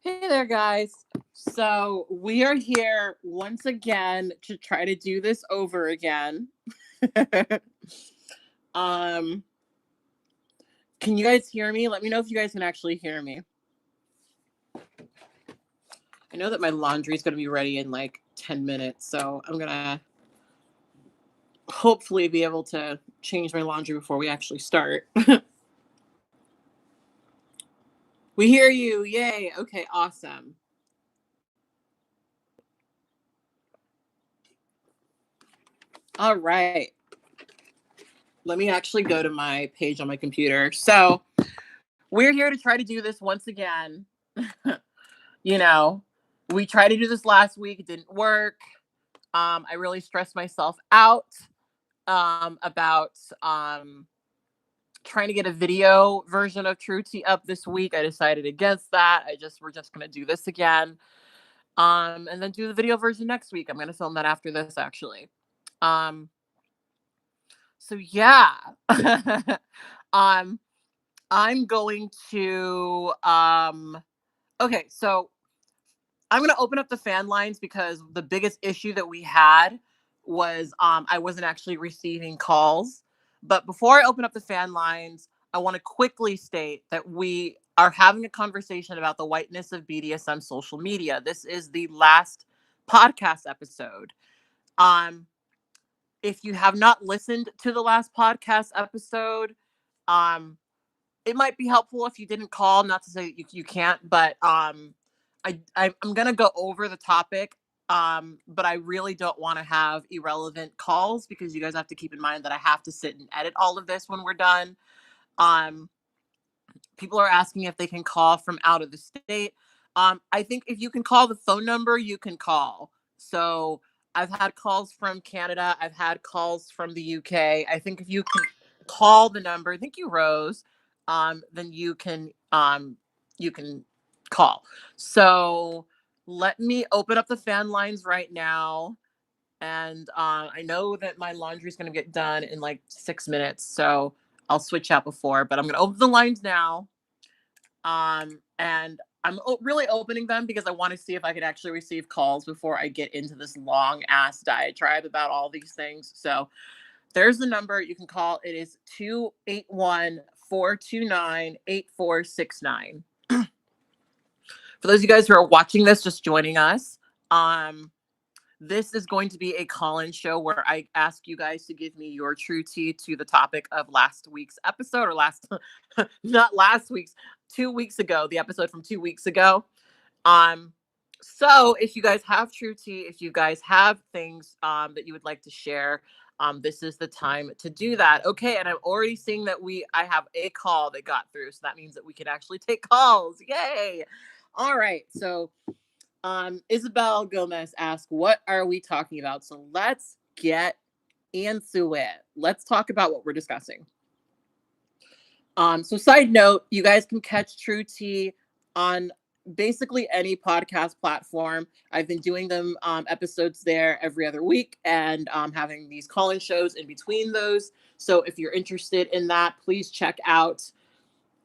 Hey there, guys. So we are here once again to try to do this over again. um, can you guys hear me? Let me know if you guys can actually hear me. I know that my laundry is going to be ready in like 10 minutes, so I'm going to hopefully be able to change my laundry before we actually start. We hear you. Yay. Okay, awesome. All right. Let me actually go to my page on my computer. So, we're here to try to do this once again. you know, we tried to do this last week, it didn't work. I really stressed myself out about trying to get a video version of True Tea up this week. I decided against that. We're just gonna do this again. And then do the video version next week. I'm gonna film that after this actually. Um, so yeah. um I'm going to okay, so I'm going to open up the fan lines because the biggest issue that we had was I wasn't actually receiving calls. But before I open up the fan lines, I want to quickly state that we are having a conversation about the whiteness of BDSM social media. This is the last podcast episode. Um, if you have not listened to the last podcast episode, um, it might be helpful if you didn't call. Not to say you can't, but I'm gonna go over the topic. But I really don't want to have irrelevant calls because you guys have to keep in mind that I have to sit and edit all of this when we're done. Um, People are asking if they can call from out of the state. I think if you can call the phone number, you can call. So I've had calls from Canada. I've had calls from the UK. I think if you can call the number, thank you, Rose. Then you can call. So let me open up the fan lines right now. And I know that my laundry is going to get done in like 6 minutes. So I'll switch out before, but I'm going to open the lines now. And I'm really opening them because I want to see if I could actually receive calls before I get into this long ass diatribe about all these things. So there's the number you can call. It is 281-429-8469. For those of you guys who are watching this, just joining us, this is going to be a call-in show where I ask you guys to give me your true tea to the topic of last week's episode, or not last week's, 2 weeks ago, the episode from 2 weeks ago. So if you guys have true tea, if you guys have things that you would like to share, this is the time to do that. Okay, and I'm already seeing that I have a call that got through, so that means that we can actually take calls. Yay! All right, so Isabel Gomez asked, what are we talking about? So let's get into it. Let's talk about what we're discussing. So side note, you guys can catch True Tea on basically any podcast platform. I've been doing them episodes there every other week and having these call-in shows in between those. So if you're interested in that, please check out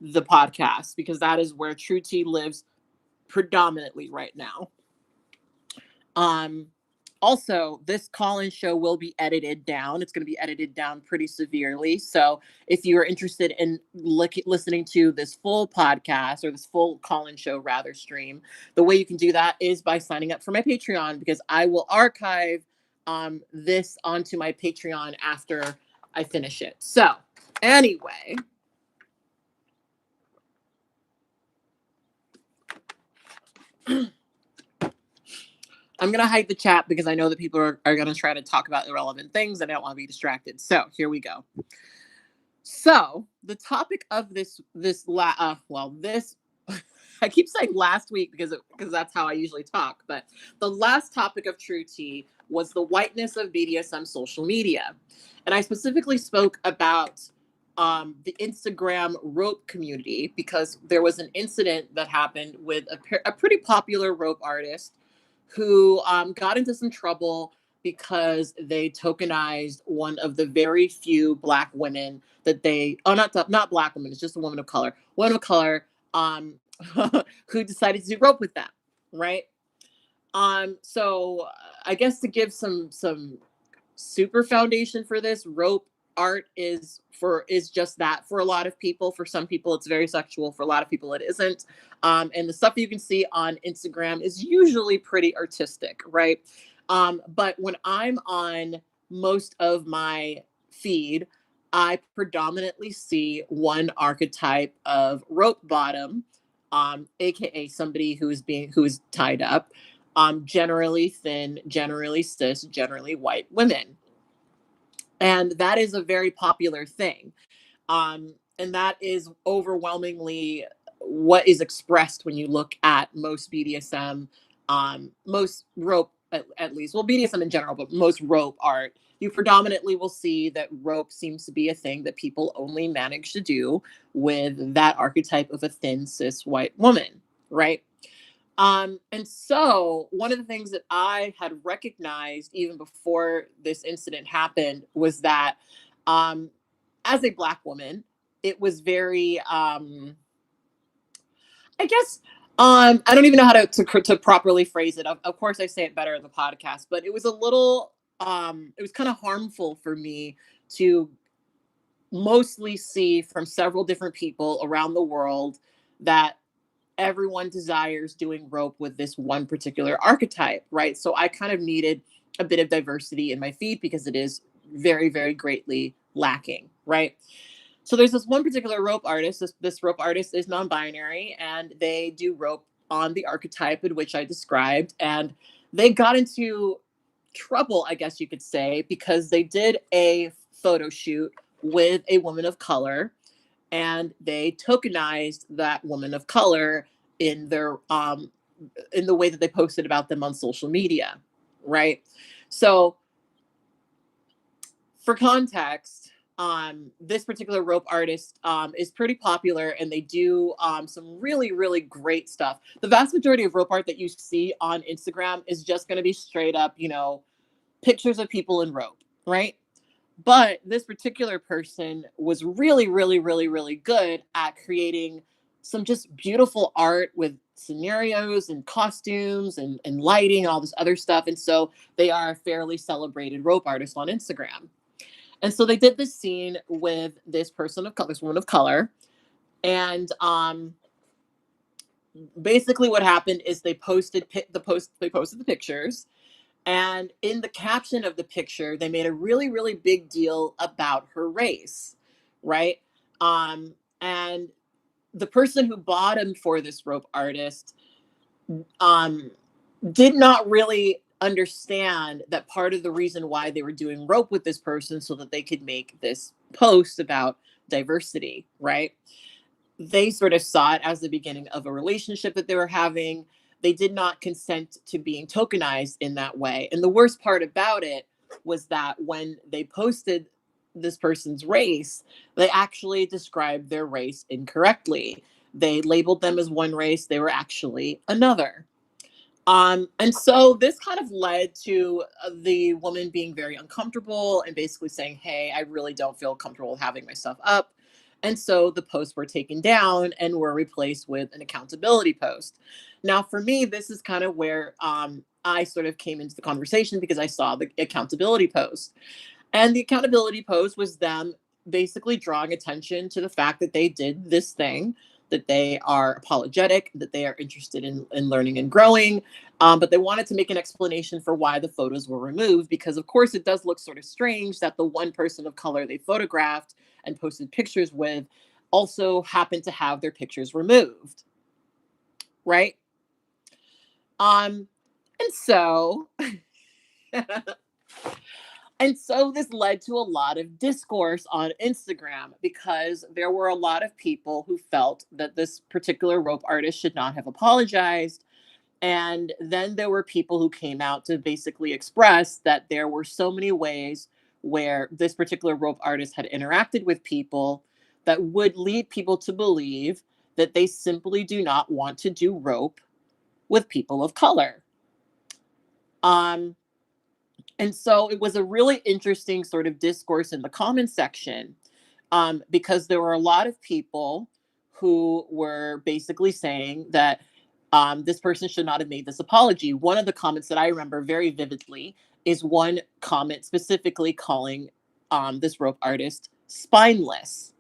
the podcast because that is where True Tea lives predominantly right now. Also, this call-in show will be edited down. It's going to be edited down pretty severely. So if you are interested in listening to this full podcast or this full call-in show rather stream, the way you can do that is by signing up for my Patreon because I will archive this onto my Patreon after I finish it. So anyway, I'm going to hide the chat because I know that people are going to try to talk about irrelevant things and I don't want to be distracted. So here we go. So the topic of this I keep saying last week because that's how I usually talk. But the last topic of True Tea was the whiteness of BDSM social media. And I specifically spoke about the Instagram rope community because there was an incident that happened with a pretty popular rope artist who got into some trouble because they tokenized one of the very few Black women that not Black women, it's just a woman of color who decided to do rope with them, right? So I guess to give some super foundation for this, rope art is just that for a lot of people. For some people it's very sexual, for a lot of people it isn't. And the stuff you can see on Instagram is usually pretty artistic, right? But when I'm on most of my feed, I predominantly see one archetype of rope bottom, aka somebody who is tied up, generally thin, generally cis, generally white women. And that is a very popular thing. And that is overwhelmingly what is expressed when you look at most BDSM, most rope, at least, well, BDSM in general, but most rope art. You predominantly will see that rope seems to be a thing that people only manage to do with that archetype of a thin, cis white woman, right? And so one of the things that I had recognized even before this incident happened was that, um, as a Black woman, it was very, I guess, I don't even know how to properly phrase it. Of course, I say it better in the podcast, but it was a little, it was kind of harmful for me to mostly see from several different people around the world that everyone desires doing rope with this one particular archetype, right? So I kind of needed a bit of diversity in my feed because it is very, very greatly lacking, right? So there's this one particular rope artist. This rope artist is non-binary, and they do rope on the archetype in which I described. And they got into trouble, I guess you could say, because they did a photo shoot with a woman of color, and they tokenized that woman of color in their in the way that they posted about them on social media, right? So for context, this particular rope artist is pretty popular, and they do some really, really great stuff. The vast majority of rope art that you see on Instagram is just going to be straight up, pictures of people in rope, right? But this particular person was really, really, really, really good at creating some just beautiful art with scenarios and costumes and lighting and all this other stuff. And so they are a fairly celebrated rope artist on Instagram. And so they did this scene with this person of color, this woman of color. And basically what happened is they posted the pictures, and in the caption of the picture, they made a really, really big deal about her race, right? And the person who bottomed for this rope artist um, did not really understand that part of the reason why they were doing rope with this person so that they could make this post about diversity, right? They sort of saw it as the beginning of a relationship that they were having. They did not consent to being tokenized in that way. And the worst part about it was that when they posted this person's race, they actually described their race incorrectly. They labeled them as one race, they were actually another. And so this kind of led to the woman being very uncomfortable and basically saying, "Hey, I really don't feel comfortable having my stuff up." And so the posts were taken down and were replaced with an accountability post. Now, for me, this is kind of where I sort of came into the conversation because I saw the accountability post. And the accountability post was them basically drawing attention to the fact that they did this thing, that they are apologetic, that they are interested in learning and growing. But they wanted to make an explanation for why the photos were removed, because, of course, it does look sort of strange that the one person of color they photographed and posted pictures with also happened to have their pictures removed, right? Um, and so And so this led to a lot of discourse on Instagram because there were a lot of people who felt that this particular rope artist should not have apologized. And then there were people who came out to basically express that there were so many ways where this particular rope artist had interacted with people that would lead people to believe that they simply do not want to do rope with people of color. Um, And so it was a really interesting sort of discourse in the comment section, because there were a lot of people who were basically saying that this person should not have made this apology. One of the comments that I remember very vividly is one comment specifically calling this rope artist spineless.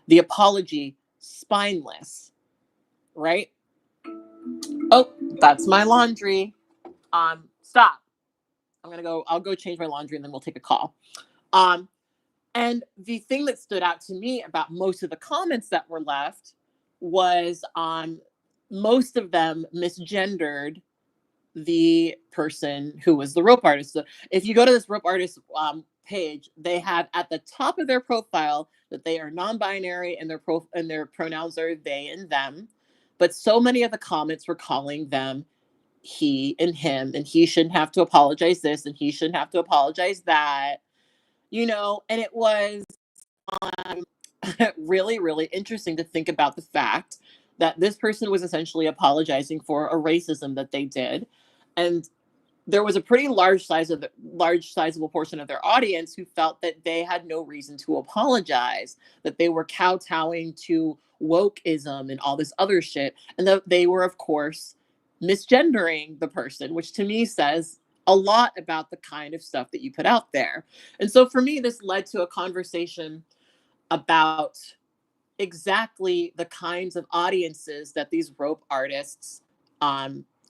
The apology, spineless, right? Oh, that's my laundry. Stop. I'll go change my laundry and then we'll take a call. And the thing that stood out to me about most of the comments that were left was most of them misgendered the person who was the rope artist. So if you go to this rope artist page, they have at the top of their profile that they are non-binary and their pronouns are they and them. But so many of the comments were calling them he and him, and he shouldn't have to apologize this, and he shouldn't have to apologize that, and it was um, really, really interesting to think about the fact that this person was essentially apologizing for a racism that they did. And there was a pretty large sizable portion of their audience who felt that they had no reason to apologize, that they were kowtowing to wokeism and all this other shit, and that they were, of course, misgendering the person, which to me says a lot about the kind of stuff that you put out there. And so for me, this led to a conversation about exactly the kinds of audiences that these rope artists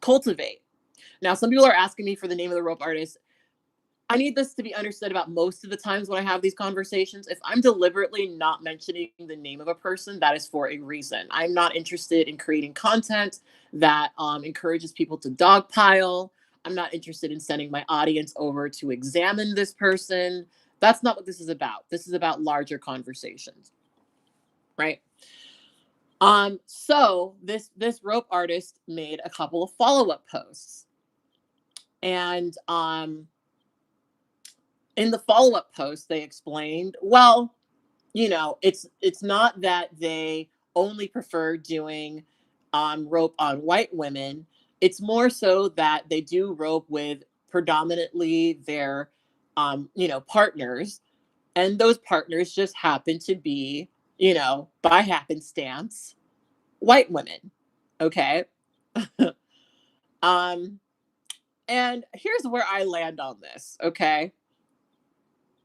cultivate. Now, some people are asking me for the name of the rope artist. I need this to be understood about most of the times when I have these conversations. If I'm deliberately not mentioning the name of a person, that is for a reason. I'm not interested in creating content that encourages people to dogpile. I'm not interested in sending my audience over to examine this person. That's not what this is about. This is about larger conversations, right? So this rope artist made a couple of follow-up posts. And in the follow-up post, they explained, well, it's not that they only prefer doing rope on white women. It's more so that they do rope with predominantly their partners, and those partners just happen to be, by happenstance, white women. Okay. And here's where I land on this. Okay.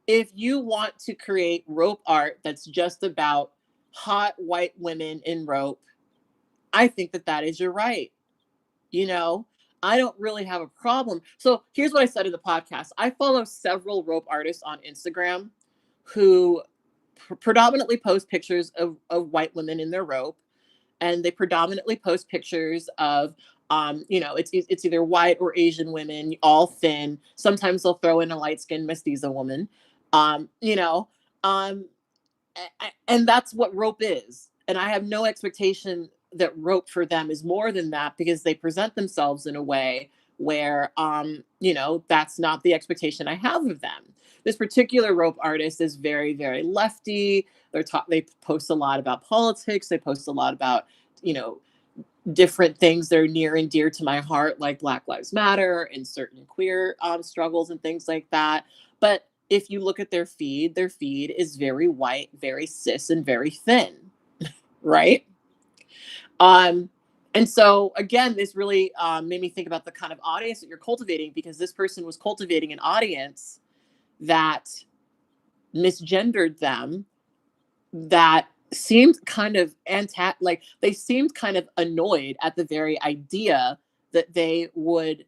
If you want to create rope art that's just about hot white women in rope, I think that that is your right. I don't really have a problem. So here's what I said in the podcast. I follow several rope artists on Instagram who predominantly post pictures of white women in their rope. And they predominantly post pictures of it's either white or Asian women, all thin. Sometimes they'll throw in a light-skinned mestiza woman. um you know um and that's what rope is. And I have no expectation that rope for them is more than that, because they present themselves in a way where that's not the expectation I have of them. This particular rope artist is very, very lefty. They post a lot about politics. They post a lot about you know different things that are near and dear to my heart, like Black Lives Matter and certain queer struggles and things like that. But if you look at their feed is very white, very cis, and very thin, right? Um, and so again, this really made me think about the kind of audience that you're cultivating, because this person was cultivating an audience that misgendered them, that seemed kind of like they seemed kind of annoyed at the very idea that they would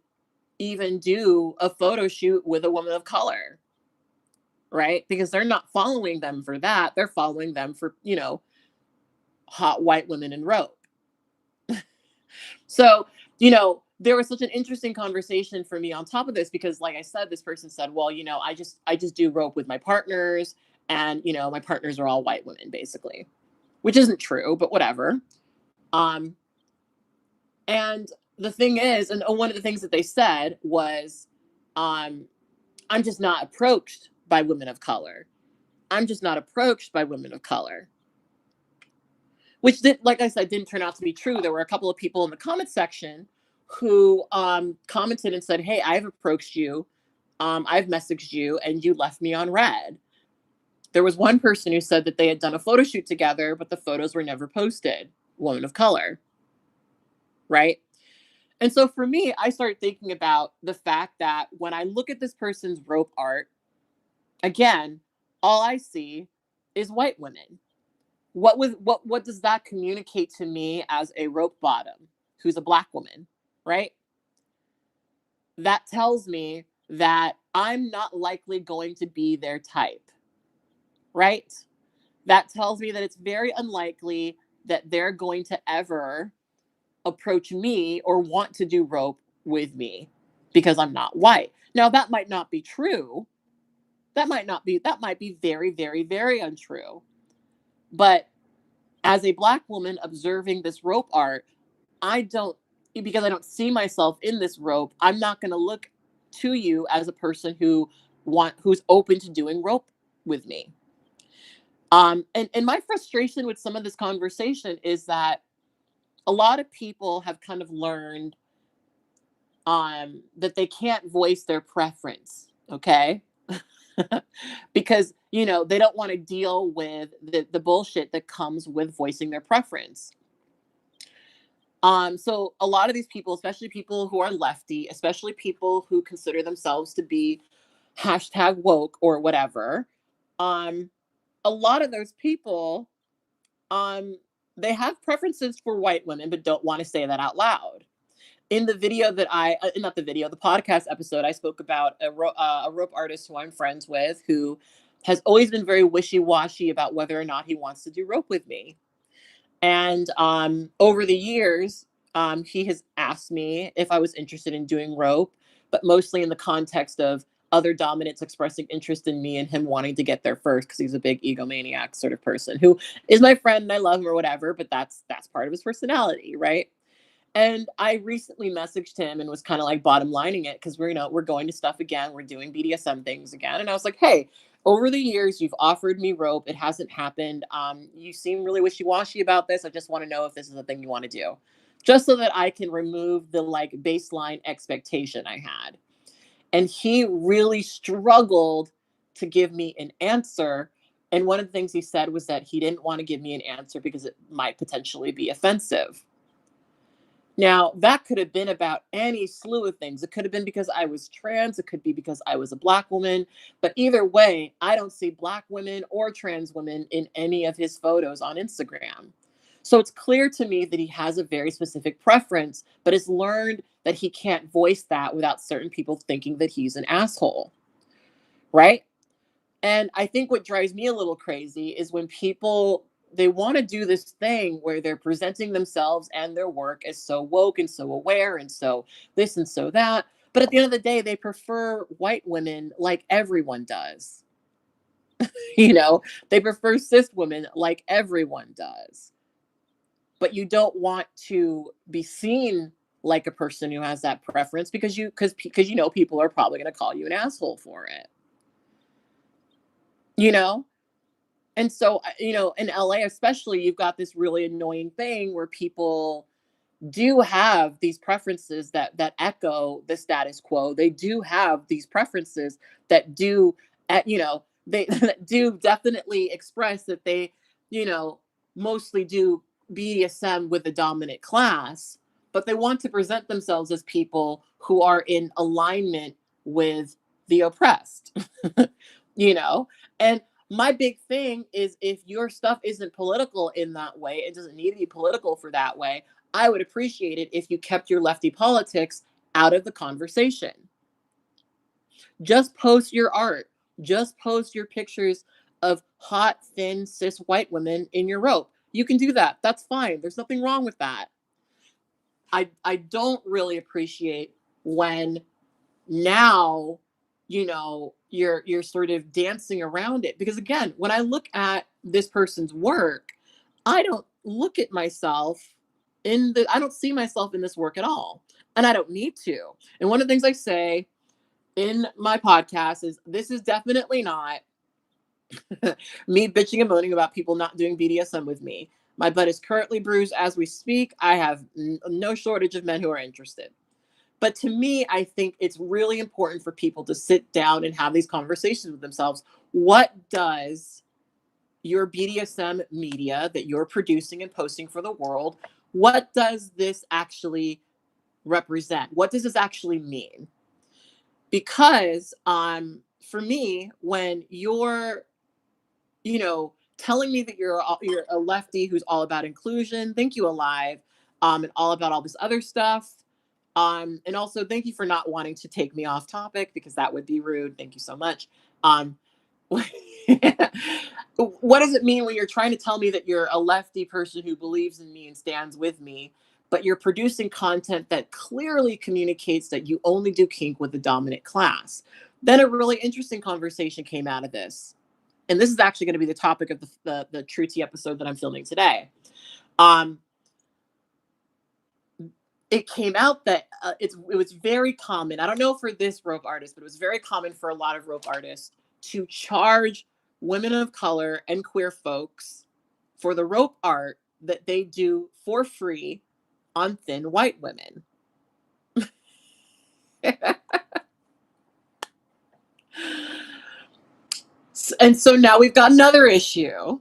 even do a photo shoot with a woman of color, right? Because they're not following them for that. They're following them for, hot white women in rope. So, there was such an interesting conversation for me on top of this, because like I said, this person said, well, I just do rope with my partners, and my partners are all white women, basically, which isn't true, but whatever. Um, and the thing is, and one of the things that they said was, um, I'm just not approached by women of color. I'm just not approached by women of color. Which did, like I said, didn't turn out to be true. There were a couple of people in the comment section who commented and said, hey, I've approached you. I've messaged you and you left me on red. There was one person who said that they had done a photo shoot together, but the photos were never posted. Woman of color, right? And so for me, I started thinking about the fact that when I look at this person's rope art, again, all I see is white women. What does that communicate to me as a rope bottom who's a black woman, right? That tells me that I'm not likely going to be their type, right? That tells me that it's very unlikely that they're going to ever approach me or want to do rope with me because I'm not white. Now, that might not be true. That might be very, very, very untrue. But as a black woman observing this rope art, I don't, because I don't see myself in this rope, I'm not going to look to you as a person who's open to doing rope with me. And my frustration with some of this conversation is that a lot of people have kind of learned that they can't voice their preference, okay? Because, they don't want to deal with the bullshit that comes with voicing their preference. So a lot of these people, especially people who are lefty, especially people who consider themselves to be hashtag woke or whatever, um, a lot of those people, um, they have preferences for white women, but don't want to say that out loud. In the video that not the video, the podcast episode, I spoke about a rope artist who I'm friends with who has always been very wishy-washy about whether or not he wants to do rope with me. And over the years, he has asked me if I was interested in doing rope, but mostly in the context of other dominants expressing interest in me and him wanting to get there first because he's a big egomaniac sort of person who is my friend and I love him or whatever, but that's part of his personality, right? And I recently messaged him and was kind of like bottom lining it because we're going to stuff again. We're doing BDSM things again. And I was like, hey, over the years, you've offered me rope. It hasn't happened. You seem really wishy-washy about this. I just want to know if this is a thing you want to do. Just so that I can remove the like baseline expectation I had. And he really struggled to give me an answer. And one of the things he said was that he didn't want to give me an answer because it might potentially be offensive. Now, that could have been about any slew of things. It could have been because I was trans. It could be because I was a black woman. But either way, I don't see black women or trans women in any of his photos on Instagram. So it's clear to me that he has a very specific preference, but has learned that he can't voice that without certain people thinking that he's an asshole. Right? And I think what drives me a little crazy is when people they want to do this thing where they're presenting themselves and their work as so woke and so aware and so this and so that. But at the end of the day, they prefer white women like everyone does. They prefer cis women like everyone does. But you don't want to be seen like a person who has that preference because people are probably going to call you an asshole for it. You know? And so, in LA especially, you've got this really annoying thing where people do have these preferences that echo the status quo. They do have these preferences that do, they that do definitely express that they, mostly do BDSM with the dominant class, but they want to present themselves as people who are in alignment with the oppressed, and my big thing is if your stuff isn't political in that way, it doesn't need to be political for that way. I would appreciate it if you kept your lefty politics out of the conversation. Just post your art. Just post your pictures of hot, thin, cis white women in your rope. You can do that. That's fine. There's nothing wrong with that. I don't really appreciate when now you're sort of dancing around it because again when I look at this person's work I don't look at myself I don't see myself in this work at all and I don't need to. And one of the things I say in my podcast is this is definitely not me bitching and moaning about people not doing BDSM with me. My butt is currently bruised as we speak. I have no shortage of men who are interested. But to me, I think it's really important for people to sit down and have these conversations with themselves. What does your BDSM media that you're producing and posting for the world, what does this actually represent? What does this actually mean? Because for me, when you're, telling me that you're a lefty who's all about inclusion, thank you, alive, and all about all this other stuff. And also thank you for not wanting to take me off topic because that would be rude. Thank you so much. Um, what does it mean when you're trying to tell me that you're a lefty person who believes in me and stands with me, but you're producing content that clearly communicates that you only do kink with the dominant class? Then a really interesting conversation came out of this. And this is actually going to be the topic of the True Tea episode that I'm filming today. Um, it came out that it was very common. I don't know for this rope artist, but it was very common for a lot of rope artists to charge women of color and queer folks for the rope art that they do for free on thin white women. And so now we've got another issue.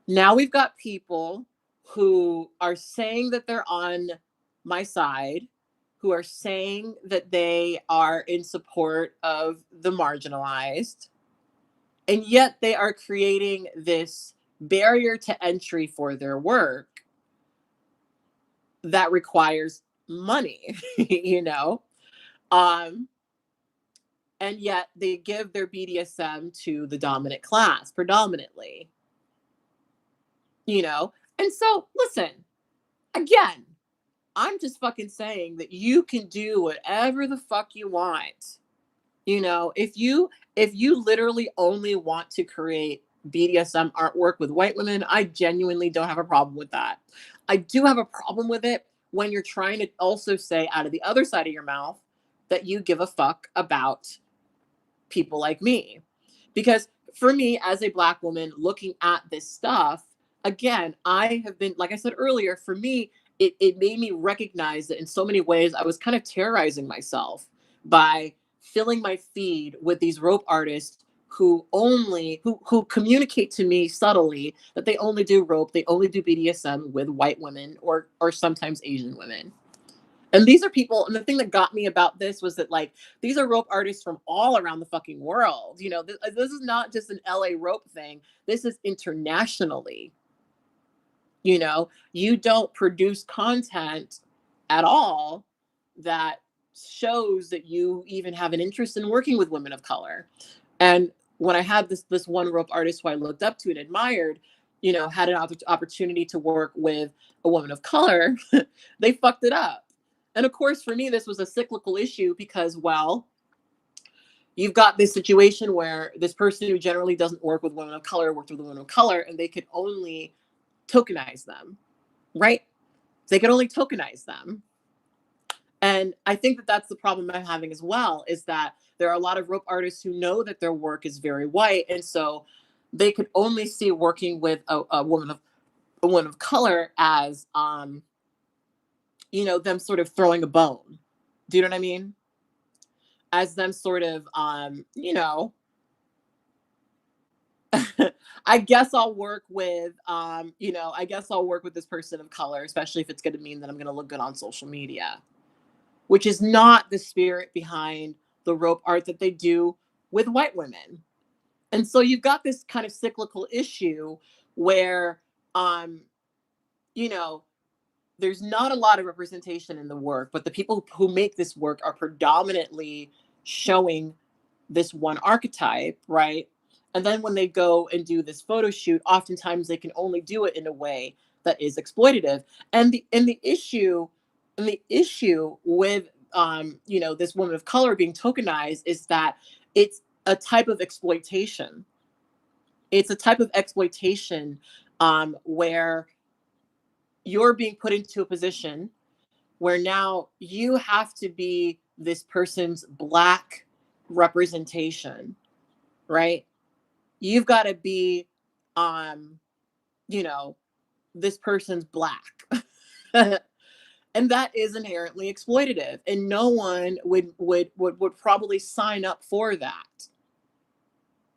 Now we've got people who are saying that they're on my side, who are saying that they are in support of the marginalized, and yet they are creating this barrier to entry for their work that requires money, you know? Um, and yet they give their BDSM to the dominant class predominantly, you know? And so, listen, again, I'm just fucking saying that you can do whatever the fuck you want. You know, if you literally only want to create BDSM artwork with white women, I genuinely don't have a problem with that. I do have a problem with it when you're trying to also say out of the other side of your mouth that you give a fuck about people like me. Because for me, as a Black woman looking at this stuff, again, I have been, like I said earlier, for me, it made me recognize that in so many ways I was kind of terrorizing myself by filling my feed with these rope artists who communicate to me subtly that they only do rope, they only do BDSM with white women or sometimes Asian women. And these are people, and the thing that got me about this was that, like, these are rope artists from all around the fucking world. You know, this is not just an LA rope thing. This is internationally. You know, you don't produce content at all that shows that you even have an interest in working with women of color. And when I had this one rope artist who I looked up to and admired, had an opportunity to work with a woman of color, they fucked it up. And of course, for me, this was a cyclical issue because, well, you've got this situation where this person who generally doesn't work with women of color worked with women of color, and they could only tokenize them, right? They could only tokenize them. And I think that that's the problem I'm having as well, is that there are a lot of rope artists who know that their work is very white. And so they could only see working with a woman of color as, them sort of throwing a bone. Do you know what I mean? As them sort of, I guess I'll work with, I guess I'll work with this person of color, especially if it's going to mean that I'm going to look good on social media, which is not the spirit behind the rope art that they do with white women. And so you've got this kind of cyclical issue where, um, you know, there's not a lot of representation in the work, but the people who make this work are predominantly showing this one archetype, right? And then when they go and do this photo shoot, oftentimes they can only do it in a way that is exploitative. And the issue with this woman of color being tokenized is that it's a type of exploitation. It's a type of exploitation where you're being put into a position where now you have to be this person's Black representation, right? You've got to be, you know, this person's Black. And that is inherently exploitative. And no one would probably sign up for that.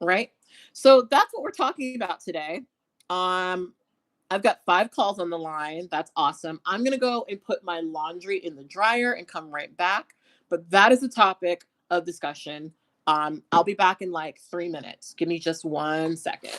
Right. So that's what we're talking about today. I've got 5 calls on the line. That's awesome. I'm going to go and put my laundry in the dryer and come right back. But that is the topic of discussion. I'll be back in like 3 minutes. Give me just 1 second.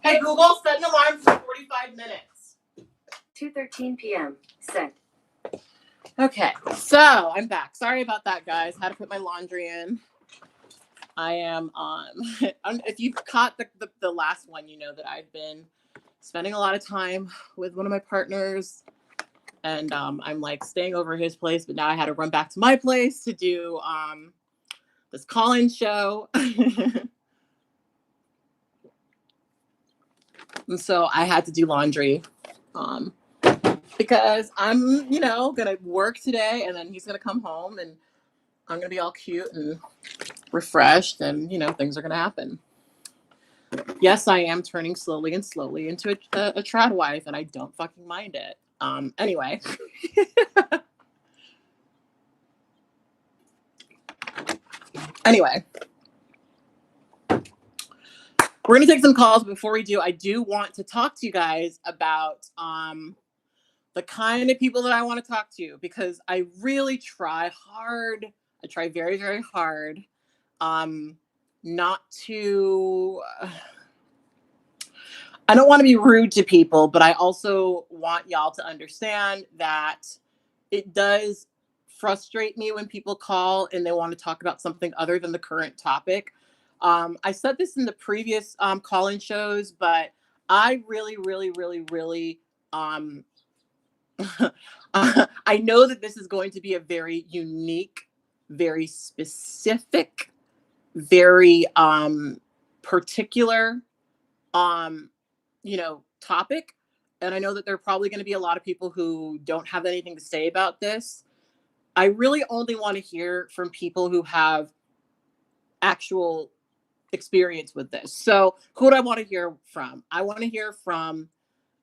Hey, Google, set an alarm for 45 minutes. 2:13 p.m. Set. Okay, so I'm back. Sorry about that, guys. Had to put my laundry in. I am if you've caught the last one, you know that I've been spending a lot of time with one of my partners, and I'm like staying over his place, but now I had to run back to my place to do this call-in show. And so I had to do laundry because I'm, gonna work today, and then he's gonna come home, and I'm gonna be all cute and refreshed, and things are gonna happen. Yes, I am turning slowly into a trad wife, and I don't fucking mind it. Anyway. Anyway. We're going to take some calls. Before we do, I do want to talk to you guys about the kind of people that I want to talk to, because I really try hard. I try very, very hard not to... I don't want to be rude to people, but I also want y'all to understand that it does frustrate me when people call and they want to talk about something other than the current topic. I said this in the previous call-in shows, but I really, really, really, really, I know that this is going to be a very unique, very specific, very particular, topic. And I know that there are probably going to be a lot of people who don't have anything to say about this. I really only want to hear from people who have actual experience with this. So who do I want to hear from? I want to hear from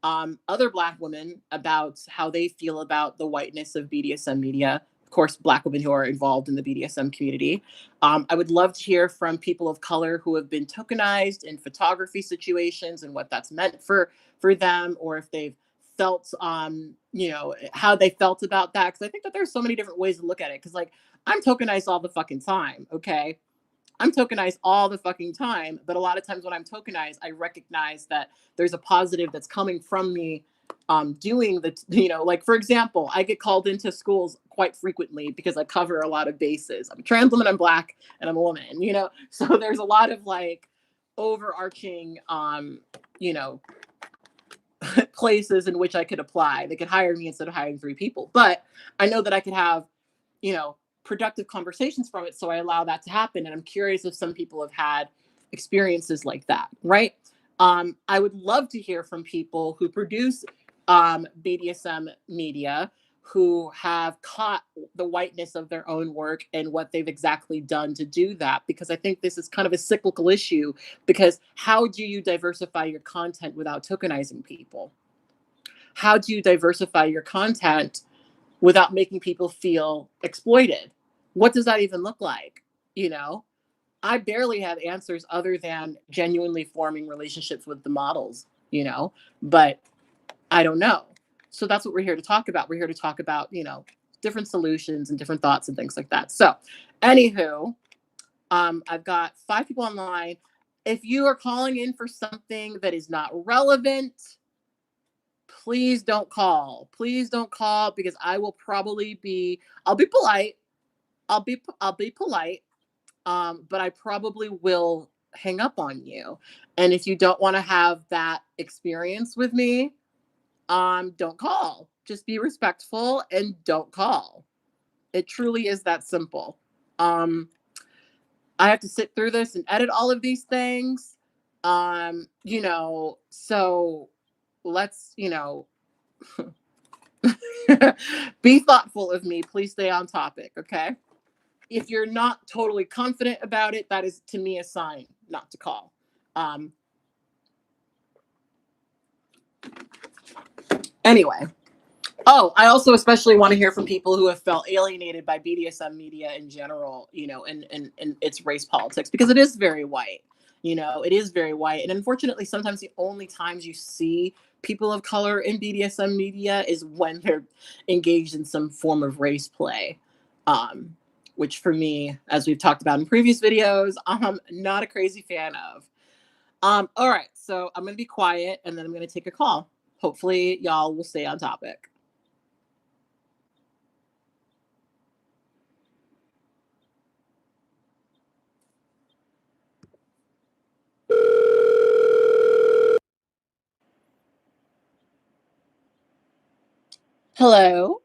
other Black women about how they feel about the whiteness of BDSM media. Of course, Black women who are involved in the BDSM community. I would love to hear from people of color who have been tokenized in photography situations and what that's meant for them, or if they've felt, how they felt about that. Because I think that there's so many different ways to look at it. Because, like, I'm tokenized all the fucking time, okay? I'm tokenized all the fucking time, but a lot of times when I'm tokenized, I recognize that there's a positive that's coming from me doing like, for example, I get called into schools quite frequently because I cover a lot of bases. I'm a trans woman, I'm Black, and I'm a woman, so there's a lot of like overarching, places in which I could apply. They could hire me instead of hiring three people. But I know that I could have, you know, productive conversations from it. So I allow that to happen. And I'm curious if some people have had experiences like that, right? I would love to hear from people who produce BDSM media, who have caught the whiteness of their own work and what they've exactly done to do that. Because I think this is kind of a cyclical issue. Because how do you diversify your content without tokenizing people? How do you diversify your content without making people feel exploited? What does that even look like? You know, I barely have answers other than genuinely forming relationships with the models, but I don't know. So that's what we're here to talk about. We're here to talk about, different solutions and different thoughts and things like that. So, anywho, I've got 5 people online. If you are calling in for something that is not relevant, please don't call. Please don't call because I will probably be. I'll be polite. I'll be polite. But I probably will hang up on you. And if you don't want to have that experience with me, don't call. Just be respectful and don't call. It truly is that simple. Um, I have to sit through this and edit all of these things. So let's, be thoughtful of me. Please stay on topic, okay? If you're not totally confident about it, that is to me a sign not to call. Um, anyway, oh, I also especially want to hear from people who have felt alienated by BDSM media in general, and its race politics, because it is very white. It is very white. And unfortunately, sometimes the only times you see people of color in BDSM media is when they're engaged in some form of race play. Um, which for me, as we've talked about in previous videos, I'm not a crazy fan of. All right, so I'm gonna be quiet and then I'm gonna take a call. Hopefully, y'all will stay on topic. Hello.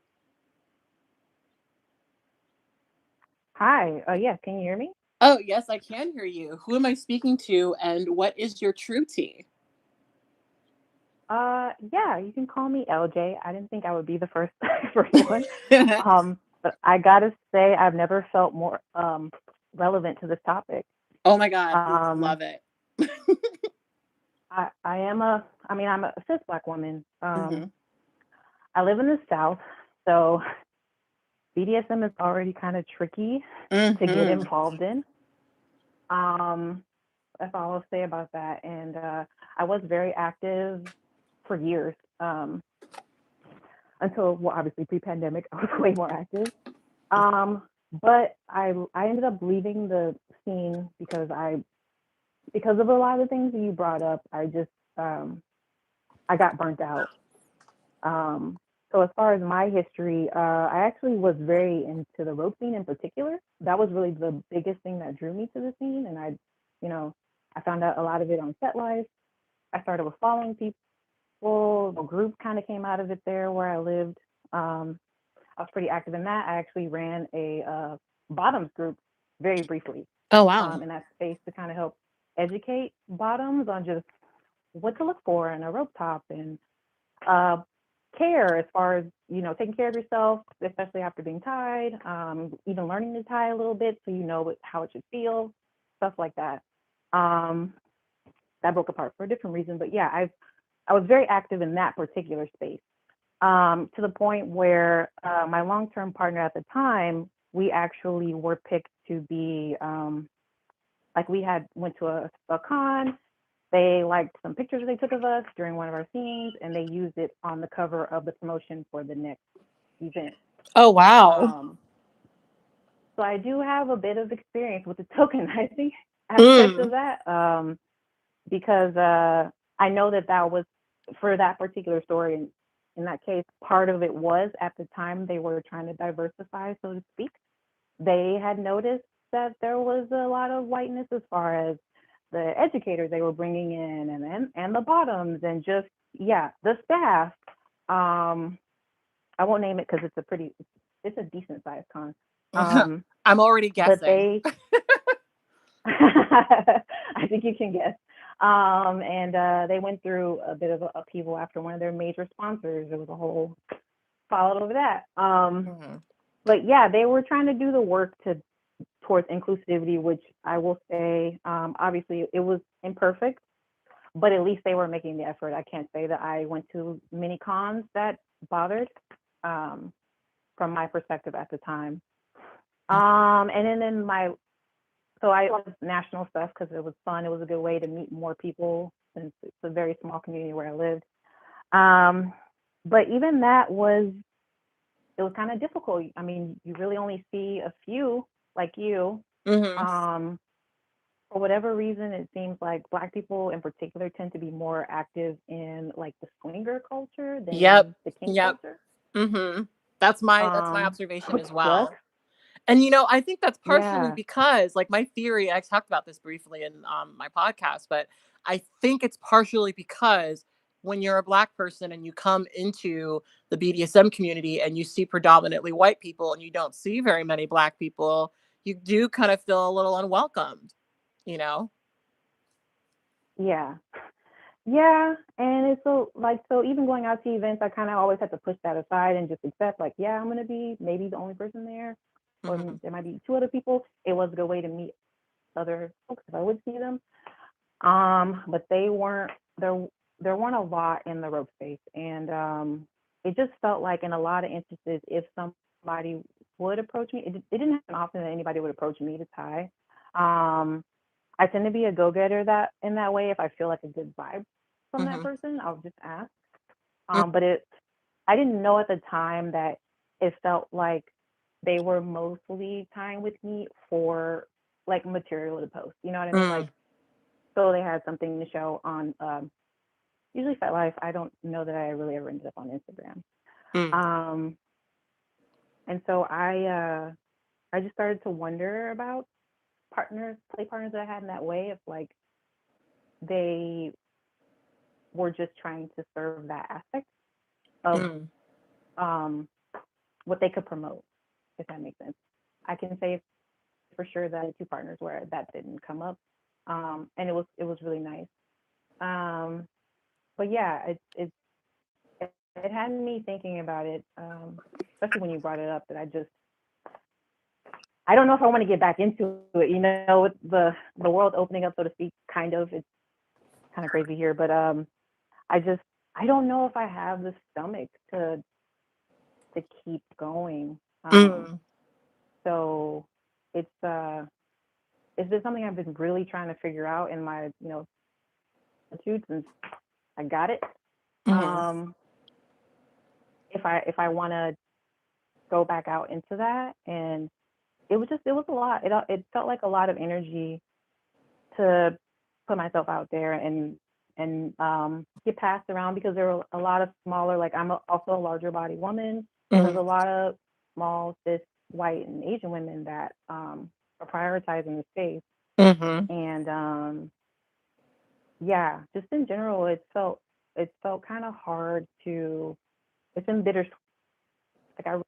Hi. Yes, can you hear me? Oh, yes, I can hear you. Who am I speaking to, and what is your true tea? Yeah, you can call me LJ. I didn't think I would be the first first one. But I gotta say I've never felt more relevant to this topic. Oh my God, Um, love it. I am I mean I'm a cis black woman. Hmm. I live in the South, so BDSM is already kind of tricky to get Hmm. involved in. Um, that's all I'll say about that. And I was very active for years. Until well, obviously pre-pandemic, I was way more active. Um, but I ended up leaving the scene because of a lot of the things that you brought up. Um, I got burnt out. Um, so as far as my history, I actually was very into the rope scene in particular. That was really the biggest thing that drew me to the scene, and you know, I found out a lot of it on Set Life. I started with following people. The group kind of came out of it there where I lived. Um, I was pretty active in that. I actually ran a bottoms group very briefly Oh wow. in that space to kind of help educate bottoms on just what to look for in a rope top and uh, care as far as taking care of yourself, especially after being tied. Even learning to tie a little bit so you know how it should feel, stuff like that. Um, that broke apart for a different reason, but yeah, I was very active in that particular space to the point where my long-term partner at the time, we actually were picked to be like we had went to a con. They liked some pictures they took of us during one of our scenes, and they used it on the cover of the promotion for the next event. Oh wow. Um, so I do have a bit of experience with the tokenizing aspect of Mm. that because I know that that was for that particular story. In that case, part of it was at the time they were trying to diversify, so to speak. They had noticed that there was a lot of whiteness as far as the educators they were bringing in and the bottoms and just yeah, the staff, um, I won't name it because it's a decent sized con. Um, I'm already but guessing. they, I think you can guess. And they went through a bit of a upheaval after one of their major sponsors. There was a whole followed over that. Mhm. But yeah, they were trying to do the work to towards inclusivity, which I will say, obviously it was imperfect, but at least they were making the effort. I can't say that I went to many cons that bothered, um, from my perspective at the time. And then in my, so I was national stuff because it was fun. It was a good way to meet more people since it's a very small community where I lived. Um, but even that was, it was kind of difficult. I mean, you really only see a few like you. Mhm. Um, for whatever reason, it seems like Black people in particular tend to be more active in like the swinger culture Yep. than the kink Yep. culture. Mhm. That's my observation Which as sucks. well. And I think that's partially Yeah, because, like, my theory, I talked about this briefly in my podcast, but I think it's partially because when you're a black person and you come into the BDSM community and you see predominantly white people and you don't see very many black people, you do kind of feel a little unwelcomed, you know? yeah, yeah. And it's so like, so even going out to events, I kind of always have to push that aside and just accept like, yeah, I'm gonna be maybe the only person there, or Hmm. there might be two other people. It was a good way to meet other folks if I would see them. But they weren't there. There weren't a lot in the rope space, and it just felt like in a lot of instances, if somebody would approach me, it didn't happen often that anybody would approach me to tie. Um, I tend to be a go-getter that in that way. If I feel like a good vibe from that Hmm. person, I'll just ask. But I didn't know at the time that it felt like they were mostly tying with me for like material to post. You know what I mean? Mm-hmm. Like, so they had something to show on usually FetLife. I don't know that I really ever ended up on Instagram. Um, and so I just started to wonder about play partners that I had in that way, if like they were just trying to serve that aspect of Mm-hmm. um, what they could promote, if that makes sense. I can say for sure that two partners where that didn't come up, and it was really nice. Um, but yeah, it had me thinking about it, especially when you brought it up. That I don't know if I want to get back into it. With the world opening up, so to speak, kind of. It's kind of crazy here, but I just I don't know if I have the stomach to keep going. Mm-hmm. So it's it's been something I've been really trying to figure out in my attitude since I got it. Mm-hmm. Um, if I want to go back out into that, and it was a lot. It felt like a lot of energy to put myself out there and get passed around because there were a lot of smaller, like also a larger body woman, so there's a lot of small cis white and Asian women that are prioritizing the space. Mm-hmm. And yeah, just in general, it felt kind of hard to. It's been bittersweet. Like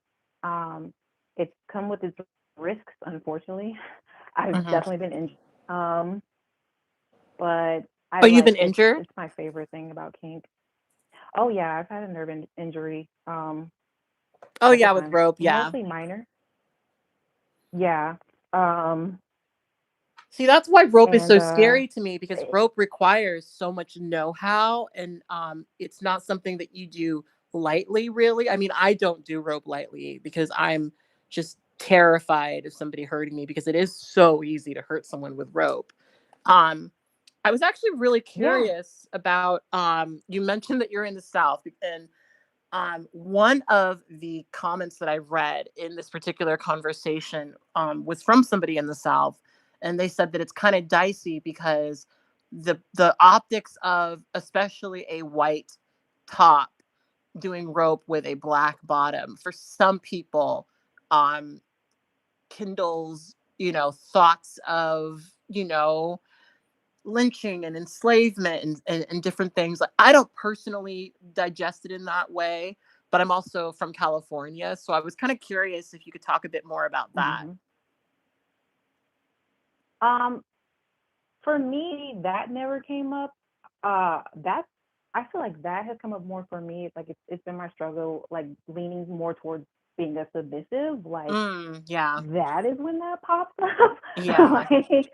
it's come with its risks. Unfortunately, I've Mm-hmm. definitely been injured. Um, but Oh, I you've like been it's injured? it's my favorite thing about kink. Oh yeah, I've had a nerve injury Oh, a couple yeah, with times, rope, yeah. mostly minor. Yeah. Um, See, that's why rope is and so scary to me because rope requires so much know-how and it's not something that you do lightly really. I mean, I don't do rope lightly because I'm just terrified of somebody hurting me because it is so easy to hurt someone with rope. Um I was actually really yeah, curious about you mentioned that you're in the South and one of the comments that I read in this particular conversation was from somebody in the South, and they said that it's kind of dicey because the optics of especially a white top doing rope with a black bottom for some people um, kindles thoughts of lynching and enslavement and different things. Like, I don't personally digest it in that way, but I'm also from California, so I was kind of curious if you could talk a bit more about that. Hmm. Um, for me, that never came up. That's I feel like that has come up more for me. Like it's been my struggle, like leaning more towards being a submissive. Like Yeah. that is when that pops up. Yeah. Like,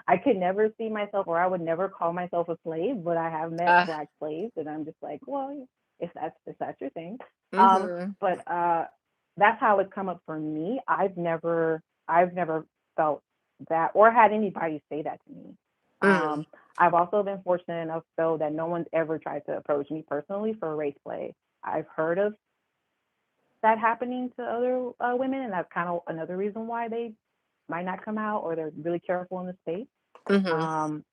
I could never see myself, or I would never call myself a slave, but I have met Uh, black slaves, and I'm just like, well, if that's your thing. Um, mhm. but that's how it's come up for me. I've never felt that or had anybody say that to me. Mm. I've also been fortunate enough though that no one's ever tried to approach me personally for race play. I've heard of that happening to other women, and that's kind of another reason why they might not come out or they're really careful in the space. Mhm. Um,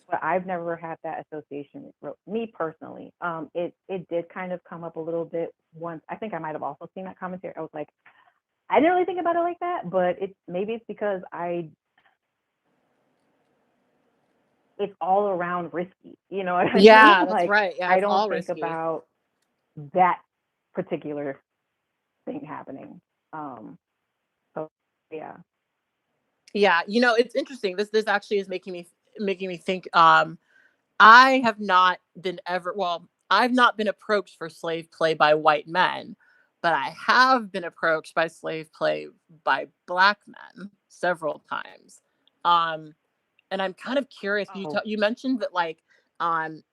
but I've never had that association with me personally. It did kind of come up a little bit once. I think I might have also seen that commentary. I was like, I didn't really think about it like that, but it's because it's all around risky. You know what I mean? Yeah, that's Like right. Yeah, I it's don't all think risky. about that particular thing happening. So yeah. Yeah, it's interesting. This actually is making me think. I have not been ever. Well, I've not been approached for slave play by white men, but I have been approached by slave play by black men several times. Um, and I'm kind of curious. Oh. You mentioned that, like,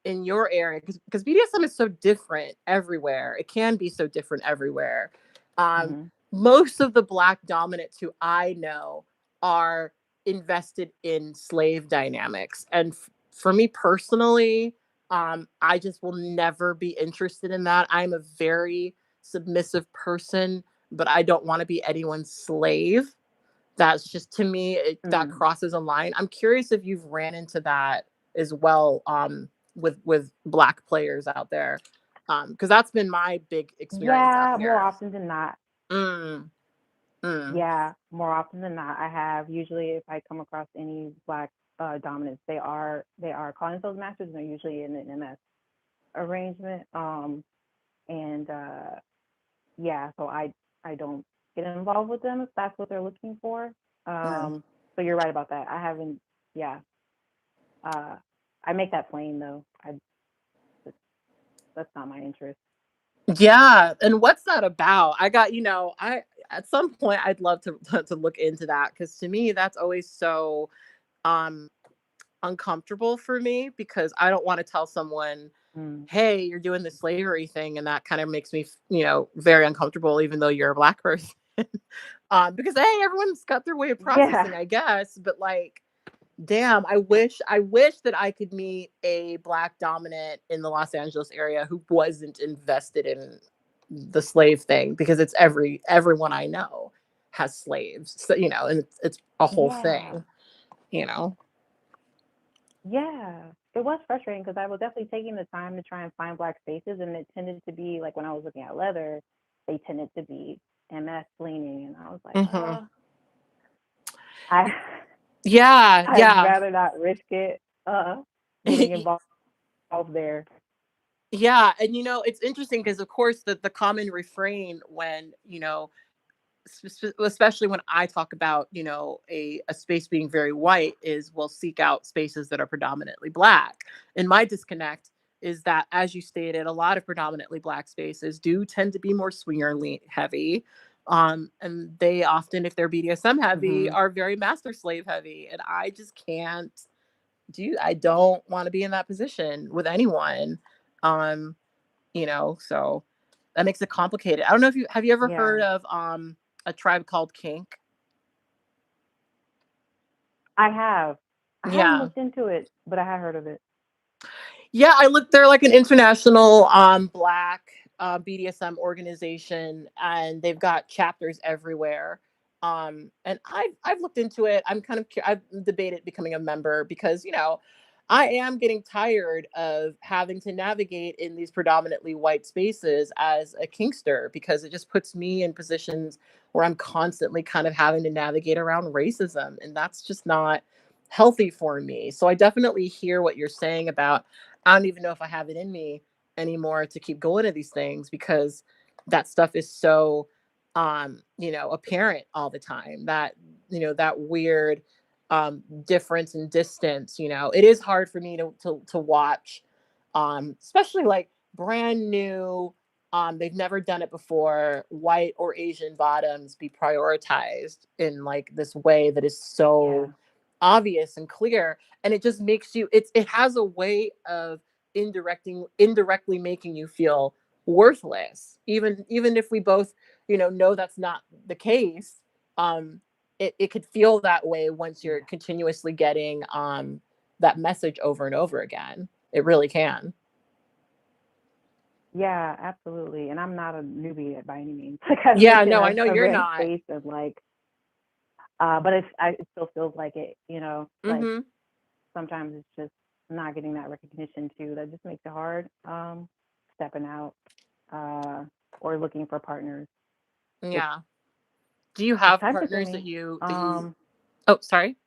in your area, because BDSM is so different everywhere. It can be so different everywhere. Um, Hmm. Most of the black dominants who I know are invested in slave dynamics, and for me personally, I just will never be interested in that. I'm a very submissive person, but I don't want to be anyone's slave. That's just, to me, that Mm. crosses a line. I'm curious if you've ran into that as well, with black players out there, because that's been my big experience out Yeah, more here. often than not. Mm, mm, Yeah, more often than not. I have usually if I come across any black dominants, they are calling themselves masters and they're usually in an MS arrangement. And yeah, so I don't get involved with them if that's what they're looking for. mm. So you're right about that. I haven't. Yeah. Uh, I make that plain though. That's not my interest. Yeah, and what's that about? I at some point I'd love to to look into that, because to me that's always so um uncomfortable for me, because I don't want to tell someone, Mm. hey, you're doing the slavery thing, and that kind of makes me, very uncomfortable, even though you're a black person. Because, hey, everyone's got their way of Yeah. processing, I guess, but, like, damn, I wish that I could meet a black dominant in the Los Angeles area who wasn't invested in the slave thing, because it's everyone I know has slaves, so, and it's a whole Yeah. thing, you know. Yeah, it was frustrating because I was definitely taking the time to try and find black spaces, and it tended to be like when I was looking at leather, they tended to be MS leaning, and I was like, Hmm. I Yeah, I'd yeah. rather not risk it, getting involved there. Yeah, and it's interesting, because of course the common refrain when, especially when I talk about, a space being very white, is, we'll seek out spaces that are predominantly black. And my disconnect is that, as you stated, a lot of predominantly black spaces do tend to be more swinger heavy. And they often, if they're BDSM heavy, Hmm. are very master slave heavy. And I just can't I don't want to be in that position with anyone. Um, so that makes it complicated. I don't know if you ever heard Yeah, of a tribe called Kink? I have. I haven't Yeah. looked into it, but I have heard of it. Yeah, I looked. They're like an international black BDSM organization, and they've got chapters everywhere. And I've looked into it. I've debated becoming a member, because I am getting tired of having to navigate in these predominantly white spaces as a kinkster, because it just puts me in positions where I'm constantly kind of having to navigate around racism, and that's just not healthy for me. So I definitely hear what you're saying about I don't even know if I have it in me anymore to keep going to these things because that stuff is so apparent all the time. That that weird difference and distance, it is hard for me to watch especially like brand new they've never done it before, white or Asian bottoms be prioritized in like this way that is Yeah. so obvious and clear, and it just makes you it has a way of indirectly making you feel worthless, even if we both know that's not the case. um it could feel that way once you're Yeah. continuously getting that message over and over again. It really can. Yeah, absolutely. And I'm not a newbie by any means. Like I've Yeah, mentioned, no, I know I've you're ran not. space and like, but it still feels like it, like Mhm. sometimes it's just not getting that recognition too. That just makes it hard. Stepping out, uh, or looking for partners. It's Yeah. Do you it's have time partners consuming. that you Oh, sorry.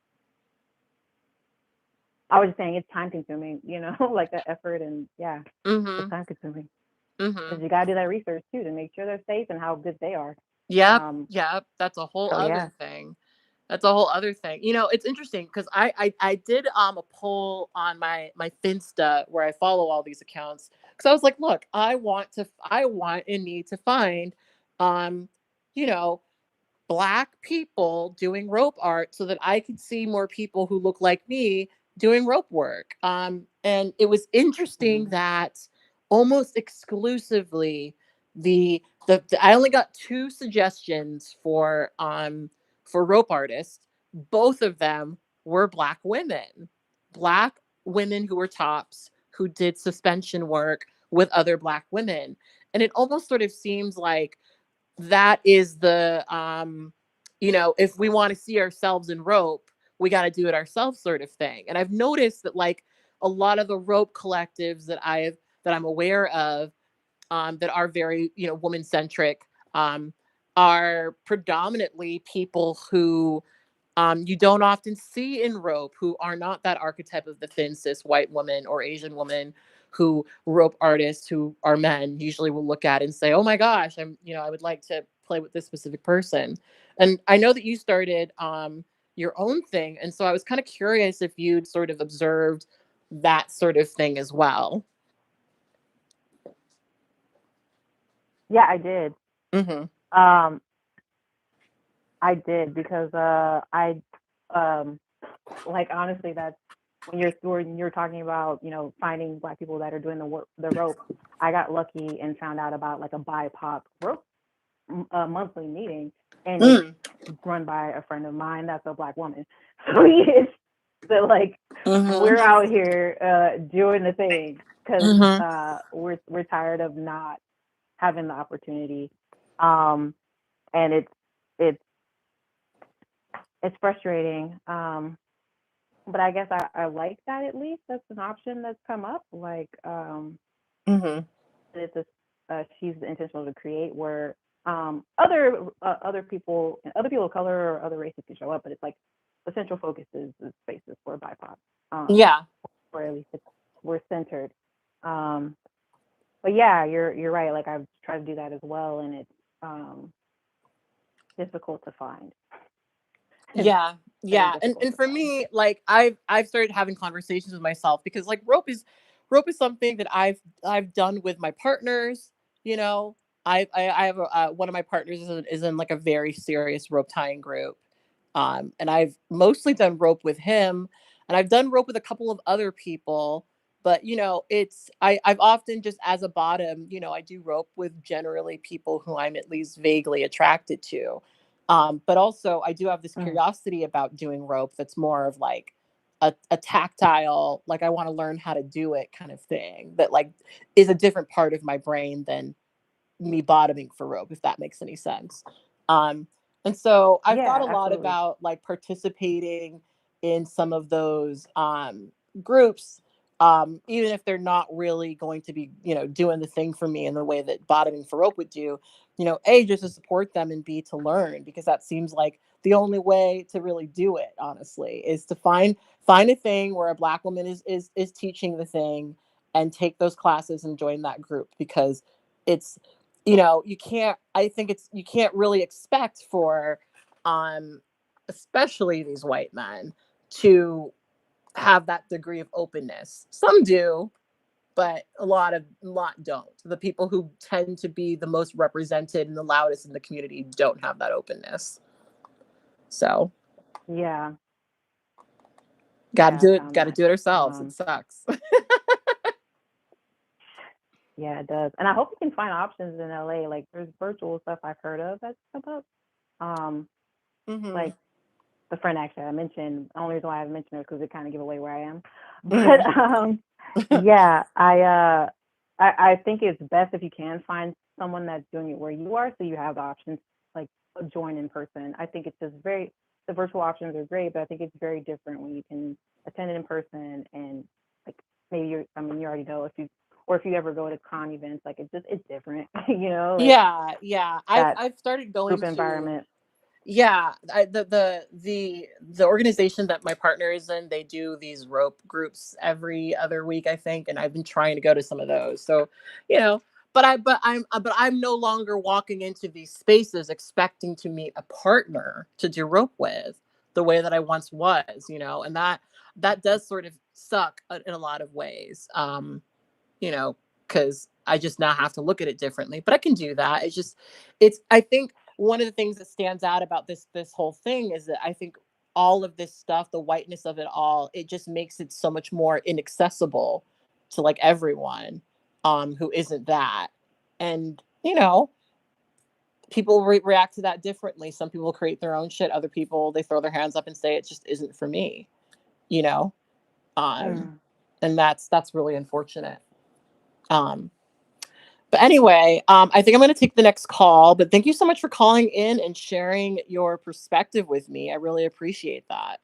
I was just saying it's time consuming. Like that effort and yeah, it's Mhm. time consuming because Mhm. you gotta do that research too to make sure they're safe and how good they are. Yep. Um, Yep. That's a whole so other yeah. thing. That's a whole other thing. It's interesting because I did a poll on my Finsta where I follow all these accounts because I was like, look, I want and need to find um you know Black people doing rope art so that I could see more people who look like me doing rope work. And it was interesting Mhm. that almost exclusively I only got two suggestions for rope artists. Both of them were Black women who were tops who did suspension work with other Black women. And it almost sort of seems like that is if we want to see ourselves in rope, we got to do it ourselves sort of thing. And I've noticed that like a lot of the rope collectives that I'm aware of that are very woman centric um, are predominantly people who you don't often see in rope, who are not that archetype of the thin cis white woman or Asian woman, who rope artists who are men usually will look at and say, oh my gosh, I would like to play with this specific person. And I know that you started your own thing, and so I was kind of curious if you'd sort of observed that sort of thing as well. Yeah, I did. Mm-hmm. Um, I did because I um like honestly that's when you're talking about finding Black people that are doing the rope. I got lucky and found out about like a BIPOC rope monthly meeting, and it's Mm. run by a friend of mine that's a Black woman. So yes, so like Mm-hmm. we're out here doing the thing because Mm-hmm. we're tired of not having the opportunity, um, and it's it's frustrating. But I guess I like that at least that's an option that's come up. Like Mm-hmm. it's a she's intentional to create where other people of color or other races can show up, but it's like the central focus is spaces for BIPOC, um, Yeah. or at least we're centered. Um, but yeah, you're right. Like I've tried to do that as well, and it's um, difficult to find. It's Yeah, very yeah, and difficult and to for find. me, like I've started having conversations with myself because like rope is something that I've done with my partners. You know, I have one of my partners is in like a very serious rope tying group, and I've mostly done rope with him, and I've done rope with a couple of other people. But I've often just as a bottom, I do rope with generally people who I'm at least vaguely attracted to. But also, I do have this Mm. curiosity about doing rope that's more of like a tactile, like I want to learn how to do it kind of thing that like is a different part of my brain than me bottoming for rope, if that makes any sense. Um, and so I've thought Yeah, a lot absolutely. about like participating in some of those groups, even if they're not really going to be, doing the thing for me in the way that bottoming for rope would do. A, just to support them, and B, to learn, because that seems like the only way to really do it. Honestly, is to Find a thing where a Black woman is teaching the thing, and take those classes and join that group, because it's, you can't, I think it's, you can't really expect for um especially these white men to have that degree of openness. Some do, but a lot don't. The people who tend to be the most represented and the loudest in the community don't have that openness. So Yeah, gotta yeah, I do it, found gotta that. do it ourselves. It sucks. Yeah, it does. And I hope you can find options in LA. Like there's virtual stuff I've heard of that's about um Hmm. like the friend actually I mentioned. The only reason why I haven't mentioned it is because it kind of give away where I am. Hmm. But yeah, I think it's best if you can find someone that's doing it where you are, so you have the options like join in person. I think it's just very the virtual options are great, but I think it's very different when you can attend it in person and like maybe you're I mean you already know if you or if you ever go to con events, like it's different, like Yeah, yeah. I've that I've started group going to, environment. yeah, the organization that my partner is in, they do these rope groups every other week, I think, and I've been trying to go to some of those. So, you know, but I'm no longer walking into these spaces expecting to meet a partner to do rope with the way that I once was, and that does sort of suck in a lot of ways. You know, because I just now have to look at it differently. But I can do that. I think one of the things that stands out about this whole thing is that I think all of this stuff, the whiteness of it all, it just makes it so much more inaccessible to like everyone who isn't that. And people react to that differently. Some people create their own shit. Other people, they throw their hands up and say it just isn't for me. You know, um, Mm. and that's really unfortunate. Um, But anyway, I think I'm going to take the next call. But thank you so much for calling in and sharing your perspective with me. I really appreciate that.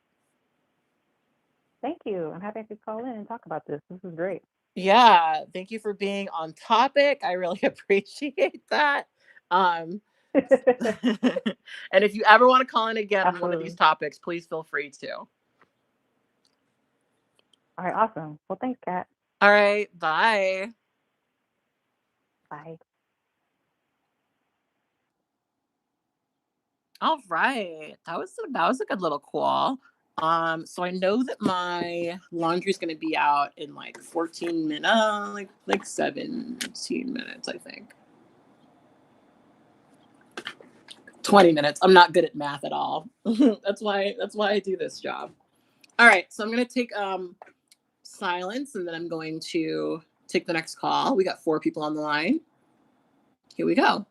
Thank you. I'm happy I could call in and talk about this. This is great. Yeah, thank you for being on topic. I really appreciate that. Um, and if you ever want to call in again on one of these Absolutely. topics, please feel free to. All right, awesome. Well, thanks, Kat. All right, bye. Bye. All right, that was a good little call. So I know that my laundry's going to be out in like 14 minutes, like 17 minutes, I think. 20 minutes. I'm not good at math at all. That's why I do this job. All right, so I'm going to take silence, and then I'm going to take the next call. We got 4 people on the line. Here we go.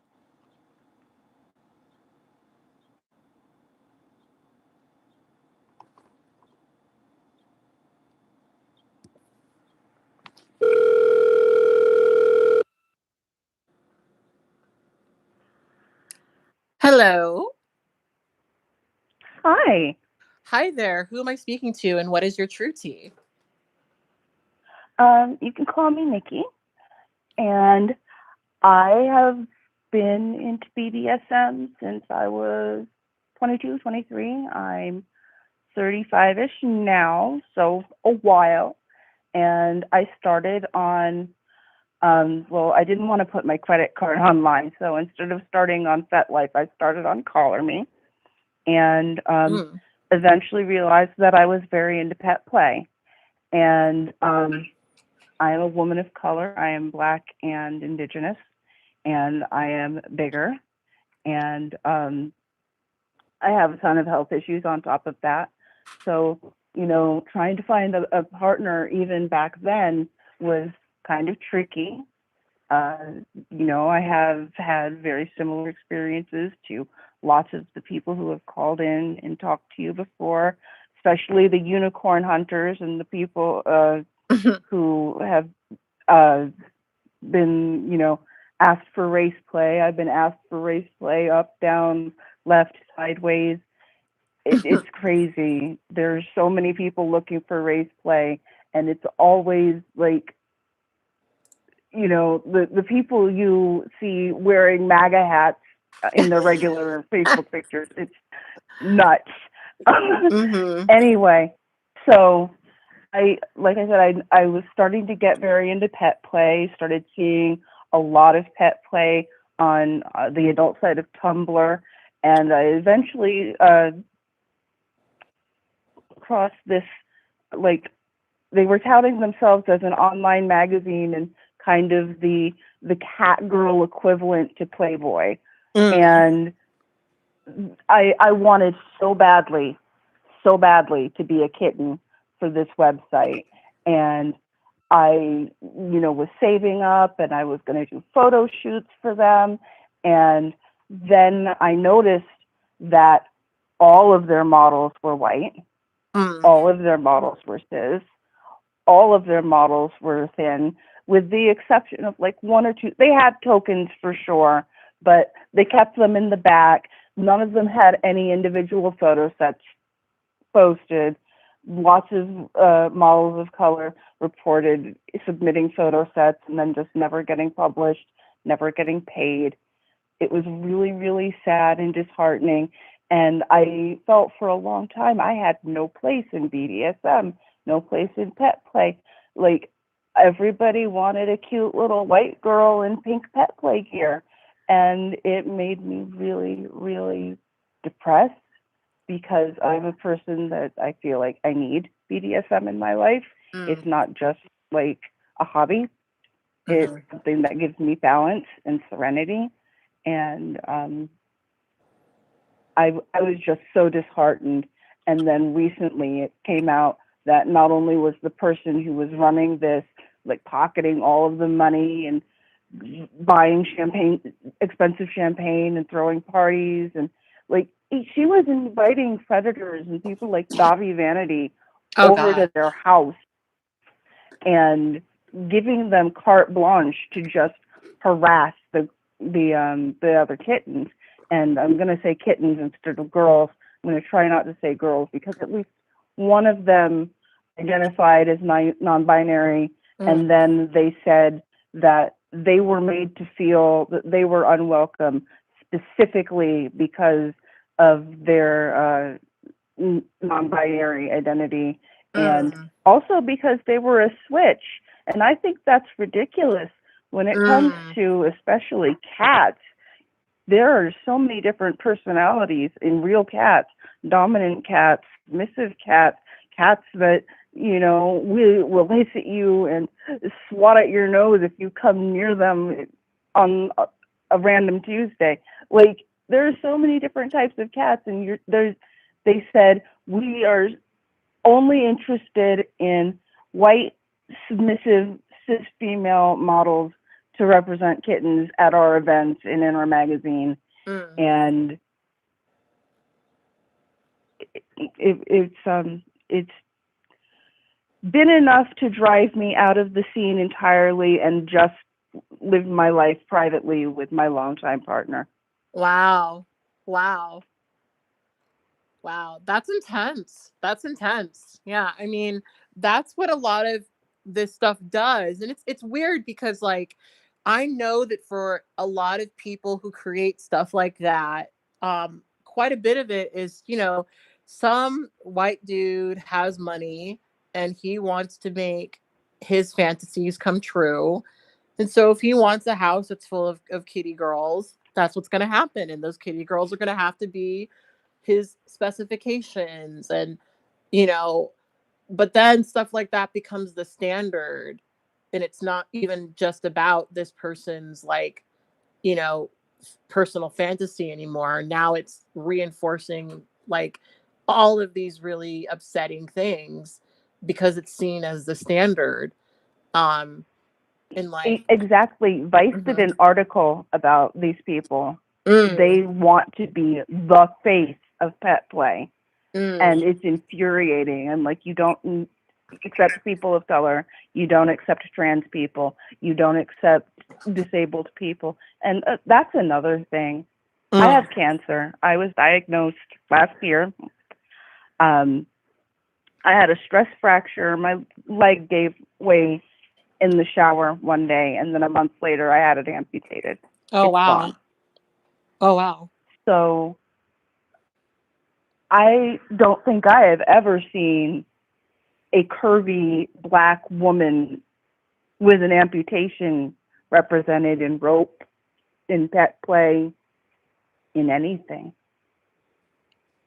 Hello. Hi. Hi there. Who am I speaking to, and what is your true tea? You can call me Nikki, and I have been into BDSM since I was 22, 23. I'm 35-ish now, so a while. And I started on, well, I didn't want to put my credit card online, so instead of starting on FetLife, I started on Collar Me, and Mm. eventually realized that I was very into pet play. And I am a woman of color. I am Black and Indigenous, and I am bigger. And I have a ton of health issues on top of that. So, trying to find a partner even back then was kind of tricky. Uh, I have had very similar experiences to lots of the people who have called in and talked to you before, especially the unicorn hunters and the people who have uh, been, asked for race play. I've been asked for race play up, down, left, sideways. It's crazy. There's so many people looking for race play, and it's always like, the people you see wearing MAGA hats in the regular Facebook pictures. It's nuts. Mm-hmm. Anyway, So like I said, I was starting to get very into pet play, started seeing a lot of pet play on the adult side of Tumblr, and I eventually crossed this, like, they were touting themselves as an online magazine and kind of the cat girl equivalent to Playboy. Mm. And I wanted so badly to be a kitten for this website. And I, was saving up and I was going to do photo shoots for them. And then I noticed that all of their models were white. Mm. All of their models were cis. All of their models were thin, with the exception of like one or two. They had tokens for sure, but they kept them in the back. None of them had any individual photo sets posted. Lots of models of color reported submitting photo sets and then just never getting published, never getting paid. It was really, really sad and disheartening. And I felt for a long time I had no place in BDSM, no place in pet play. Like, everybody wanted a cute little white girl in pink pet play gear. And it made me really, really depressed, because I'm a person that I feel like I need BDSM in my life. It's Mm. not just like a hobby. It's Mhm. something that gives me balance and serenity. And I was just so disheartened. And then recently it came out that not only was the person who was running this, like, pocketing all of the money and buying champagne, expensive champagne, and throwing parties, and like, she was inviting predators and people like Davi Vanity Oh over God. to their house and giving them carte blanche to just harass the other kittens. And I'm going to say kittens instead of girls. I'm going to try not to say girls, because at least one of them identified as non-binary, Mm. and then they said that they were made to feel that they were unwelcome specifically because of their non-binary identity, and Mm. also because they were a switch. And I think that's ridiculous when it comes Mm. to especially cats. There are so many different personalities in real cats: dominant cats, submissive cats, cats that, will hiss at you and swat at your nose if you come near them on a random Tuesday. Like, there are so many different types of cats, and they said, we are only interested in white, submissive, cis female models to represent kittens at our events and in our magazine. Mm. And it's been enough to drive me out of the scene entirely and just live my life privately with my longtime partner. Wow. Wow. Wow. That's intense. That's intense. Yeah. I mean, that's what a lot of this stuff does. And it's weird because, like, I know that for a lot of people who create stuff like that, quite a bit of it is, some white dude has money and he wants to make his fantasies come true. And so if he wants a house that's full of kitty girls, that's what's going to happen. And those kitty girls are going to have to be his specifications. And, you know, but then stuff like that becomes the standard. And it's not even just about this person's, like, you know, personal fantasy anymore. Now it's reinforcing, like, all of these really upsetting things because it's seen as the standard. Um, and like, Exactly. Vice did mhm. an article about these people. Mm. They want to be the face of pet play, and Mm. it's infuriating. And like, you don't accept people of color, you don't accept trans people, you don't accept disabled people. And that's another thing. I have Mm. cancer. I was diagnosed last year. um, I had a stress fracture. My leg gave way in the shower one day, and then a month later I had it amputated. Oh It's wow. gone. Oh wow. So I don't think I have ever seen a curvy black woman with an amputation represented in rope, in pet play, in anything.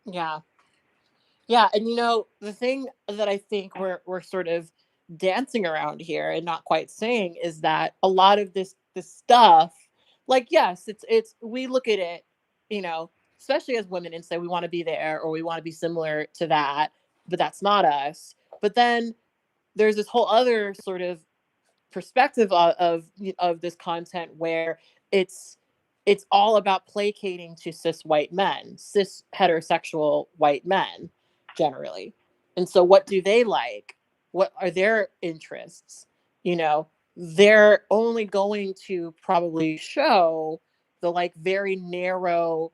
Yeah. Yeah, and the thing that I think we're sort of dancing around here and not quite saying is that a lot of this stuff, like, yes, it's we look at it, especially as women, and say we want to be there or we want to be similar to that, but that's not us. But then there's this whole other sort of perspective of this content where it's it's all about placating to cis white men, cis heterosexual white men generally. And so what do they like? What are their interests? You know, they're only going to probably show the like very narrow,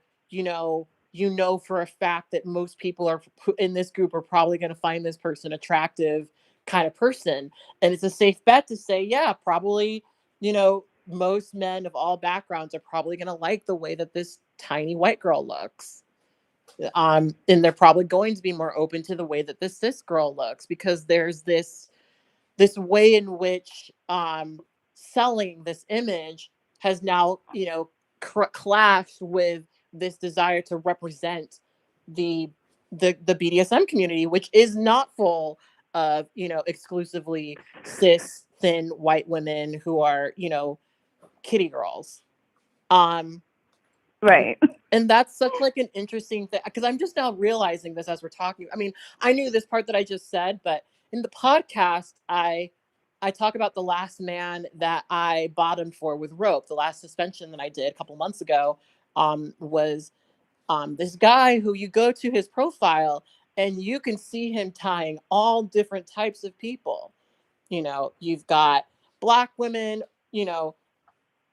for a fact that most people are in this group are probably going to find this person attractive kind of person. And it's a safe bet to say, yeah, probably, most men of all backgrounds are probably going to like the way that this tiny white girl looks. And they're probably going to be more open to the way that this cis girl looks, because there's this way in which selling this image has now, clashed with this desire to represent the the BDSM community, which is not full of, exclusively cis thin white women who are, kitty girls. Um, Right. and that's such like an interesting thing, because I'm just now realizing this as we're talking. I mean, I knew this part that I just said, but in the podcast, I talk about the last man that I bottomed for with rope. The last suspension that I did a couple months ago was this guy who you go to his profile and you can see him tying all different types of people. You've got black women, you know,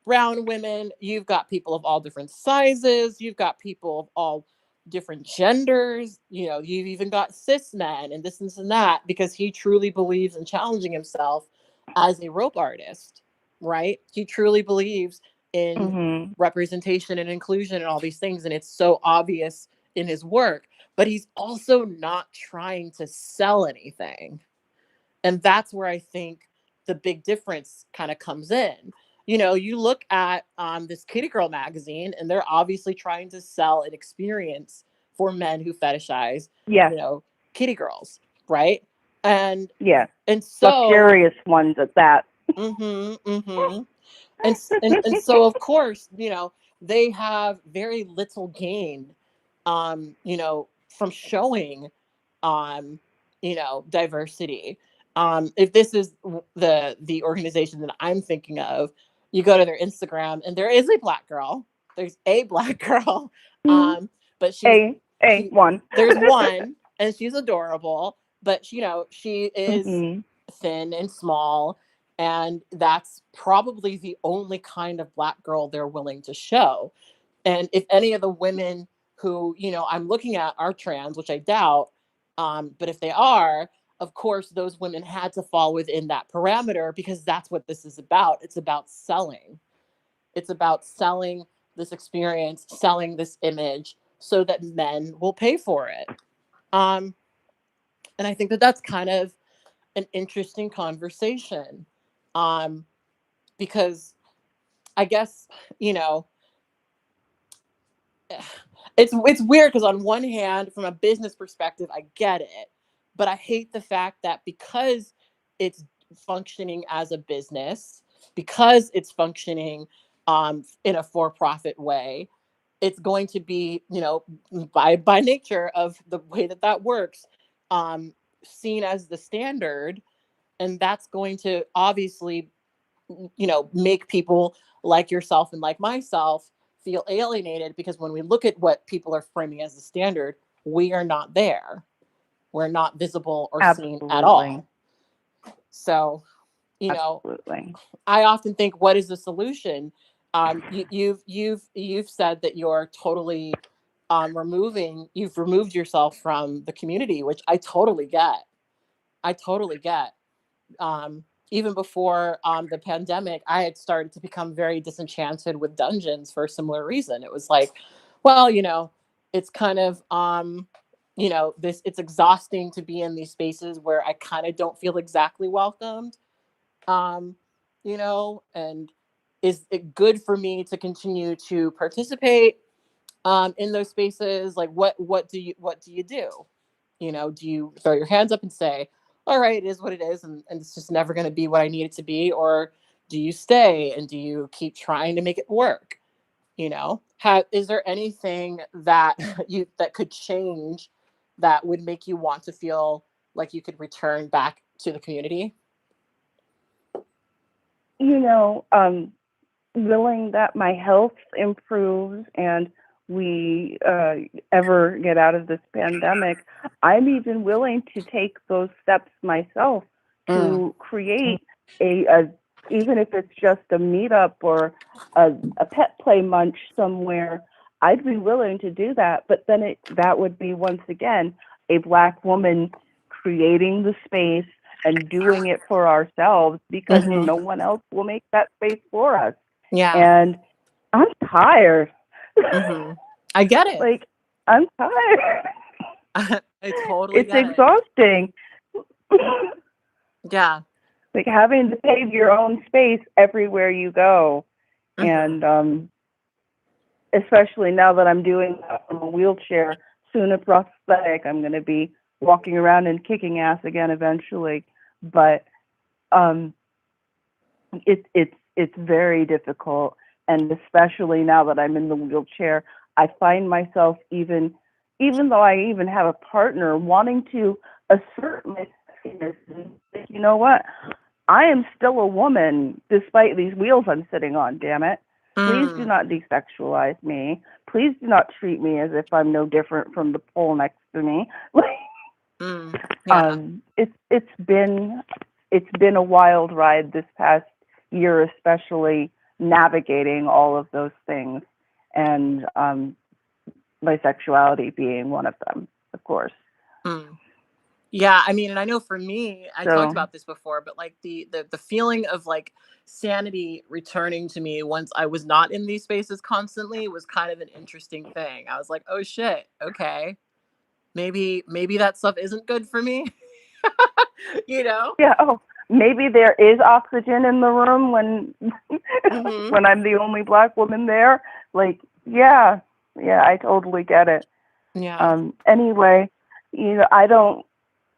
brown women, you've got people of all different sizes, you've got people of all different genders, you've even got cis men and this and that, because he truly believes in challenging himself as a rope artist, right? He truly believes in Mhm. representation and inclusion and all these things, and it's so obvious in his work, but he's also not trying to sell anything. And that's where I think the big difference kind of comes in. You look at this Kitty Girl magazine, and they're obviously trying to sell an experience for men who fetishize, Yes. you know, kitty girls, right? And Yes. and so, Luxurious ones at that. mm-hmm. And so of course, they have very little gain, from showing, diversity. If this is the organization that I'm thinking of, you go to their Instagram and there is a black girl. There's a black girl, Mhm. but A she one. there's one, and she's adorable, but she is Mhm. thin and small, and that's probably the only kind of black girl they're willing to show. And if any of the women who, I'm looking at are trans, which I doubt, but if they are, of course, those women had to fall within that parameter, because that's what this is about. It's about selling. It's about selling this experience, selling this image so that men will pay for it. Um, and I think that that's kind of an interesting conversation, um, because I guess, you know it's weird, because on one hand, from a business perspective, I get it, but I hate the fact that because it's functioning as a business, because it's functioning in a for-profit way, it's going to be, by nature of the way that that works, um, seen as the standard, and that's going to obviously, make people like yourself and like myself feel alienated, because when we look at what people are framing as the standard, we are not there. We're not visible or seen at Absolutely. all. So, you know, Absolutely. I often think, what is the solution? You've said that you're totally you've removed yourself from the community, which I totally get. I totally get. Even before the pandemic, I had started to become very disenchanted with dungeons for a similar reason. It was like, well, it's kind of it's exhausting to be in these spaces where I kind of don't feel exactly welcomed. um and is it good for me to continue to participate in those spaces? Like, what do you do? Do you throw your hands up and say, all right, it is what it is, and it's just never going to be what I need it to be? Or do you stay and do you keep trying to make it work? Is there anything that that could change, that would make you want to feel like you could return back to the community? You know, willing that my health improves and we ever get out of this pandemic, I'm even willing to take those steps myself Mm. to create a even if it's just a meetup or a pet play munch somewhere. I'd be willing to do that, but then that would be once again a Black woman creating the space and doing it for ourselves because Hmm. no one else will make that space for us. Yeah. And I'm tired. Hmm. I get it. Like, I'm tired. I totally It's get it. exhausting. Yeah. Like having to pave your own space everywhere you go. Hmm. And especially now that I'm doing that from a wheelchair, soon a prosthetic, I'm going to be walking around and kicking ass again eventually. But um, it's very difficult, and especially now that I'm in the wheelchair, I find myself even though I even have a partner wanting to assert my sexiness. And you know what? I am still a woman despite these wheels I'm sitting on. Damn it! Please do Mm. not desexualize me. Please do not treat me as if I'm no different from the pole next to me. Mm. Yeah. It's been a wild ride this past year, especially navigating all of those things, and bisexuality being one of them, of course. Mm. Yeah, I mean, and I know for me, I talked So about this before, but like the feeling of like sanity returning to me once I was not in these spaces constantly was kind of an interesting thing. I was like, oh shit, okay, maybe that stuff isn't good for me. you know? yeah, oh, maybe there is oxygen in the room when Hmm. when I'm the only Black woman there. Like, yeah, yeah, I totally get it. Yeah. Anyway, I don't.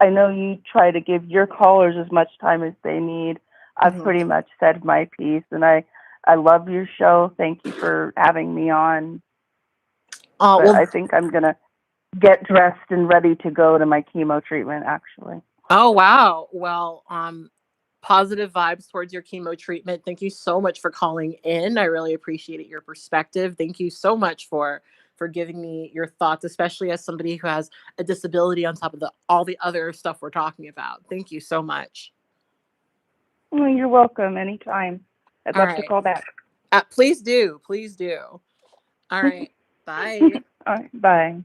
I know you try to give your callers as much time as they need. I've Hmm. pretty much said my piece, and I love your show. Thank you for having me on. But Well, I think I'm gonna get dressed and ready to go to my chemo treatment. Actually, oh wow. Well, positive vibes towards your chemo treatment. Thank you so much for calling in. I really appreciated your perspective. Thank you so much for giving me your thoughts, especially as somebody who has a disability on top of all the other stuff we're talking about. Thank you so much. well, you're welcome. Anytime. I'd All love to right. call back. Please do. Please do. All right. Bye. All right, bye.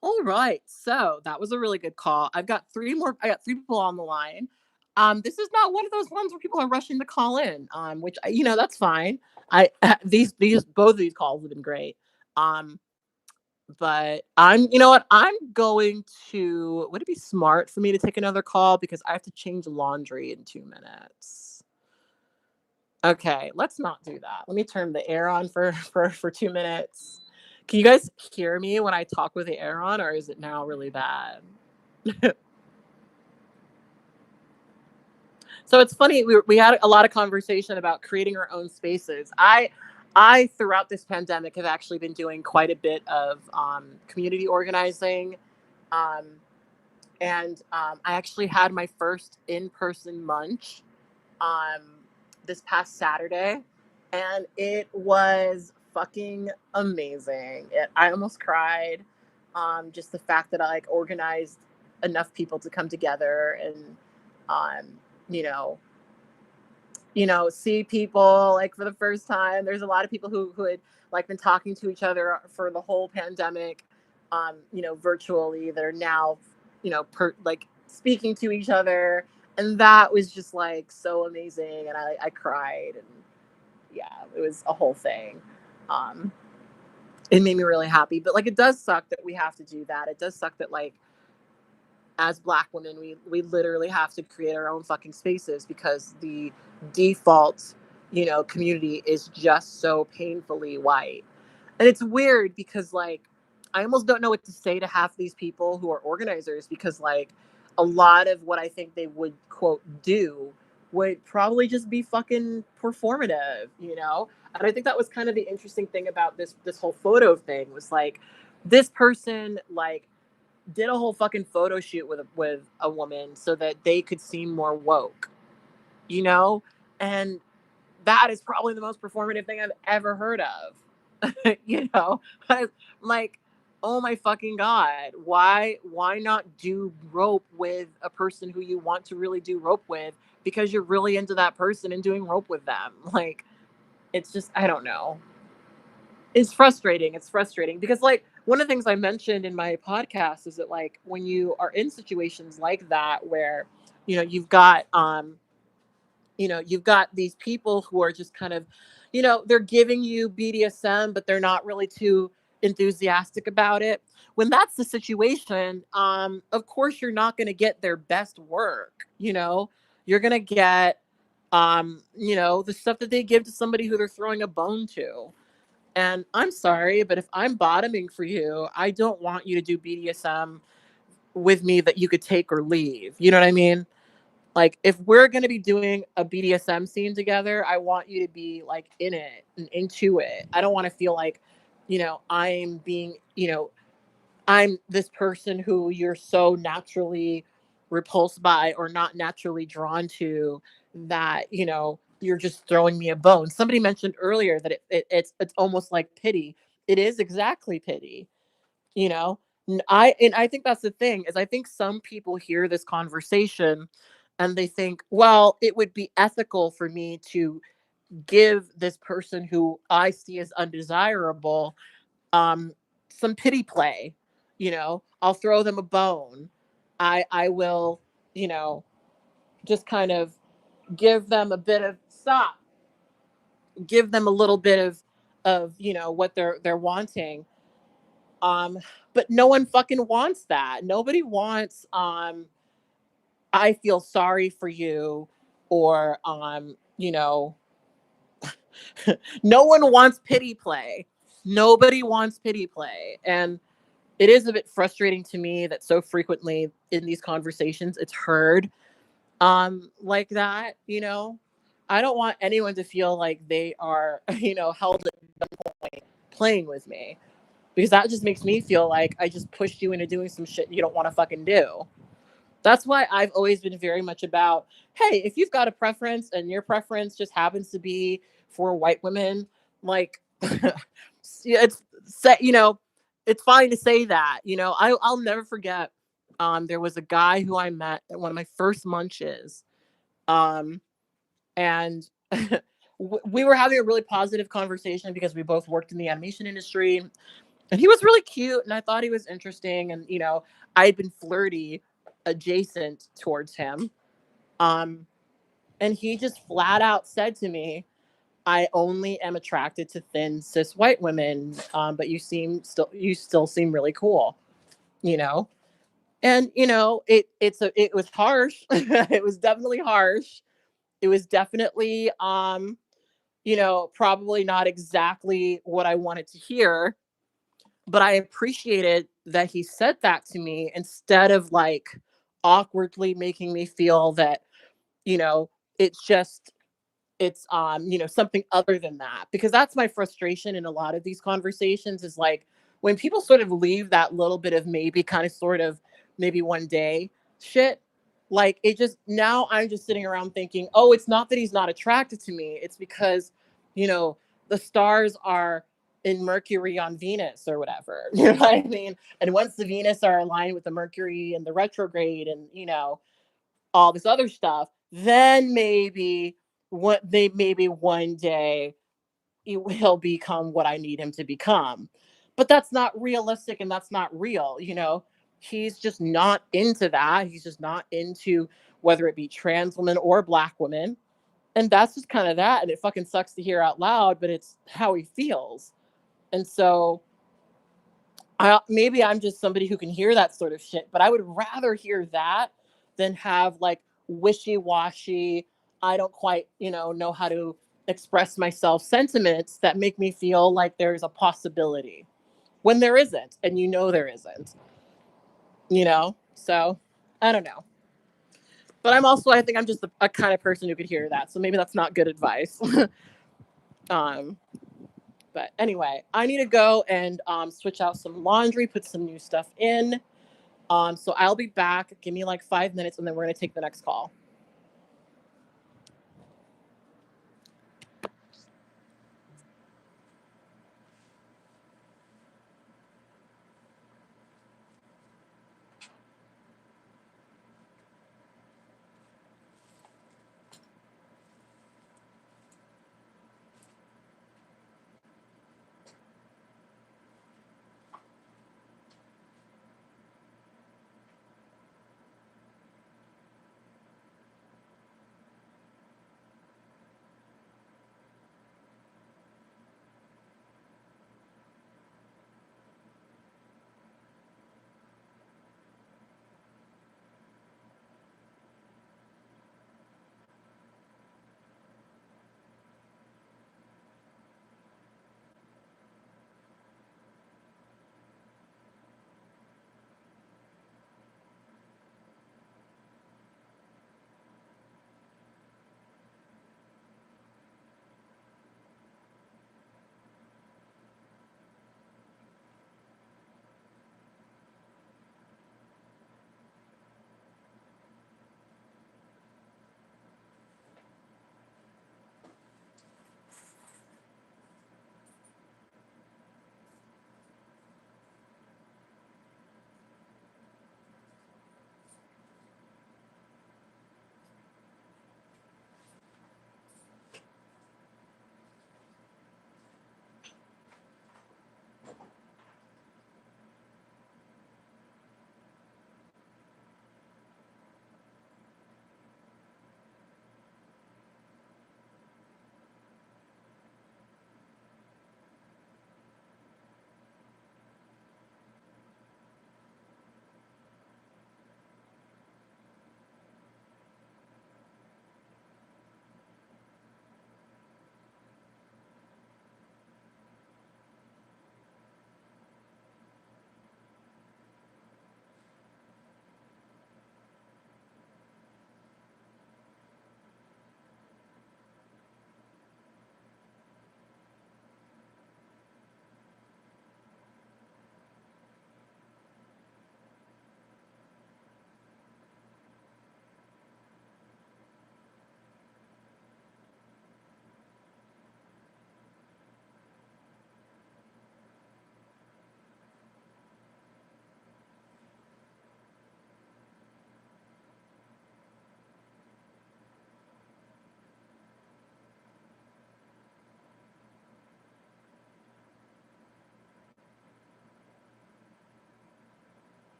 All right. So that was a really good call. I got three people on the line. This is not one of those ones where people are rushing to call in, which that's fine. These both of these calls have been great. Um, but you know what? I'm going to, would it be smart for me to take another call because I have to change laundry in 2 minutes? Okay, let's not do that. Let me turn the air on for 2 minutes. Can you guys hear me when I talk with the air on, or is it now really bad? So it's funny. We had a lot of conversation about creating our own spaces. I throughout this pandemic have actually been doing quite a bit of community organizing, um, and I actually had my first in-person munch um, this past Saturday, and it was fucking amazing. I almost cried. Just the fact that I like organized enough people to come together and um, you know see people like for the first time. There's a lot of people who had like been talking to each other for the whole pandemic, virtually, that are now, like speaking to each other. And that was just like so amazing. And I cried, and yeah, it was a whole thing. Um, it made me really happy. But like, it does suck that we have to do that. It does suck that like, as Black women, we literally have to create our own fucking spaces because the default, community is just so painfully white. And it's weird because like, I almost don't know what to say to half these people who are organizers, because like, a lot of what I think they would quote do would probably just be fucking performative. And I think that was kind of the interesting thing about this whole photo thing, was like, this person like did a whole fucking photo shoot with a woman so that they could seem more woke, you know? And that is probably the most performative thing I've ever heard of. you know? I'm like, oh my fucking God. Why not do rope with a person who you want to really do rope with, because you're really into that person and doing rope with them? Like, it's just, I don't know. It's frustrating. It's frustrating because like, one of the things I mentioned in my podcast is that like, when you are in situations like that where, you've got you've got these people who are just kind of, they're giving you BDSM, but they're not really too enthusiastic about it. When that's the situation, of course you're not going to get their best work. You're going to get, the stuff that they give to somebody who they're throwing a bone to. And I'm sorry, but if I'm bottoming for you, I don't want you to do BDSM with me that you could take or leave. You know what I mean? Like, if we're going to be doing a BDSM scene together, I want you to be like in it and into it. I don't want to feel like, I'm being, I'm this person who you're so naturally repulsed by or not naturally drawn to that, you're just throwing me a bone. Somebody mentioned earlier that it's almost like pity. It is exactly pity, you know? I think that's the thing, is I think some people hear this conversation and they think, well, it would be ethical for me to give this person who I see as undesirable um some pity play. I'll throw them a bone. I will, you know just kind of give them a bit of stop give them a little bit of what they're wanting. But no one fucking wants that. Nobody wants I feel sorry for you, or no one wants pity play. Nobody wants pity play. And it is a bit frustrating to me that so frequently in these conversations it's heard like that. I don't want anyone to feel like they are held at gunpoint playing with me, because that just makes me feel like I just pushed you into doing some shit you don't want to fucking do. That's why I've always been very much about, hey, if you've got a preference and your preference just happens to be for white women, like, yeah, it's fine to say that. I'll never forget. There was a guy who I met at one of my first munches, um, and we were having a really positive conversation because we both worked in the animation industry, and he was really cute, and I thought he was interesting, and I'd been flirty adjacent towards him. Um, and he just flat out said to me, I only am attracted to thin cis white women, but you still seem really cool, you know. And it was harsh. It was definitely harsh. It was definitely probably not exactly what I wanted to hear, but I appreciated that he said that to me instead of like awkwardly making me feel that, you know, it's just something other than that. Because that's my frustration in a lot of these conversations, is like, when people sort of leave that little bit of maybe kind of sort of maybe one day shit, like, it just, now I'm just sitting around thinking, oh, it's not that he's not attracted to me, it's because you know the stars are in Mercury on Venus or whatever. You know what I mean? And once the Venus are aligned with the Mercury and the retrograde and all this other stuff, then maybe one day he'll become what I need him to become. But that's not realistic and that's not real. He's just not into that. He's just not into whether it be trans women or black women. And that's just kind of that. And it fucking sucks to hear out loud, but it's how he feels. And so Maybe I'm just somebody who can hear that sort of shit, but I would rather hear that than have like wishy-washy, I don't quite, know how to express myself sentiments that make me feel like there's a possibility when there isn't, and there isn't, So I don't know. But I think I'm just a kind of person who could hear that. So maybe that's not good advice. um, but anyway, I need to go and switch out some laundry, put some new stuff in. So I'll be back. Give me like 5 minutes and then we're going to take the next call.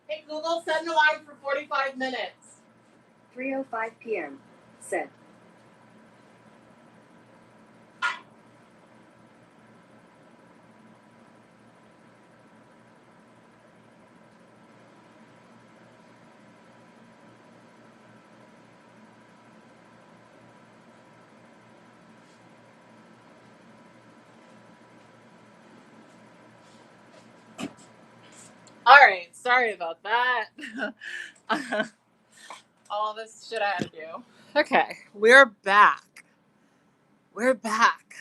Hey, Google, set an alarm for 45 minutes. 3:05 p.m. Set. All right. Sorry about that. All this shit I had to do. Okay. We're back. We're back.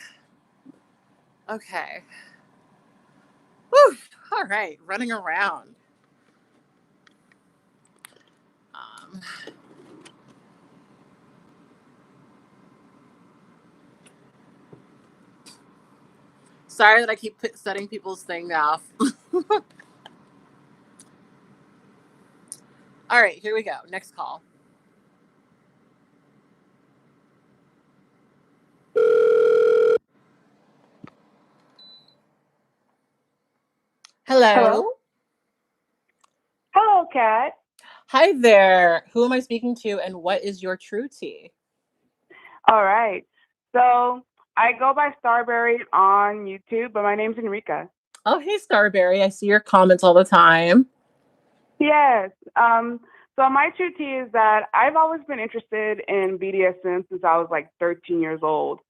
Okay. Whew. All right. Running around. Um, Sorry that I keep setting people's thing off. All right, here we go. Next call. Hello. Hello. Hello, Kat. Hi there. Who am I speaking to and what is your true tea? All right. So I go by Starberry on YouTube, but my name's Enrica. Oh, hey, Starberry. I see your comments all the time. Yes. So my true tea is that I've always been interested in BDSM since I was like 13 years old.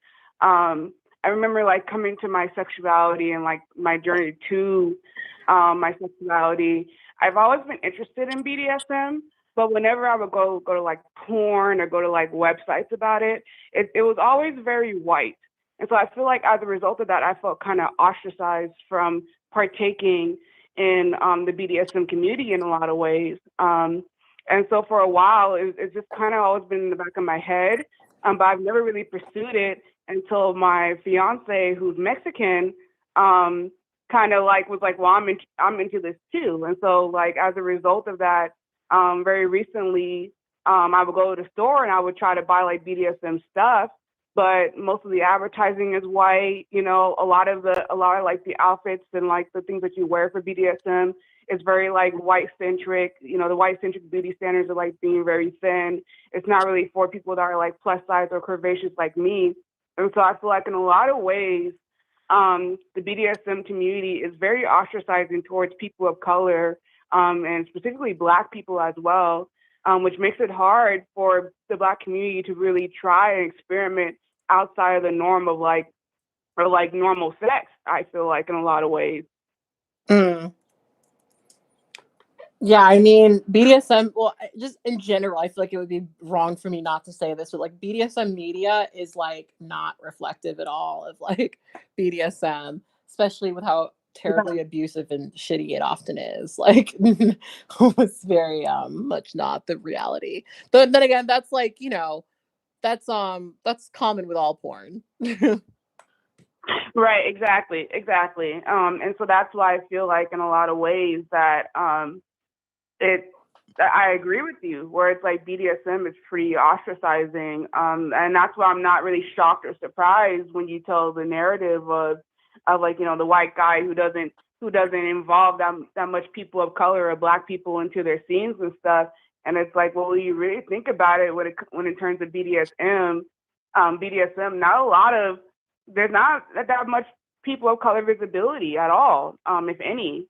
I remember like coming to my sexuality and like my journey to my sexuality. I've always been interested in BDSM, but whenever I would go to like porn or go to like websites about it was always very white. And so I feel like as a result of that, I felt kind of ostracized from partaking in the BDSM community in a lot of ways. And so for a while, it's just kind of always been in the back of my head, but I've never really pursued it until my fiance, who's Mexican, kind of like was like, well, I'm into this too. And so like as a result of that, very recently, I would go to the store and I would try to buy like BDSM stuff, but most of the advertising is white. You know, a lot of like the outfits and like the things that you wear for BDSM is very like white centric. You know, the white centric beauty standards are like being very thin. It's not really for people that are like plus size or curvaceous like me. And so I feel like in a lot of ways, the BDSM community is very ostracizing towards people of color, and specifically Black people as well, which makes it hard for the Black community to really try and experiment outside of the norm of like, or like normal sex, I feel like in a lot of ways. Mm. Yeah, I mean, BDSM, well, just in general, I feel like it would be wrong for me not to say this, but like BDSM media is like not reflective at all of like BDSM, especially with how terribly abusive and shitty it often is. Like, it's very much not the reality. But then again, that's like, that's common with all porn. Right, exactly. And so that's why I feel like in a lot of ways that it I agree with you where it's like BDSM is pretty ostracizing, and that's why I'm not really shocked or surprised when you tell the narrative of like the white guy who doesn't involve that much people of color or Black people into their scenes and stuff. And it's like, well, when you really think about it, when in terms of BDSM, not a lot of there's not that much people of color visibility at all, if any.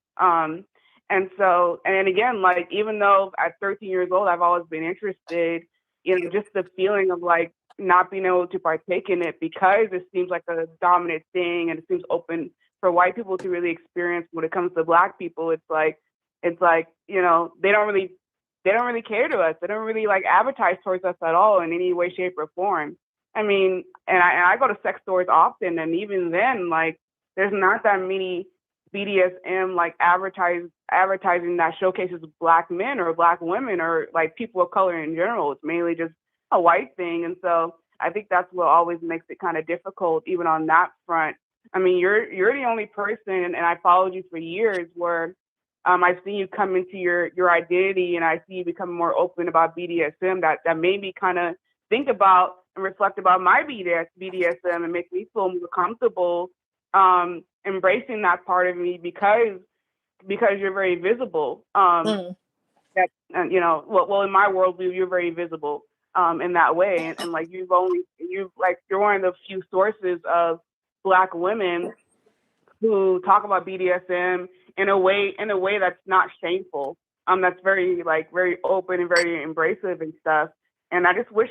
And so, and then again, like, even though at 13 years old, I've always been interested, just the feeling of like not being able to partake in it because it seems like a dominant thing and it seems open for white people to really experience when it comes to Black people. It's like, they don't really care to us. They don't really like advertise towards us at all in any way, shape, or form. I mean, and I go to sex stores often, and even then, like, there's not that many BDSM like advertising that showcases Black men or Black women or like people of color in general. It's mainly just a white thing, and so I think that's what always makes it kind of difficult, even on that front. I mean, you're the only person, and I followed you for years, where I've seen you come into your identity, and I see you become more open about BDSM. That made me kind of think about and reflect about my BDSM and make me feel more comfortable embracing that part of me because you're very visible. Mm. That well, in my worldview, you're very visible in that way, and like you're one of the few sources of Black women who talk about BDSM in a way that's not shameful. That's very open and very embracive and stuff. And I just wish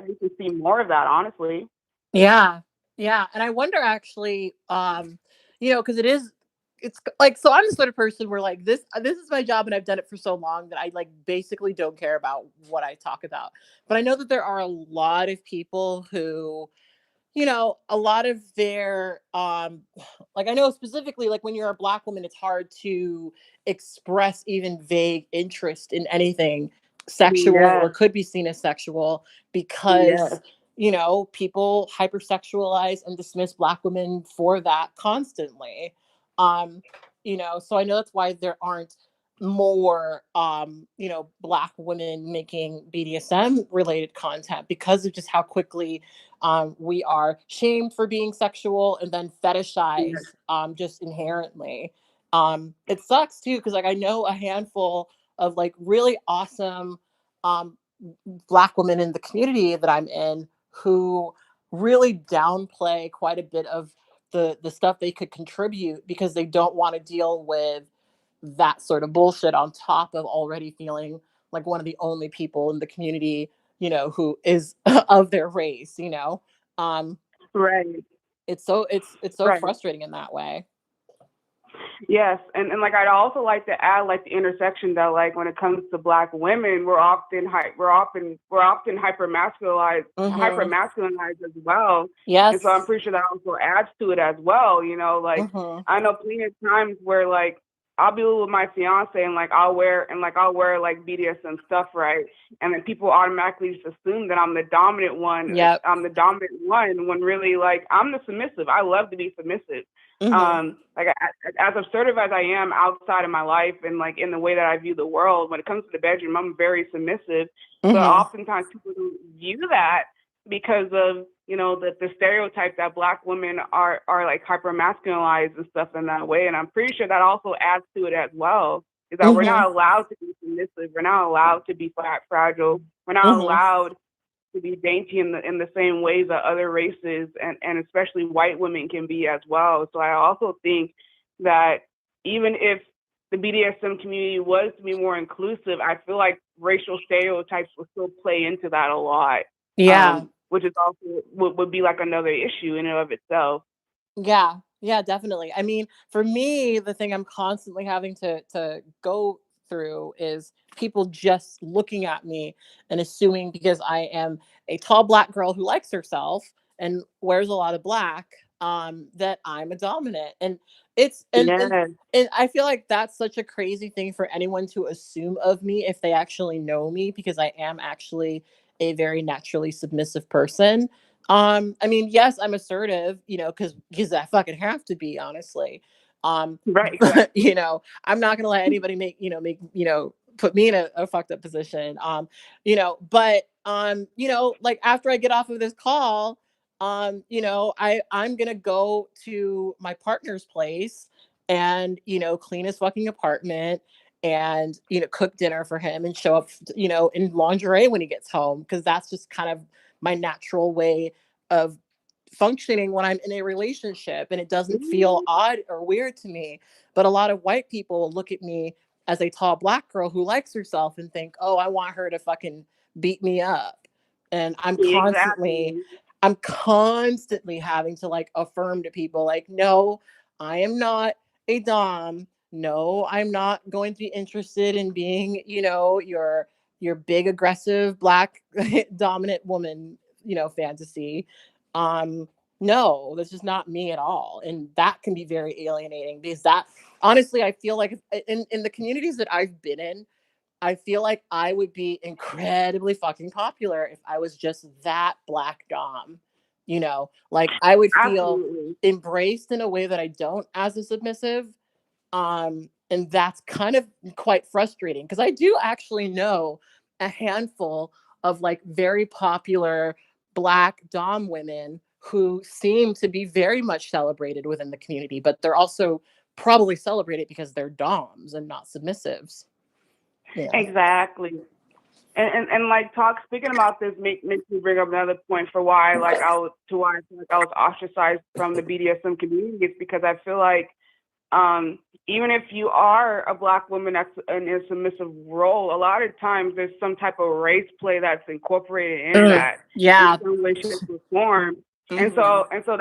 we could see more of that, honestly. Yeah. Yeah. And I wonder actually, because it's like, so I'm the sort of person where like this is my job and I've done it for so long that I like basically don't care about what I talk about. But I know that there are a lot of people who, a lot of their like I know specifically like when you're a Black woman, it's hard to express even vague interest in anything sexual or Yes, could be seen as sexual yes. because people hypersexualize and dismiss Black women for that constantly. um So I know that's why there aren't more black women making BDSM related content, because of just how quickly we are shamed for being sexual and then Yes. fetishized just inherently. It sucks too, because like I know a handful of like really awesome um black women in the community that I'm in who really downplay quite a bit of the stuff they could contribute, because they don't want to deal with that sort of bullshit on top of already feeling like one of the only people in the community, who is of their race. um Right. it's so Right. frustrating in that way. Yes, and like I'd also like to add like the intersection that like when it comes to black women, we're often hyper Mhm. masculinized as well, and so I'm Yes. pretty sure that also adds to it as well. Like Mhm. I know plenty of times where like I'll be with my fiance and like I'll wear like BDSM stuff, right? And then people automatically just assume that I'm the dominant one. Yep. I'm the dominant one when really like I'm the submissive. I love to be submissive. Mhm. Like as assertive as I am outside of my life and like in the way that I view the world, when it comes to the bedroom, I'm very submissive. But Mhm. oftentimes people don't view that because of the stereotype that black women are like hyper masculinized and stuff in that way. And I'm pretty sure that also adds to it as well. Is that we're Mhm. not allowed to be submissive, we're not allowed to be fragile, we're not Mhm. allowed to be dainty in the same ways that other races and especially white women can be as well. So I also think that even if the BDSM community was to be more inclusive, I feel like racial stereotypes will still play into that a lot, Yeah. which is also would be like another issue in and of itself. Yeah, yeah, definitely. I mean, for me, the thing I'm constantly having to go through is people just looking at me and assuming, because I am a tall black girl who likes herself and wears a lot of black, that I'm a dominant. And it's Yes, and I feel like that's such a crazy thing for anyone to assume of me if they actually know me, because I am actually a very naturally submissive person. I mean, yes, I'm assertive, because I fucking have to be, honestly. right, But exactly. I'm not gonna let anybody put me in a fucked up position. But like after I get off of this call, I'm gonna go to my partner's place and clean his fucking apartment and cook dinner for him and show up in lingerie when he gets home, because that's just kind of my natural way of functioning when I'm in a relationship, and it doesn't feel Mhm. odd or weird to me. But a lot of white people look at me as a tall black girl who likes herself and think, "Oh, I want her to fucking beat me up." And Exactly. I'm constantly having to like affirm to people like, "No, I am not a dom. No, I'm not going to be interested in being, your big aggressive black dominant woman, fantasy. Um, no, that's just not me at all." And that can be very alienating, because that honestly, I feel like in the communities that I've been in, I feel like I would be incredibly fucking popular if I was just that black dom. Like I would feel Absolutely. embraced in a way that I don't as a submissive. And that's kind of quite frustrating, because I do actually know a handful of like very popular black dom women who seem to be very much celebrated within the community, but they're also probably celebrated because they're doms and not submissives. Yeah. Exactly. And like talk speaking about this makes me bring up another point for why like why I feel like I was ostracized from the BDSM community. It's because I feel like um even if you are a black woman that's in a submissive role, a lot of times there's some type of race play that's incorporated in Mm, that in yeah. some way, shape, or form. And Hmm. so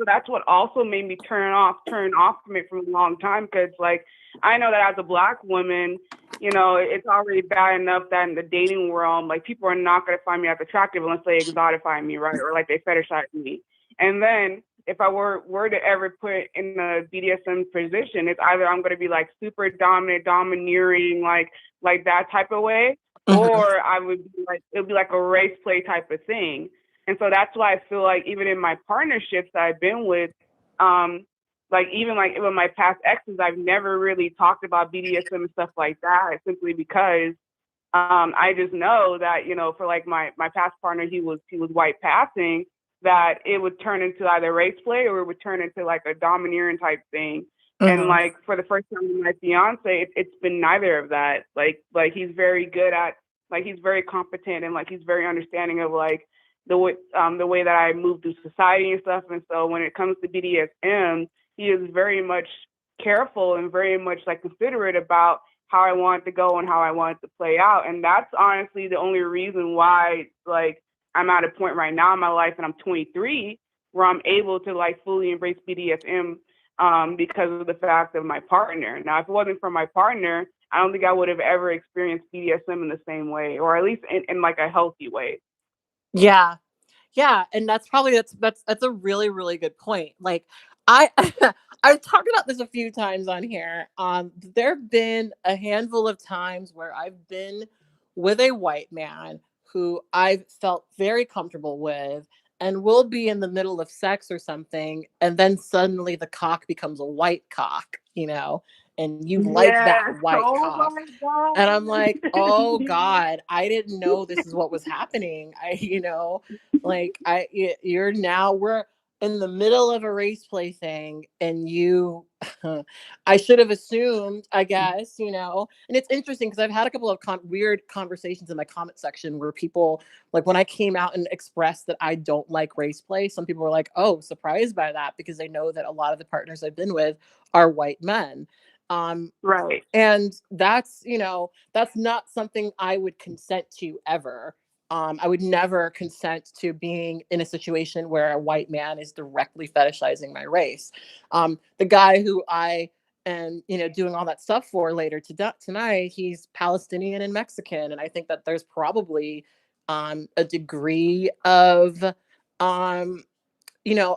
that's what also made me turn off from it for a long time, because like I know that as a black woman, it's already bad enough that in the dating realm, like people are not going to find me as attractive unless they exotify me, right? Or like they fetishize me. And then if I were to ever put in a BDSM position, it's either I'm going to be like super dominant, domineering, like that type of way, Hmm. or I would be like it would be like a race play type of thing. And so that's why I feel like even in my partnerships that I've been with, um, like even like with my past exes, I've never really talked about BDSM and stuff like that, simply because I just know that, you know, for like my past partner, he was white passing, that it would turn into either race play or it would turn into like a domineering type thing. And Mm-hmm. like for the first time with my fiance, it's been neither of that. Like he's very good at, like he's very competent, and like he's very understanding of like the way that I move through society and stuff. And so when it comes to BDSM, he is very much careful and very much like considerate about how I want it to go and how I want it to play out. And that's honestly the only reason why, like, I'm at a point right now in my life, and I'm 23, where I'm able to like fully embrace BDSM, because of the fact of my partner. Now, if it wasn't for my partner, I don't think I would have ever experienced BDSM in the same way, or at least in like a healthy way. Yeah. Yeah, and that's a really, really good point. Like I I've talked about this a few times on here. There've been a handful of times where I've been with a white man who I've felt very comfortable with, and we'll be in the middle of sex or something, and then suddenly the cock becomes a white cock, and you like that Yes. white Oh cock. my God. And I'm like, oh God, I didn't know this is what was happening. You're now, we're in the middle of a race play thing, and I should have assumed, I guess, and it's interesting because I've had a couple of weird conversations in my comment section where people, like when I came out and expressed that I don't like race play, some people were like, oh, surprised by that, because they know that a lot of the partners I've been with are white men. Right. And that's not something I would consent to ever. I would never consent to being in a situation where a white man is directly fetishizing my race. The guy who I am, doing all that stuff for later tonight, he's Palestinian and Mexican. And I think that there's probably a degree of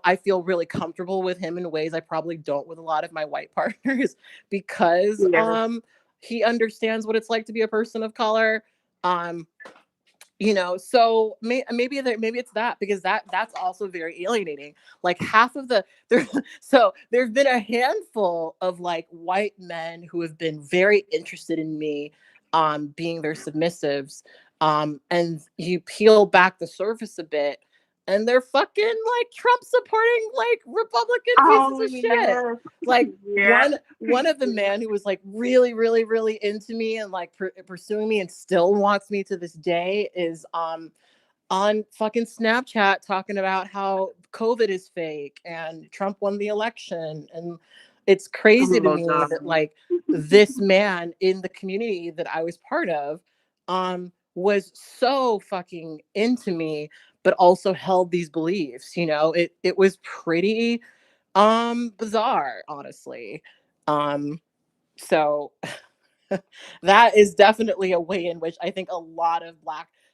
I feel really comfortable with him in ways I probably don't with a lot of my white partners, because Yes. he understands what it's like to be a person of color. Um, so maybe it's that, because that's also very alienating. Like half of there's been a handful of like white men who have been very interested in me being their submissives. And you peel back the surface a bit, and they're fucking like Trump supporting like Republican pieces Oh of shit. yes. Like Yeah. one of the men who was like really, really, really into me and like pursuing me and still wants me to this day is on fucking Snapchat talking about how COVID is fake and Trump won the election. And it's crazy to Oh me God. that like this man in the community that I was part of was so fucking into me, but also held these beliefs. It was pretty bizarre, honestly. So that is definitely a way in which I think a lot of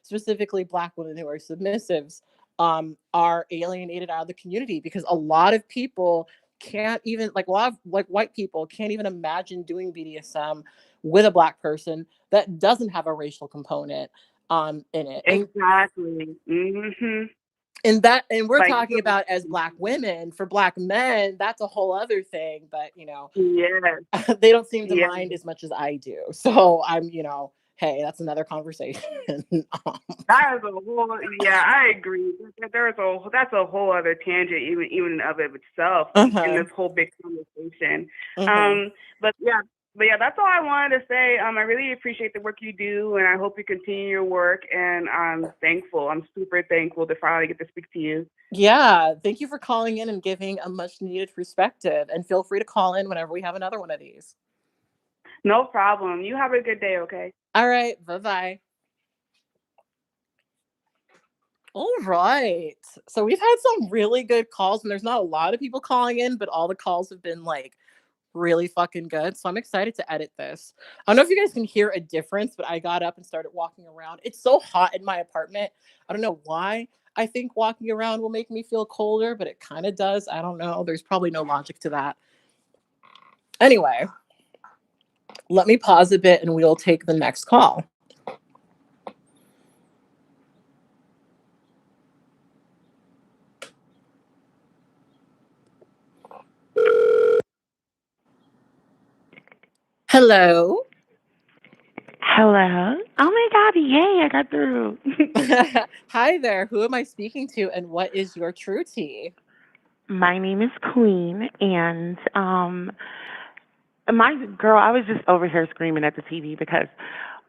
specifically black women who are submissives, are alienated out of the community, because a lot of people can't even, like a lot of like white people can't even imagine doing BDSM with a black person that doesn't have a racial component in it. Exactly. Mm-hmm. And we're Like, talking about as black women. For black men, that's a whole other thing, but yes. they don't seem to Yes. mind as much as I do. So I'm, hey, that's another conversation. That is a whole, yeah, I agree. That's a whole other tangent, even of it itself, in Uh-huh. this whole big conversation. Mm-hmm. But yeah, that's all I wanted to say. I really appreciate the work you do, and I hope you continue your work. And I'm thankful. I'm super thankful to finally get to speak to you. Yeah. Thank you for calling in and giving a much needed perspective. And feel free to call in whenever we have another one of these. No problem. You have a good day, okay? All right. Bye-bye. All right. So we've had some really good calls, and there's not a lot of people calling in, but all the calls have been like really fucking good. So I'm excited to edit this. I don't know if you guys can hear a difference, but I got up and started walking around. It's so hot in my apartment. I don't know why I think walking around will make me feel colder, but it kind of does. I don't know. There's probably no logic to that. Anyway, let me pause a bit and we'll take the next call. Hello. Hello. Oh my God! Yay! I got through. Hi there. Who am I speaking to, and what is your true tea? My name is Queen, and my girl. I was just over here screaming at the TV because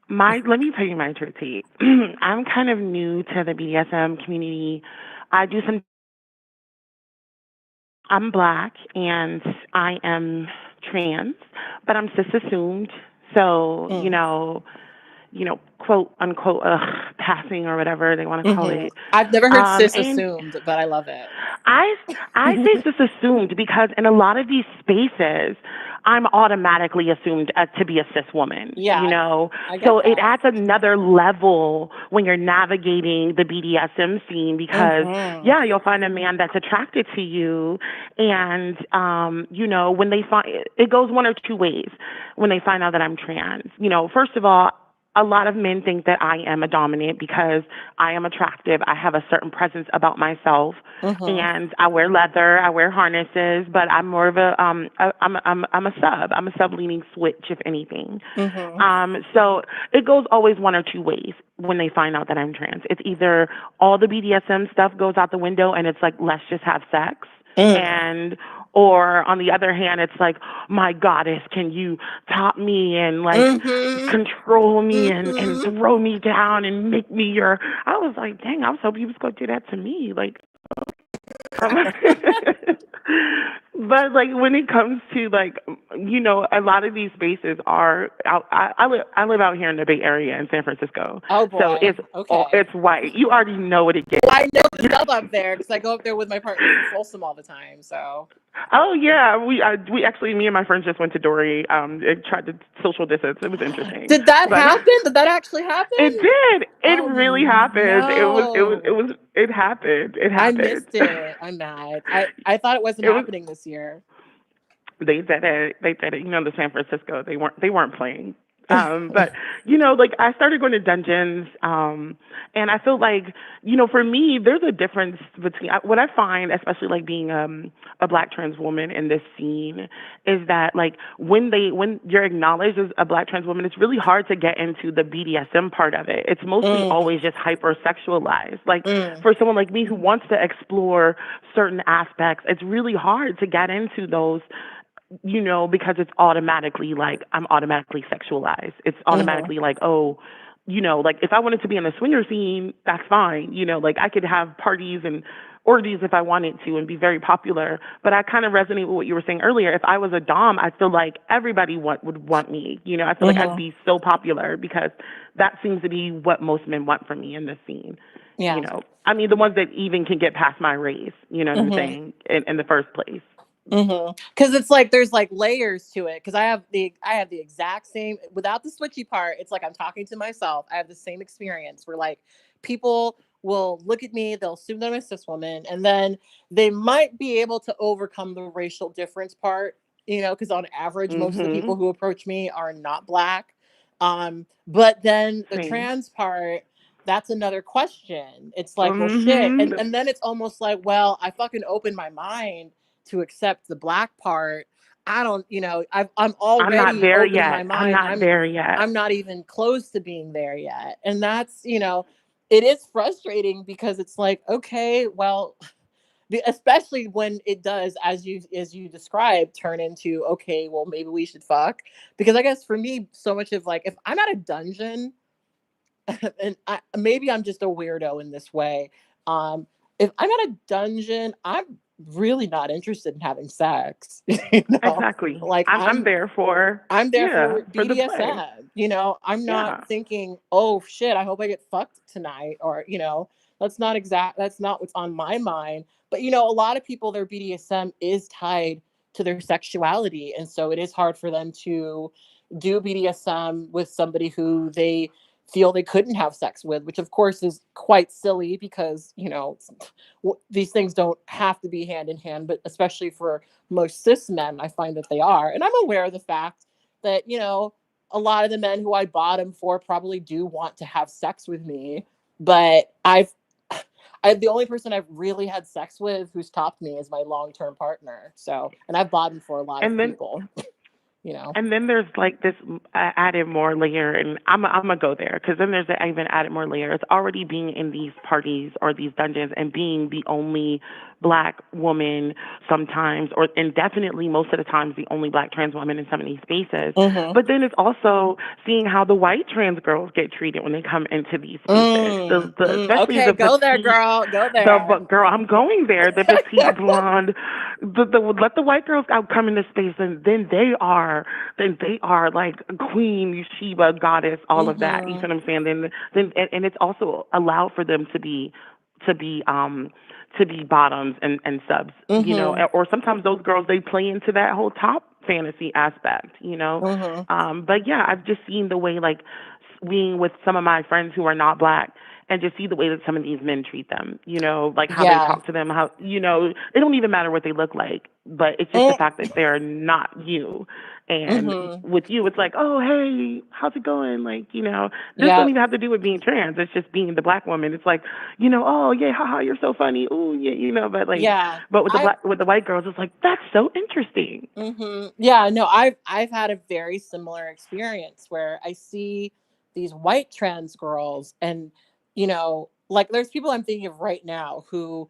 my. Let me tell you my true tea. I'm kind of new to the BDSM community. I do some. I'm black and I am trans, but I'm cis assumed. So Mm. quote unquote, passing or whatever they want to call Hmm. it. I've never heard cis And assumed, but I love it. I I say this assumed because in a lot of these spaces, I'm automatically assumed to be a cis woman. Yeah, I get So it that. adds another level when you're navigating the BDSM scene because Hmm. yeah, you'll find a man that's attracted to you, and when they find it goes one or two ways when they find out that I'm trans. First of all, a lot of men think that I am a dominant because I am attractive. I have a certain presence about myself, Hmm. and I wear leather. I wear harnesses, but I'm more of I'm a sub. I'm a sub leaning switch, if anything. Hmm. So it goes always one or two ways when they find out that I'm trans. It's either all the BDSM stuff goes out the window and it's like, let's just have sex. Mm. And, or on the other hand, it's like, my goddess, can you top me and like Hmm. control me and Hmm. throw me down and make me your. I was like, dang, I was hoping you was going to do that to me. Like, um, but like when it comes to like a lot of these spaces are out. I live out here in the Bay Area in San Francisco, Oh so boy. Okay. it's white. You already know what it gets. Well, I know the sub up there because I go up there with my partner from Folsom all the time. So Oh yeah, we actually me and my friends just went to Dory. It tried to social distance. It was interesting, did that but happen? Did that actually happen? it did. It Oh really happened. no. It happened. It I happened. missed it. I'm mad. I thought it wasn't It was happening this year. they did it. They did it. The San Francisco. They weren't playing. But like I started going to dungeons, and I feel like for me, there's a difference between what I find, especially like being a black trans woman in this scene, is that like when you're acknowledged as a black trans woman, it's really hard to get into the BDSM part of it. It's mostly Mm, always just hypersexualized. Like mm, for someone like me who wants to explore certain aspects, it's really hard to get into those because it's automatically like I'm automatically sexualized. It's mm-hmm, automatically like, oh, like if I wanted to be in the swinger scene, that's fine. Like I could have parties and orgies if I wanted to and be very popular. But I kind of resonate with what you were saying earlier. If I was a dom, I feel like everybody would want me. I feel like I'd mm-hmm. be so popular because that seems to be what most men want from me in this scene. Yeah. I mean, the ones that even can get past my race, you know what I'm Mm-hmm. saying, in the first place. Because it's like there's like layers to it. Because I have the exact same without the switchy part. It's like I'm talking to myself. I have the same experience where like people will look at me, they'll assume that I'm a cis woman, and then they might be able to overcome the racial difference part. Because on average, most of the people Mhm. who approach me are not black. But then the Same. trans part. That's another question. It's like, well, shit. And Mhm. and then it's almost like, well, I fucking opened my mind to accept the black part. I don't, I'm I'm not already there opening my yet. I'm mind. not there yet. I'm not even close to being there yet. And that's, it is frustrating because it's like, okay, well, especially when it does, as you described, turn into, okay, well, maybe we should fuck. Because I guess for me, so much of like, if I'm at a dungeon and maybe I'm just a weirdo in this way. Um, if I'm at a dungeon, I'm really not interested in having sex. Exactly. Like I'm there for, I'm there yeah, for for the play. BDSM. I'm not Yeah. thinking, oh shit, I hope I get fucked tonight, or that's not what's on my mind. But a lot of people, their BDSM is tied to their sexuality, and so it is hard for them to do BDSM with somebody who they feel they couldn't have sex with, which of course is quite silly because these things don't have to be hand in hand, but especially for most cis men, I find that they are. And I'm aware of the fact that, a lot of the men who I bottom for probably do want to have sex with me. But the only person I've really had sex with who's topped me is my long term partner. So, and I've bottomed for a lot of And then people. you know. And then there's like this added more layer, and I'm gonna go there because then there's an even added more layer. It's already being in these parties or these dungeons and being the only black woman sometimes, or and definitely most of the times the only black trans woman in some of these spaces. Mhm. But then it's also seeing how the white trans girls get treated when they come into these spaces. Especially Okay, the go there, petite girl. Go the there. but girl, I'm going there. The petite blonde, the let the white girls out come into space, and then they are like queen, Sheba, goddess, all of that. You see Mhm. what I'm saying? Then and it's also allowed for them to be to be bottoms and subs, you know, Mhm. or sometimes those girls they play into that whole top fantasy aspect, you know. Mhm. But yeah, I've just seen the way like being with some of my friends who are not black and just see the way that some of these men treat them, you know, like how they Yeah. talk to them, how, you know, it don't even matter what they look like, but it's just the Mm. fact that they're not you. And Mhm. with you, it's like, oh, hey, how's it going? Like, you know, this don't Yep. even have to do with being trans. It's just being the black woman. It's like, you know, oh, yeah, haha, you're so funny. Oh, yeah, you know, but like, Yeah. but with the I black, with the white girls, it's like, that's so interesting. Yeah, no, I've had a very similar experience where I see these white trans girls and like there's people I'm thinking of right now who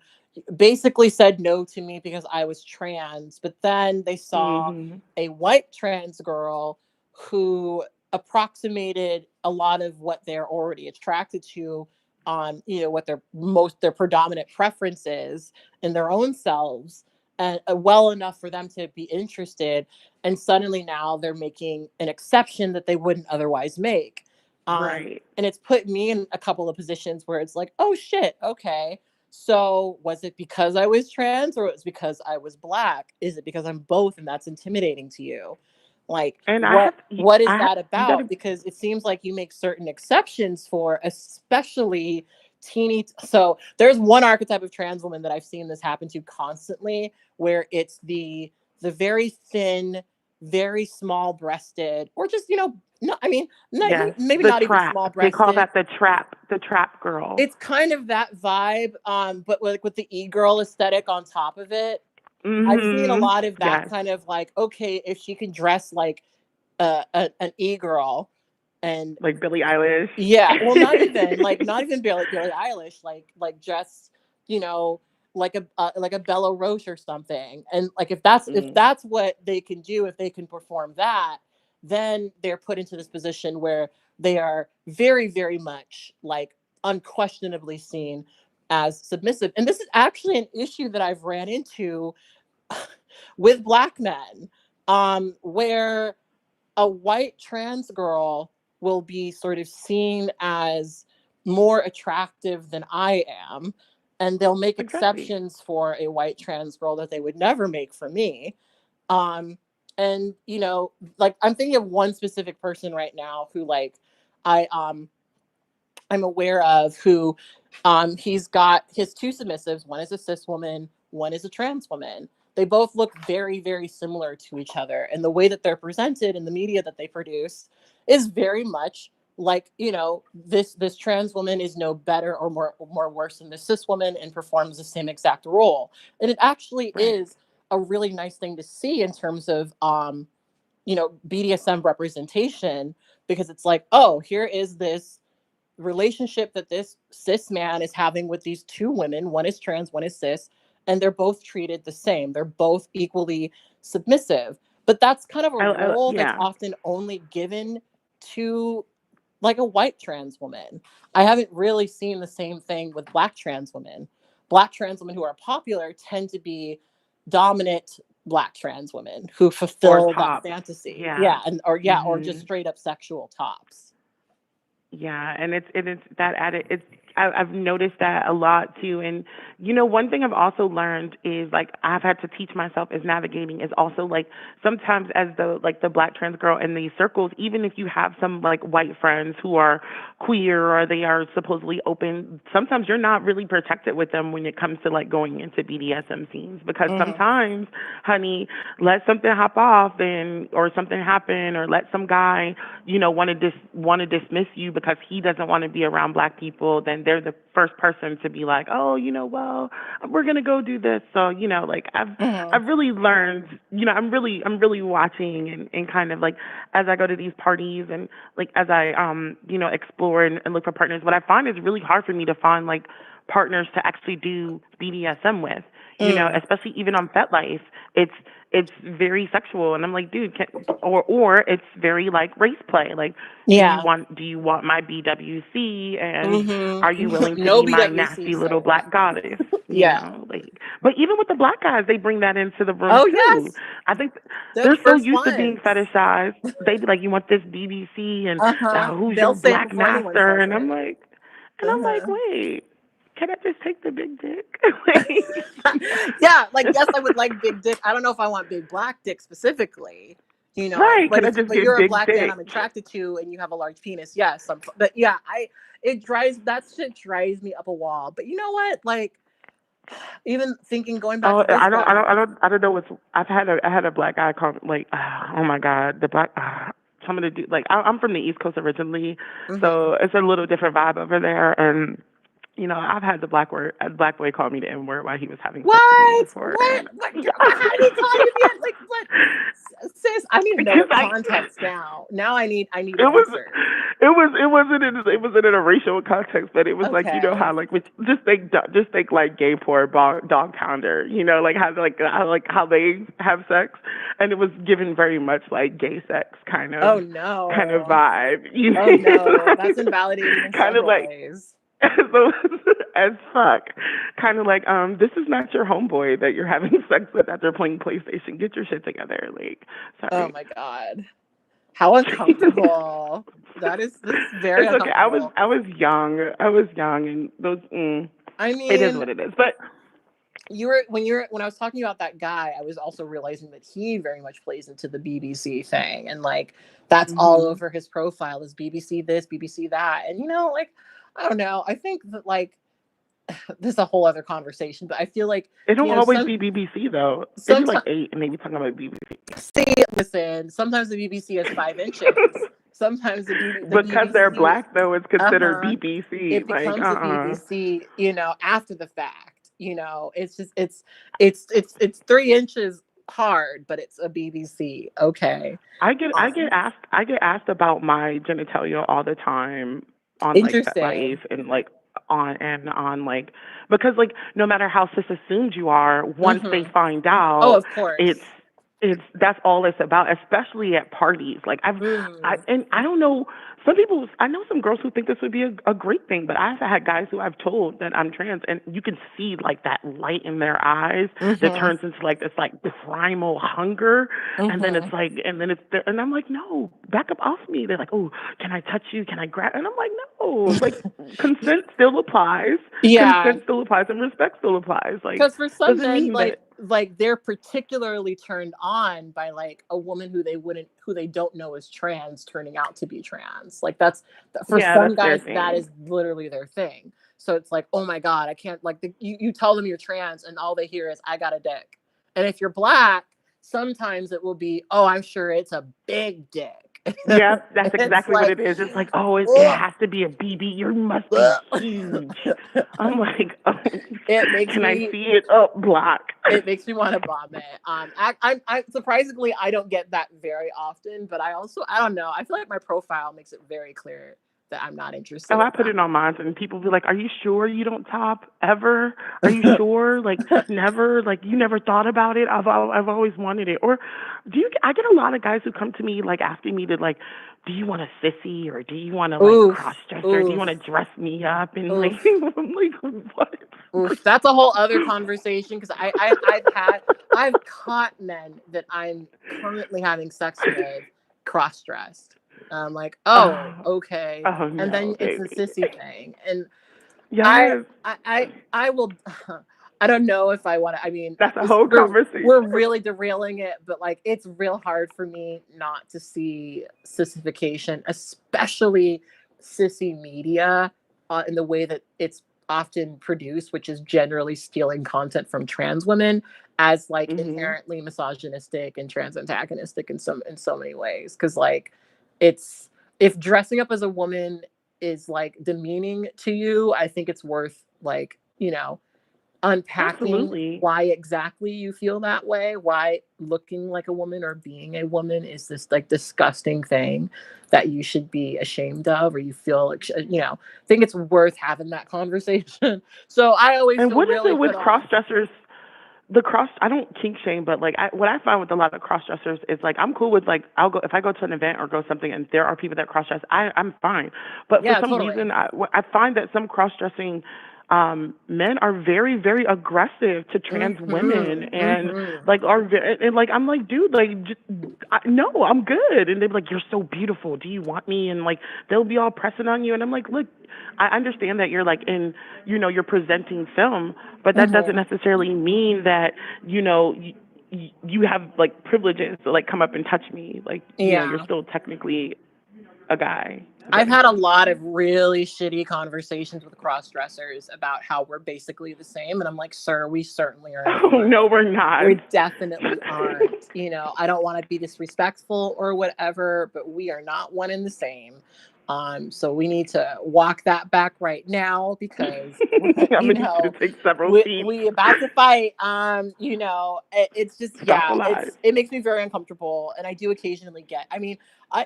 basically said no to me because I was trans, but then they saw Hmm. a white trans girl who approximated a lot of what they're already attracted to on, what their predominant preferences in their own selves, and well enough for them to be interested, and suddenly now they're making an exception that they wouldn't otherwise make. Right. And it's put me in a couple of positions where it's like, oh shit, okay, so was it because I was trans or it was because I was black? Is it because I'm both and that's intimidating to you? Like And what is I have, that you got to, about? Because it seems like you make certain exceptions for especially so there's one archetype of trans woman that I've seen this happen to constantly, where it's the very thin, very small breasted, or just, no, I mean, not, yes, maybe the not even trap. small They call breasted. that the trap girl. It's kind of that vibe, but with the e-girl aesthetic on top of it. I've seen a Mhm. lot of that Yes. kind of like, okay, if she can dress like an e-girl, and Like Billie Eilish. yeah, well, not even Billie Eilish, like just, you know, like a Bella Roche or something. And like if Mm. that's what they can do, if they can perform that, then they're put into this position where they are very, very much like unquestionably seen as submissive. And this is actually an issue that I've ran into with black men, where a white trans girl will be sort of seen as more attractive than I am, and they'll make Exactly. exceptions for a white trans girl that they would never make for me. Um, and like I'm thinking of one specific person right now who like I I'm aware of, who he's got his two submissives. One is a cis woman, one is a trans woman. They both look very, very similar to each other. And the way that they're presented in the media that they produce is very much like, this trans woman is no better or more worse than the cis woman and performs the same exact role. And it actually Right. is a really nice thing to see in terms of BDSM representation, because it's like, oh, here is this relationship that this cis man is having with these two women. One is trans, one is cis, and they're both treated the same. They're both equally submissive. But that's kind of a role that's Yeah. often only given to like a white trans woman. I haven't really seen the same thing with black trans women. Black trans women who are popular tend to be dominant black trans women who Or fulfill that tops. fantasy. Yeah. Yeah, or just Mhm. straight up sexual tops. Yeah, and it's that added. I've noticed that a lot too, and you know, one thing I've also learned is like I've had to teach myself is navigating is also like sometimes as the black trans girl in these circles, even if you have some like white friends who are queer or they are supposedly open, sometimes you're not really protected with them when it comes to like going into BDSM scenes because Hmm. sometimes, honey, let something hop off and or something happen or let some guy want to dismiss you because he doesn't want to be around black people, then then they're the first person to be like, oh, well, we're gonna go do this. So, like I've really learned, I'm really watching and kind of like as I go to these parties and like as I explore and look for partners. What I find is really hard for me to find like partners to actually do BDSM with. Especially even on FetLife, it's very sexual, and I'm like, dude, or it's very like race play. Like, do you Yeah. want my BWC, and are you willing Mm-hmm. to No be my BWC, nasty little sir. black goddess? Yeah. Like, but even with the black guys, they bring that into the room Oh too. yes, I think they're the they're so first used to being ones. fetishized. They be like, you want this BBC, and who's They'll your say it black before anyone master? says And I'm it. like, Uh-huh. wait, can I just take the big dick? Like, Yeah, like yes, I would like big dick. I don't know if I want big black dick specifically. right? But Can I if just but get you're a big black man dick? I'm attracted to and you have a large penis, yes. But yeah, that shit drives me up a wall. But you know what? Like even thinking going back Oh, to this guy. I don't know what's. I had a black guy call like, oh my god, the black. Some of the dude, like I'm from the East Coast originally, Mm-hmm. so it's a little different vibe over there, and I've had the black boy call me the N word while he was having sex with me What? before, What? and What? How did he call you the like? What? Sis, I need to know because the context now. Now I need it was answers. it wasn't in a racial context, but it was like Okay. how like just think like gay porn dog pounder, like how they have sex, and it was given very much like gay sex Oh kind of no. vibe, Oh no. That's invalidating in kind of several like ways. so as fuck, kind of like this is not your homeboy that you're having sex with after playing PlayStation. Get your shit together, like Oh sorry. my god. How uncomfortable. This is very It's okay. uncomfortable. I was young. I was young, and those. I It is mean, what it is. But when I was talking about that guy, I was also realizing that he very much plays into the BBC thing, and like that's all hmm over his profile is BBC this, BBC that, and like I don't know. I think that like this is a whole other conversation, but I feel like it don't always be BBC though. It'd be like sometimes 8, and they be talking about BBC see listen. Sometimes the BBC is 5 inches. Sometimes the because they're BBC, black though. It's considered uh-huh, BBC. it Like becomes a BBC, after the fact. It's just it's 3 inches hard, but it's a BBC. Okay. Um, I get asked about my genitalia all the time on like FetLife interesting. and like on like because like no matter how cis assumed you are, once they Mm-hmm. find Oh, out, of it's course. that's all it's about, especially at parties. Like Mm. I don't know. Some people, I know some girls who think this would be a great thing, but I've had guys who I've told that I'm trans, and you can see like that light in their eyes that Mm-hmm. turns into like this like primal hunger, and then Mm-hmm. it's like, and then it's there, and I'm like, no, back up off me. They're like, oh, can I touch you? Can I grab? And I'm like, no, like consent still applies, Yeah. consent still applies, and respect still applies. Like Because for some doesn't men, mean that. like they're particularly turned on by like a woman who they don't know is trans turning out to be trans. Like that's for Yeah, some that's their guys that thing. is literally their thing. So it's like, oh my god, I can't like you tell them you're trans and all they hear is I got a dick. And if you're black, sometimes it will be, oh, I'm sure it's a big dick. Yeah, that's It's exactly what like, it is. It's like, oh, it ugh, has to be a BB. You must be ugh. huge. I'm like, oh, it makes can I me see it up, block? it makes me want to vomit. I surprisingly I don't get that very often, but I don't know. I feel like my profile makes it very clear that I'm not Oh, interested I in put it on mine, and people be like, "Are you sure you don't top ever? Are you sure? Like never? Like you never thought about it? I've always wanted it." Or do you? I get a lot of guys who come to me like asking me to like, "Do you want a sissy or do you want to like cross Oof, dress or do you want oof, to dress me up?" And like, oof, I'm like, what? oof. That's a whole other conversation because I've caught men that I'm currently having sex with cross dressed. I'm like, oh, Oh, okay, oh and then no, it's a baby. sissy thing, and I Yes, I will. I don't know if I want to. I mean, that's a this whole we're conversation. really derailing it, but like it's real hard for me not to see sissification, especially sissy media, in the way that it's often produced, which is generally stealing content from trans women as like Mhm. inherently misogynistic and trans antagonistic in so many ways. Because like it's if dressing up as a woman is like demeaning to you, I think it's worth like, unpacking Absolutely. why exactly you feel that way, why looking like a woman or being a woman is this like disgusting thing that you should be ashamed of, or you feel like, think it's worth having that conversation. So I always And feel what is really it with put off. cross dressers? I don't kink shame, but like what I find with a lot of cross dressers is like I'm cool with like I'll go if I go to an event or go something and there are people that cross dress, I'm fine. But for Yeah, some totally. reason, I find that some cross dressing men are very very aggressive to trans women Mm-hmm. and Mm-hmm. like are and like I'm like dude like no I'm good, and they're like you're so beautiful, do you want me, and like they'll be all pressing on you, and I'm like look, I understand that you're like in you're presenting film, but that doesn't Mm-hmm. necessarily mean that you have like privileges to like come up and touch me, like you're Yeah. still technically a guy, if that I've makes had a sense. lot of really shitty conversations with cross dressers about how we're basically the same. And I'm like, sir, we certainly are Oh not. no, we're not. We definitely aren't. I don't want to be disrespectful or whatever, but we are not one and the same. So we need to walk that back right now because I'm gonna need you to take several feet. we about to fight. It's just, Stop yeah, alive. it makes me very uncomfortable, and I do occasionally get. I mean,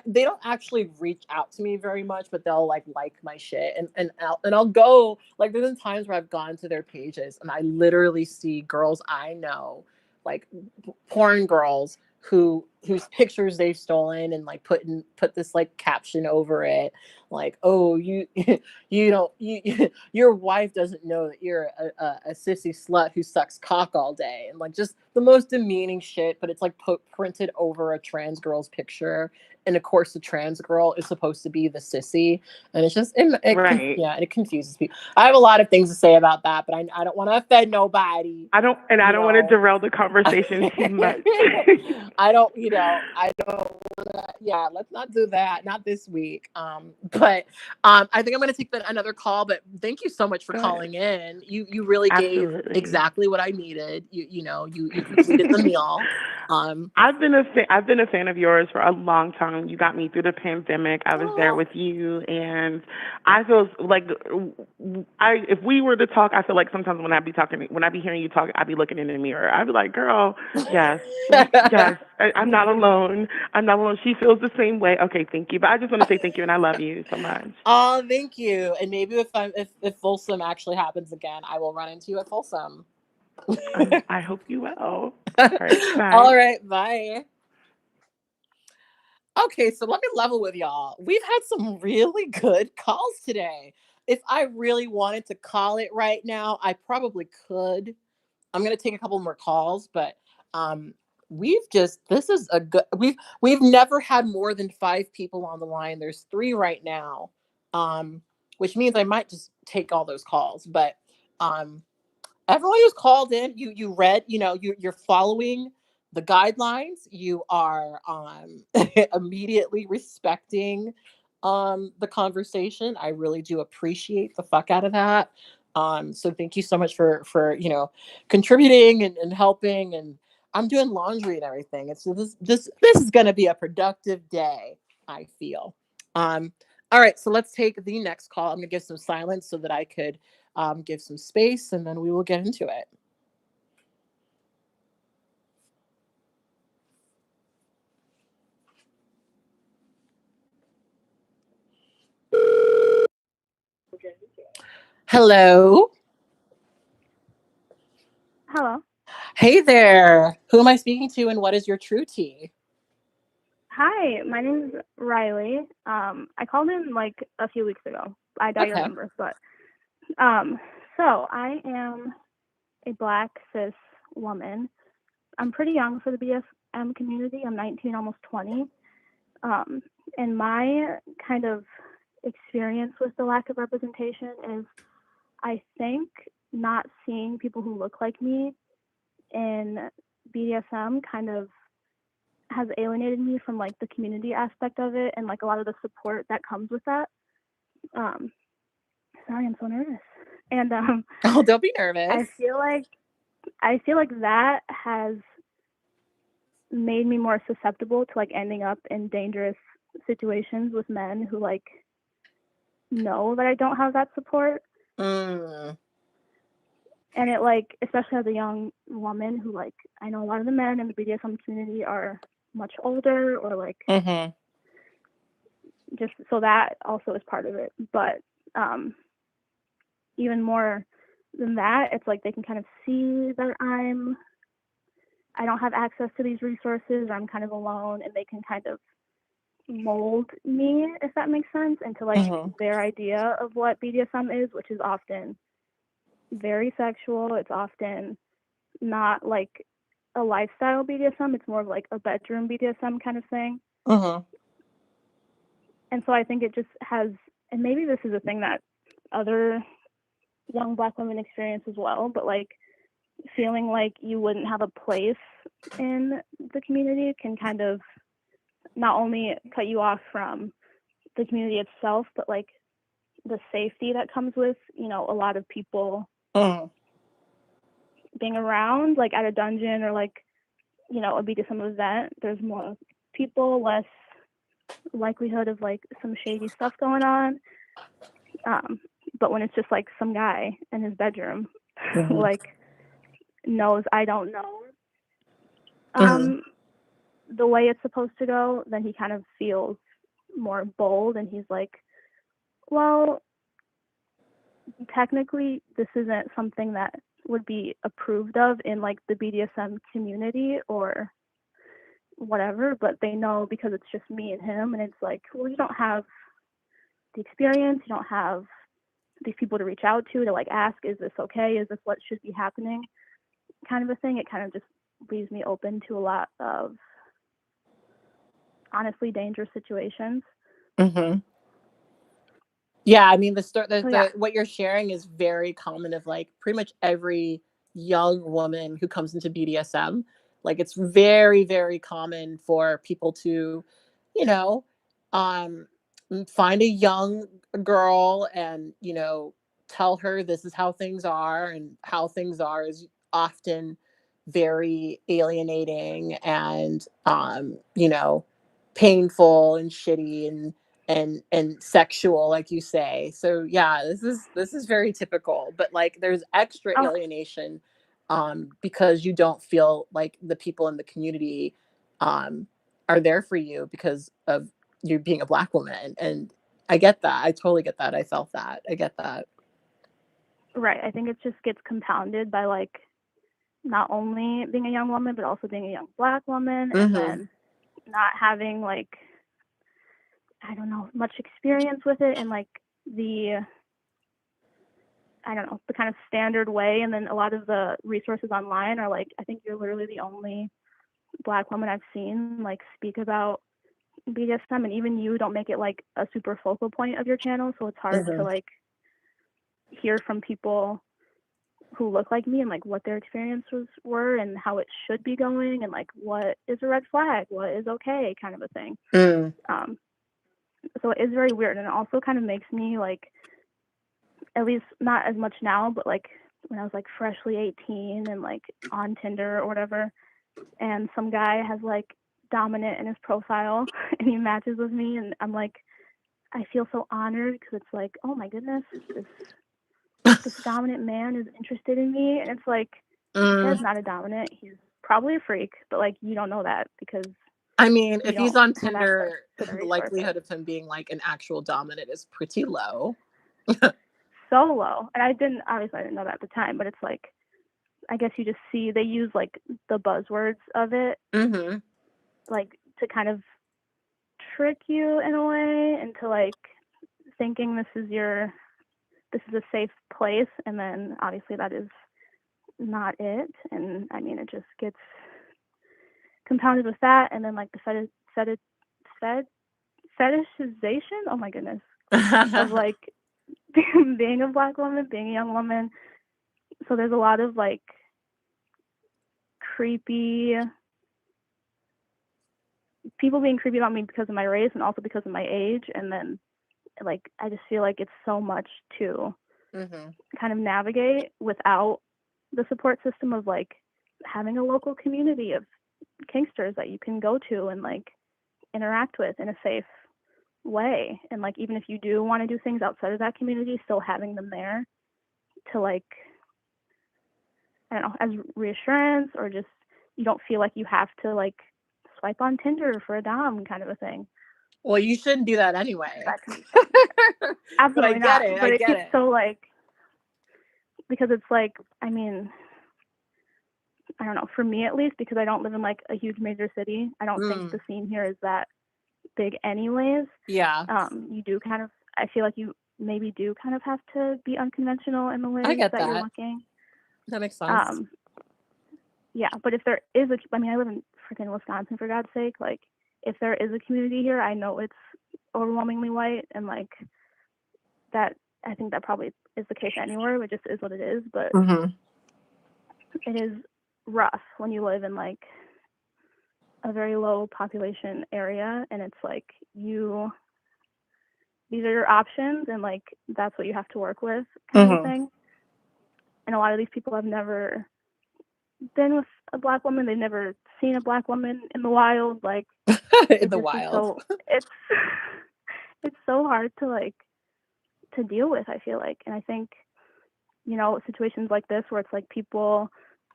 they don't actually reach out to me very much, but they'll like my shit, and I'll go like there's been times where I've gone to their pages and I literally see girls I know, like porn girls whose pictures they've stolen, and like put this like caption over it, like, oh, you don't your wife doesn't know that you're a sissy slut who sucks cock all day, and like just the most demeaning shit, but it's like printed over a trans girl's picture, and of course the trans girl is supposed to be the sissy, and it's just Right. yeah, and it confuses people. I have a lot of things to say about that, but I don't want to offend nobody, I you don't want to know. derail the conversation too much. I don't wanna, yeah, let's not do that. Not this week. But I think I'm gonna take another call, but thank you so much for Go ahead. calling in. You really gave Absolutely. exactly what I needed. You completed the meal. Um I've been a fan of yours for a long time. You got me through the pandemic. I was there oh, with you, and I feel like if we were to talk, I feel like sometimes when I be hearing you talk, I'd be looking in the mirror. I'd be like, girl, yes, yes, I'm not alone. I'm not alone. She feels the same way. Okay, thank you. But I just want to say thank you, and I love you so much. oh, thank you. And maybe if Folsom actually happens again, I will run into you at Folsom. I hope you will. All right, bye. All right, bye. Okay, so let me level with y'all. We've had some really good calls today. If I really wanted to call it right now, I probably could. I'm gonna take a couple more calls, but um, this is a good. We've never had more than 5 people on the line. There's 3 right now, um, which means I might just take all those calls. But um, everyone who's called in, you read, you're following the guidelines. You are immediately respecting the conversation. I really do appreciate the fuck out of that. So thank you so much for contributing and helping, and I'm doing laundry and everything. It's this is going to be a productive day, I feel. All right, so let's take the next call. I'm going to give some silence so that I could give some space, and then we will get into it. Hello. Hello. Hey there. Who am I speaking to, and what is your true tea? Hi, my name is Riley. I called in like a few weeks ago. I doubt you Okay. remember, but um, so I am a Black cis woman. I'm pretty young for the BDSM community. I'm 19, almost 20. And my kind of experience with the lack of representation is, I think, not seeing people who look like me in BDSM kind of has alienated me from like the community aspect of it and like a lot of the support that comes with that. Um, sorry, I'm so nervous. And Oh, don't be nervous. I feel like that has made me more susceptible to like ending up in dangerous situations with men who like know that I don't have that support. Mm. And it, like, especially as a young woman who, like, I know a lot of the men in the BDSM community are much older, or like Mm-hmm. just so that also is part of it. But even more than that, it's like they can kind of see that I don't have access to these resources, or I'm kind of alone, and they can kind of mold me, if that makes sense, into like Mm-hmm. their idea of what BDSM is, which is often very sexual. It's often not like a lifestyle BDSM. It's more of like a bedroom BDSM kind of thing. Mm-hmm. And so I think it just has, and maybe this is a thing that other young Black women experience as well, but like feeling like you wouldn't have a place in the community can kind of not only cut you off from the community itself, but like the safety that comes with, you know, a lot of people Mm-hmm. being around, like at a dungeon or like, you know, a BDSM event. There's more people, less likelihood of like some shady stuff going on. But when it's just like some guy in his bedroom who Mm-hmm. like knows I don't know Mm-hmm. the way it's supposed to go, then he kind of feels more bold, and he's like, well, technically this isn't something that would be approved of in like the BDSM community or whatever, but they know because it's just me and him, and it's like, well, you don't have the experience, you don't have these people to reach out to like ask, is this okay, is this what should be happening, kind of a thing. It kind of just leaves me open to a lot of honestly dangerous situations. Mm-hmm. Yeah, I mean the story, So yeah. what you're sharing is very common of like pretty much every young woman who comes into BDSM. Like it's very, very common for people to, you know, um, find a young girl and tell her this is how things are, and how things are is often very alienating and painful and shitty and sexual, like you say. So yeah, this is very typical, but like there's extra Oh, alienation because you don't feel like the people in the community um are there for you because of you being a Black woman. And I get that. I totally get that. I felt that. I get that. right. I think it just gets compounded by like not only being a young woman, but also being a young Black woman, and Mhm. then not having like, I don't know, much experience with it in like the, I don't know, the kind of standard way. And then a lot of the resources online are like, I think you're literally the only Black woman I've seen like speak about BDSM, and even you don't make it like a super focal point of your channel, so it's hard to Mhm. like hear from people who look like me and like what their experiences were and how it should be going, and like what is a red flag, what is okay, kind of a thing. Mm. um so it is very weird, and it also kind of makes me like, at least not as much now, but like when I was like freshly 18 and like on Tinder or whatever, and some guy has like dominant in his profile and he matches with me, and I'm like, I feel so honored because it's like, oh my goodness, this dominant man is interested in me. And it's like, this Mm. guy's not a dominant, he's probably a freak, but like you don't know that because I mean, you if he's don't on have access Tinder, to the the resources. likelihood of him being like an actual dominant is pretty low. So low. And I didn't know that at the time, but it's like, I guess you just see they use like the buzzwords of it, Mhm. like to kind of trick you in a way into like thinking this is a safe place, and then obviously that is not it. And I mean, it just gets compounded with that, and then like the fetishization, oh my goodness, of like being a Black woman, being a young woman. So there's a lot of like creepy people being creepy about me because of my race and also because of my age, and then like I just feel like it's so much to Mhm. kind of navigate without the support system of like having a local community of kinksters that you can go to and like interact with in a safe way. And like, even if you do want to do things outside of that community, still having them there to like, I don't know, as reassurance, or just you don't feel like you have to like swipe on Tinder for a dom kind of a thing. Well, you shouldn't do that anyway. That can be fun. Absolutely but I get not. it. But I it get gets it. so like, because it's like, I mean, I don't know, for me at least, because I don't live in like a huge major city, I don't think the scene here is that big anyways. Yeah. You do kind of, I feel like you maybe do kind of have to be unconventional in the way I get that you're that. looking. That makes sense. Yeah, but if there is a, I mean, I live in freaking Wisconsin, for God's sake. Like, if there is a community here, I know it's overwhelmingly white, and like that, I think that probably is the case anywhere. It just is what it is. But it is rough when you live in like a very low population area, and it's like these are your options, and like that's what you have to work with, kind of thing. And a lot of these people have never been with a Black woman. They've never seen a Black woman in the wild. Like, in the wild. So it's so hard to like to deal with, I feel like. And I think, you know, situations like this where it's like people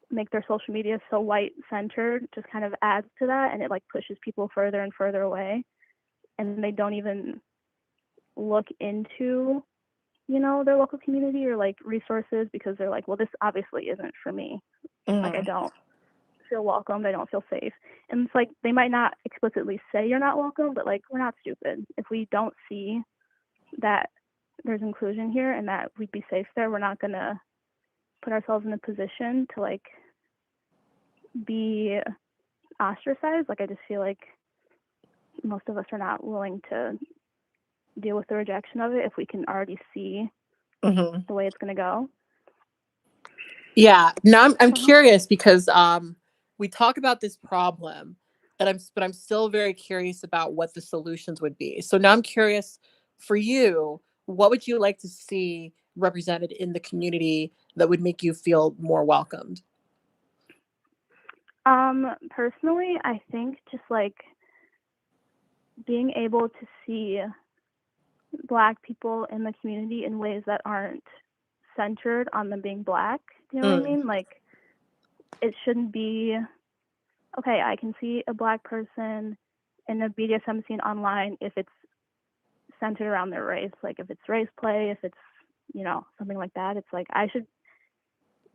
make their social media so white centered just kind of adds to that, and it like pushes people further and further away, and they don't even look into, you know, their local community or like resources, because they're like, well, this obviously isn't for me. Like, I don't feel welcomed, I don't feel safe. And it's like, they might not explicitly say you're not welcome, but like, we're not stupid. If we don't see that there's inclusion here and that we'd be safe there, we're not gonna put ourselves in a position to like be ostracized. Like, I just feel like most of us are not willing to deal with the rejection of it if we can already see the way it's going to go. Yeah. Now I'm curious, because we talk about this problem, but I'm still very curious about what the solutions would be. So now I'm curious, for you, what would you like to see represented in the community that would make you feel more welcomed? Personally, I think just like being able to see Black people in the community in ways that aren't centered on them being Black. Do you know what I mean? Like, it shouldn't be, okay, I can see a Black person in a BDSM scene online if it's centered around their race. Like, if it's race play, if it's, you know, something like that. It's like, I should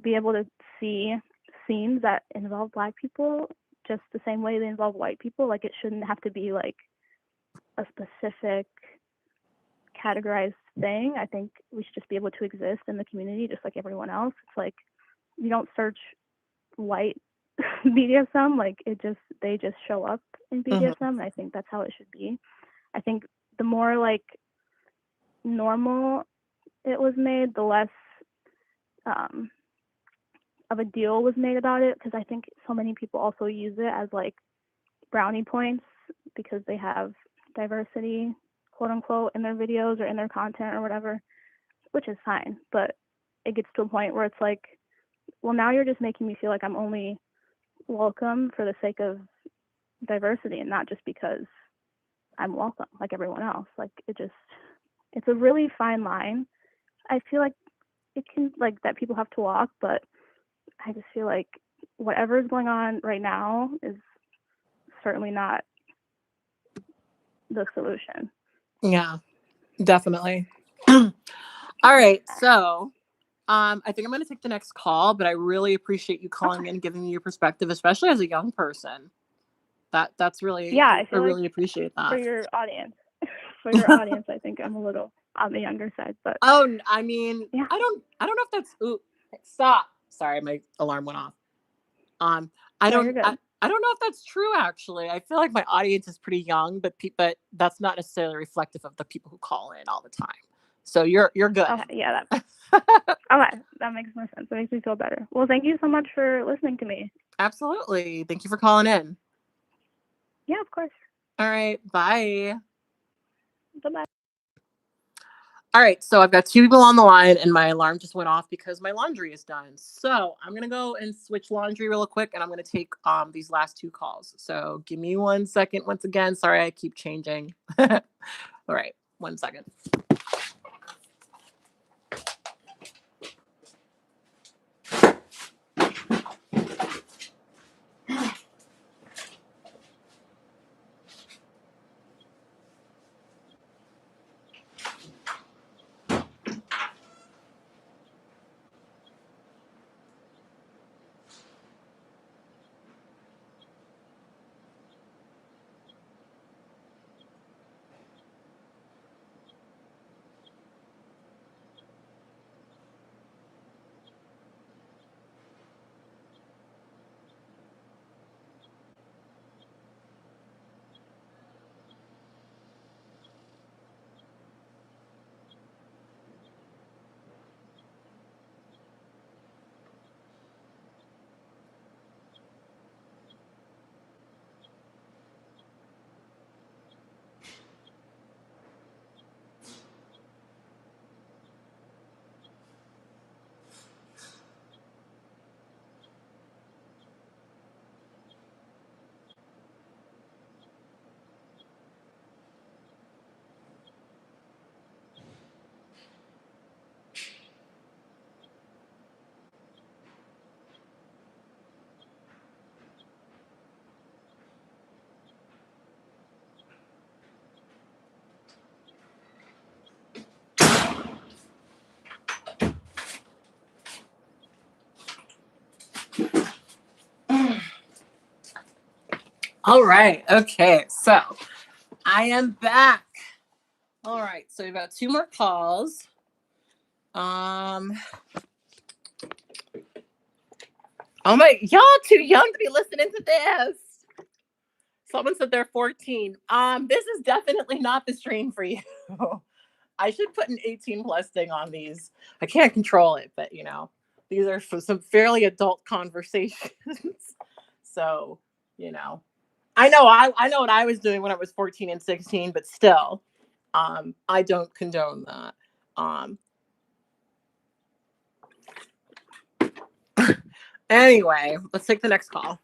be able to see scenes that involve Black people just the same way they involve white people. Like, it shouldn't have to be like a specific categorized thing. I think we should just be able to exist in the community just like everyone else. It's like, you don't search white BDSM, like they just show up in BDSM, and I think that's how it should be. I think the more like normal it was made, the less of a deal was made about it, because I think so many people also use it as like brownie points because they have diversity, quote unquote, in their videos or in their content or whatever, which is fine. But it gets to a point where it's like, well, now you're just making me feel like I'm only welcome for the sake of diversity and not just because I'm welcome like everyone else. Like, it's a really fine line. I feel like it can, like, that people have to walk, but I just feel like whatever is going on right now is certainly not the solution. Yeah, definitely. All right. So I think I'm going to take the next call, but I really appreciate you calling in and giving me your perspective, especially as a young person. That's really, yeah, I really like appreciate that. For your audience, I think I'm a little on the younger side, but I mean, yeah. I don't know if that's, stop. Sorry, my alarm went off. I don't know if that's true, actually. I feel like my audience is pretty young, but that's not necessarily reflective of the people who call in all the time. So you're good. Okay, yeah, okay, that makes more sense. That makes me feel better. Well, thank you so much for listening to me. Absolutely. Thank you for calling in. Yeah, of course. All right. Bye. Bye-bye. All right. So I've got 2 people on the line, and my alarm just went off because my laundry is done. So I'm going to go and switch laundry real quick, and I'm going to take these last 2 calls. So give me 1 second once again. Sorry, I keep changing. All right, 1 second. All right. Okay. So I am back. All right. So we've got 2 more calls. Oh my, y'all too young to be listening to this. Someone said they're 14. This is definitely not the stream for you. I should put an 18 plus thing on these. I can't control it, but these are for some fairly adult conversations. So, I know what I was doing when I was 14 and 16, but still, I don't condone that. Anyway, let's take the next call.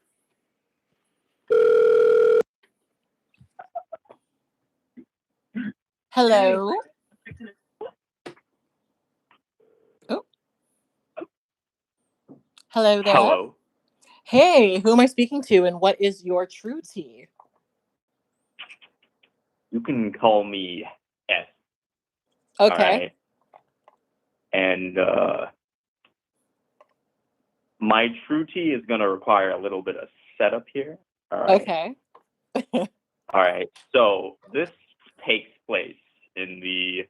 Hello. Oh. Hello there. Hello. Hey, who am I speaking to, and what is your true tea? You can call me S. Okay. All right. And my true tea is going to require a little bit of setup here. All right. Okay. All right. So this takes place in the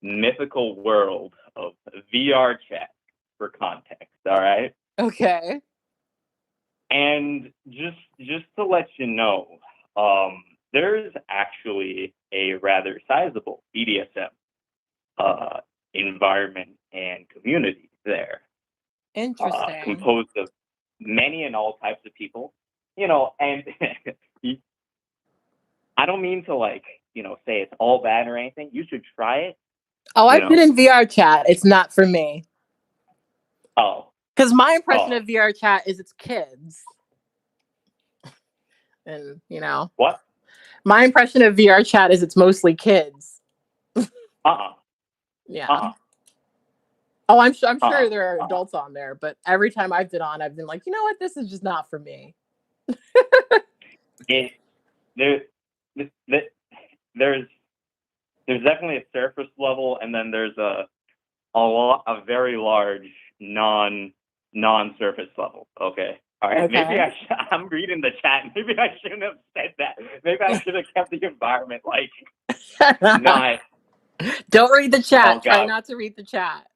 mythical world of VR chat, for context. All right. Okay. And just to let you know, there's actually a rather sizable BDSM environment and community there, Interesting. composed of many and all types of people, and I don't mean to say it's all bad or anything. You should try it. Oh, I've been in VR chat. It's not for me. Oh. Because my impression of VR chat is it's kids. And, What? My impression of VR chat is it's mostly kids. Yeah. Oh, I'm sure there are adults on there, but every time I've been on, I've been like, you know what? This is just not for me. There's definitely a surface level, and then there's a very large non-surface level. Okay. All right. Okay. Maybe I'm reading the chat. Maybe I shouldn't have said that. Maybe I should have kept the environment not. Don't read the chat. Oh, Try not to read the chat.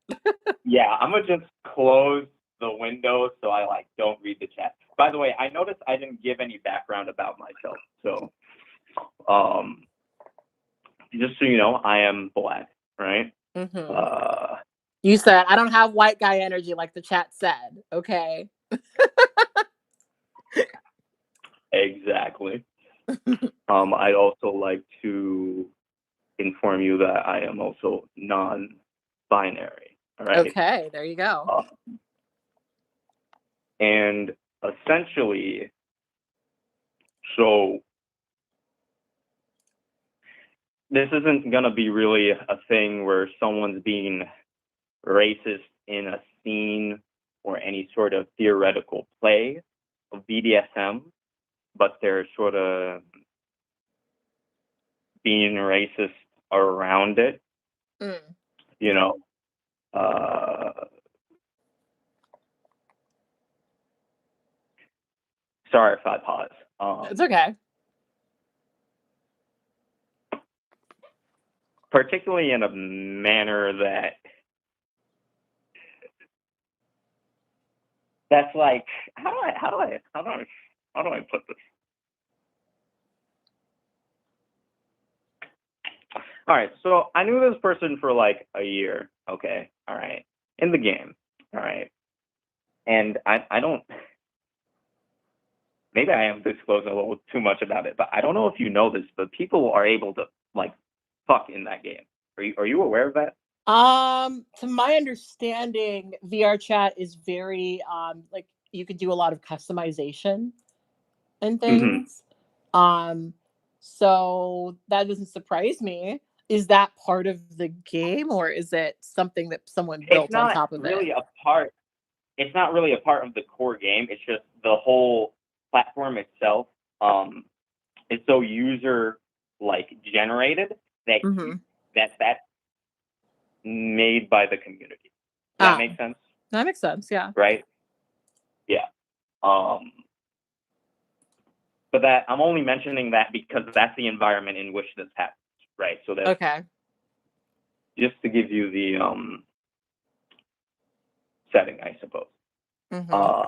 Yeah, I'm gonna just close the window so I don't read the chat. By the way, I noticed I didn't give any background about myself. So just so you know, I am Black, right? Mm-hmm. You said I don't have white guy energy like the chat said. Okay. Exactly. I'd also like to inform you that I am also non-binary. All right. Okay, there you go. And essentially, so this isn't gonna be really a thing where someone's being racist in a scene or any sort of theoretical play of BDSM, but they're sort of being racist around it, Mm. you know. Sorry if I pause. It's okay. Particularly in a manner that's like, how do I put this? All right, so I knew this person for like a year. Okay, all right, in the game, all right, and I don't. Maybe I am disclosing a little too much about it, but I don't know if you know this, but people are able to like fuck in that game. Are you aware of that? To my understanding, VR chat is very like you could do a lot of customization and Mm-hmm. things. So that doesn't surprise me. Is that part of the game or is it something that someone It's built on not top of it? really a part. It's not really a part of the core game. It's just the whole platform itself. Is so user like generated that Mm-hmm. that's made by the community. Does that Ah, make sense? that makes sense. Yeah. Right? Yeah. But that I'm only mentioning that because that's the environment in which this happens, right? So that Okay. just to give you the setting, I suppose. Mm-hmm.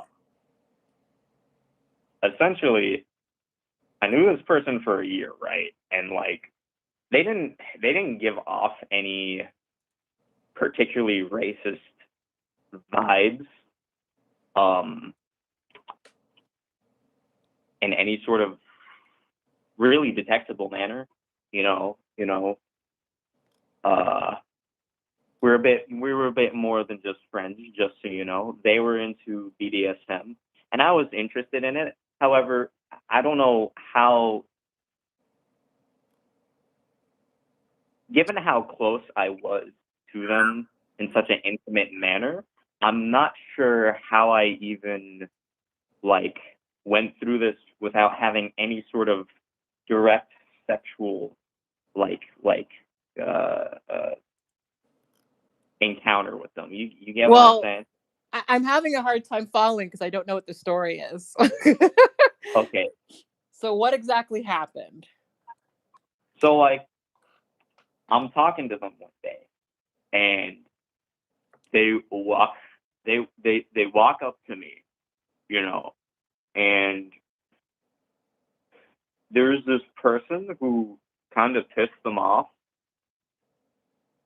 Essentially, I knew this person for a year, right? And like they didn't give off any particularly racist vibes in any sort of really detectable manner, you know. We were a bit more than just friends, just so you know. They were into BDSM and I was interested in it. However, I don't know how, given how close I was to them in such an intimate manner, I'm not sure how I even like went through this without having any sort of direct sexual uh, encounter with them. You get what I'm Well, saying? I'm having a hard time following because I don't know what the story is. Okay. So what exactly happened? So like I'm talking to them one day and they walk they walk up to me, you know, and there's this person who kind of pissed them off.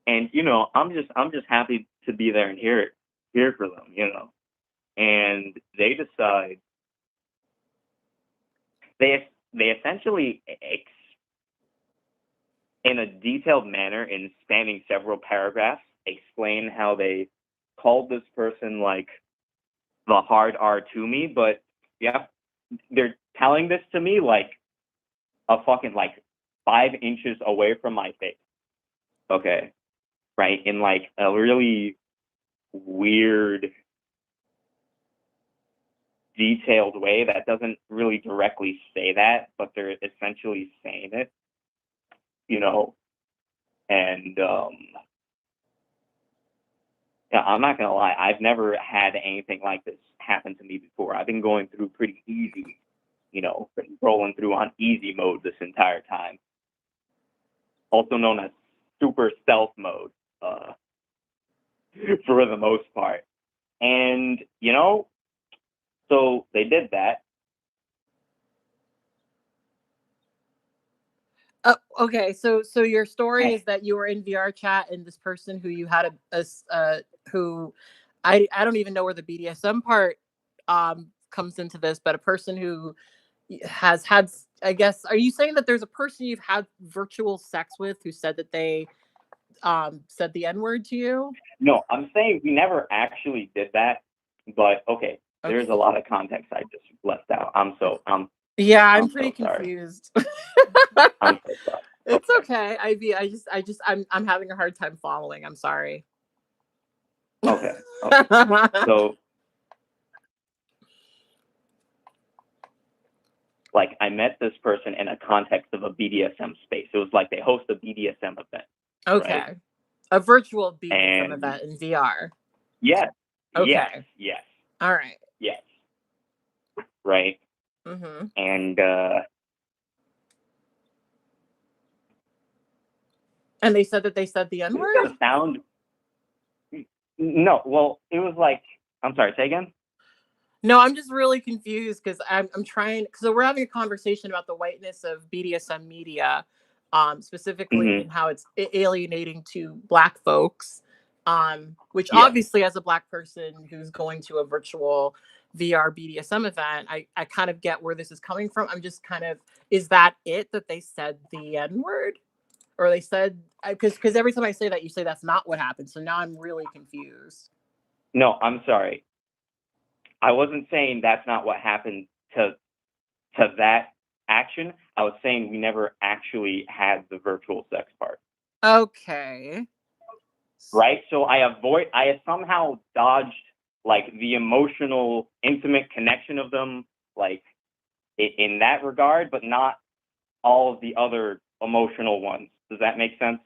And you know, I'm just happy to be there and hear for them, you know. And they decide they essentially in a detailed manner in spanning several paragraphs explain how they called this person like the hard R to me, but yeah, they're telling this to me like a fucking like 5 inches away from my face. Okay. Right? In like a really weird, detailed way that doesn't really directly say that, but they're essentially saying it, you know. And yeah, I'm not gonna lie, I've never had anything like this happen to me before. I've been going through pretty easy, you know, been rolling through on easy mode this entire time. Also known as super stealth mode, for the most part. And, you know, so they did that. Okay, so your story I, is that you were in VR chat and this person who you had who I don't even know where the BDSM part comes into this, but a person who has had, I guess, are you saying that there's a person you've had virtual sex with who said that they said the N-word to you? no, I'm saying we never actually did that, but okay, there's a Okay. lot of context I just left out. Yeah, I'm I'm pretty so sorry. confused. I'm so sorry. It's Okay. okay. I'm having a hard time following. I'm sorry. Okay. Okay. So, like, I met this person in a context of a BDSM space. It was like they host a BDSM event, right? Okay. A virtual BDSM And event in VR. yes, yes, Okay. yes, All right. yes, right. Mm-hmm. And And they said that they said the N word? the sound, no, well, it was like, I'm sorry, say again? No, I'm just really confused because I'm trying, so we're having a conversation about the whiteness of BDSM media, specifically Hmm. and how it's alienating to Black folks, which Yes. obviously, as a Black person who's going to a virtual VR BDSM event, I kind of get where this is coming from. I'm just kind of, is that it that they said the N word? Or they said, because every time I say that, you say that's not what happened. So now I'm really confused. No, I'm sorry. I wasn't saying that's not what happened to that action. I was saying we never actually had the virtual sex part. Okay. Right? So I have somehow dodged like the emotional, intimate connection of them, like in that regard, but not all of the other emotional ones. Does that make sense?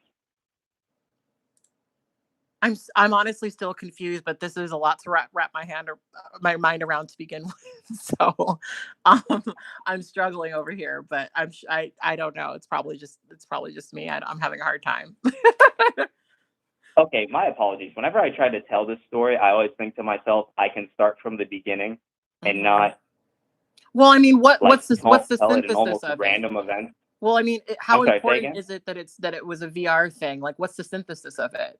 I'm honestly still confused, but this is a lot to wrap my mind around to begin with. So, um, I'm struggling over here, but I don't know. It's probably just me. I'm having a hard time. Okay, my apologies. Whenever I try to tell this story, I always think to myself, I can start from the beginning and Mhm. not Well, I mean, like what's the tell it in synthesis almost of it? random events. Well, I mean, I'm how sorry, say important again? is it that it was a VR thing? Like, what's the synthesis of it?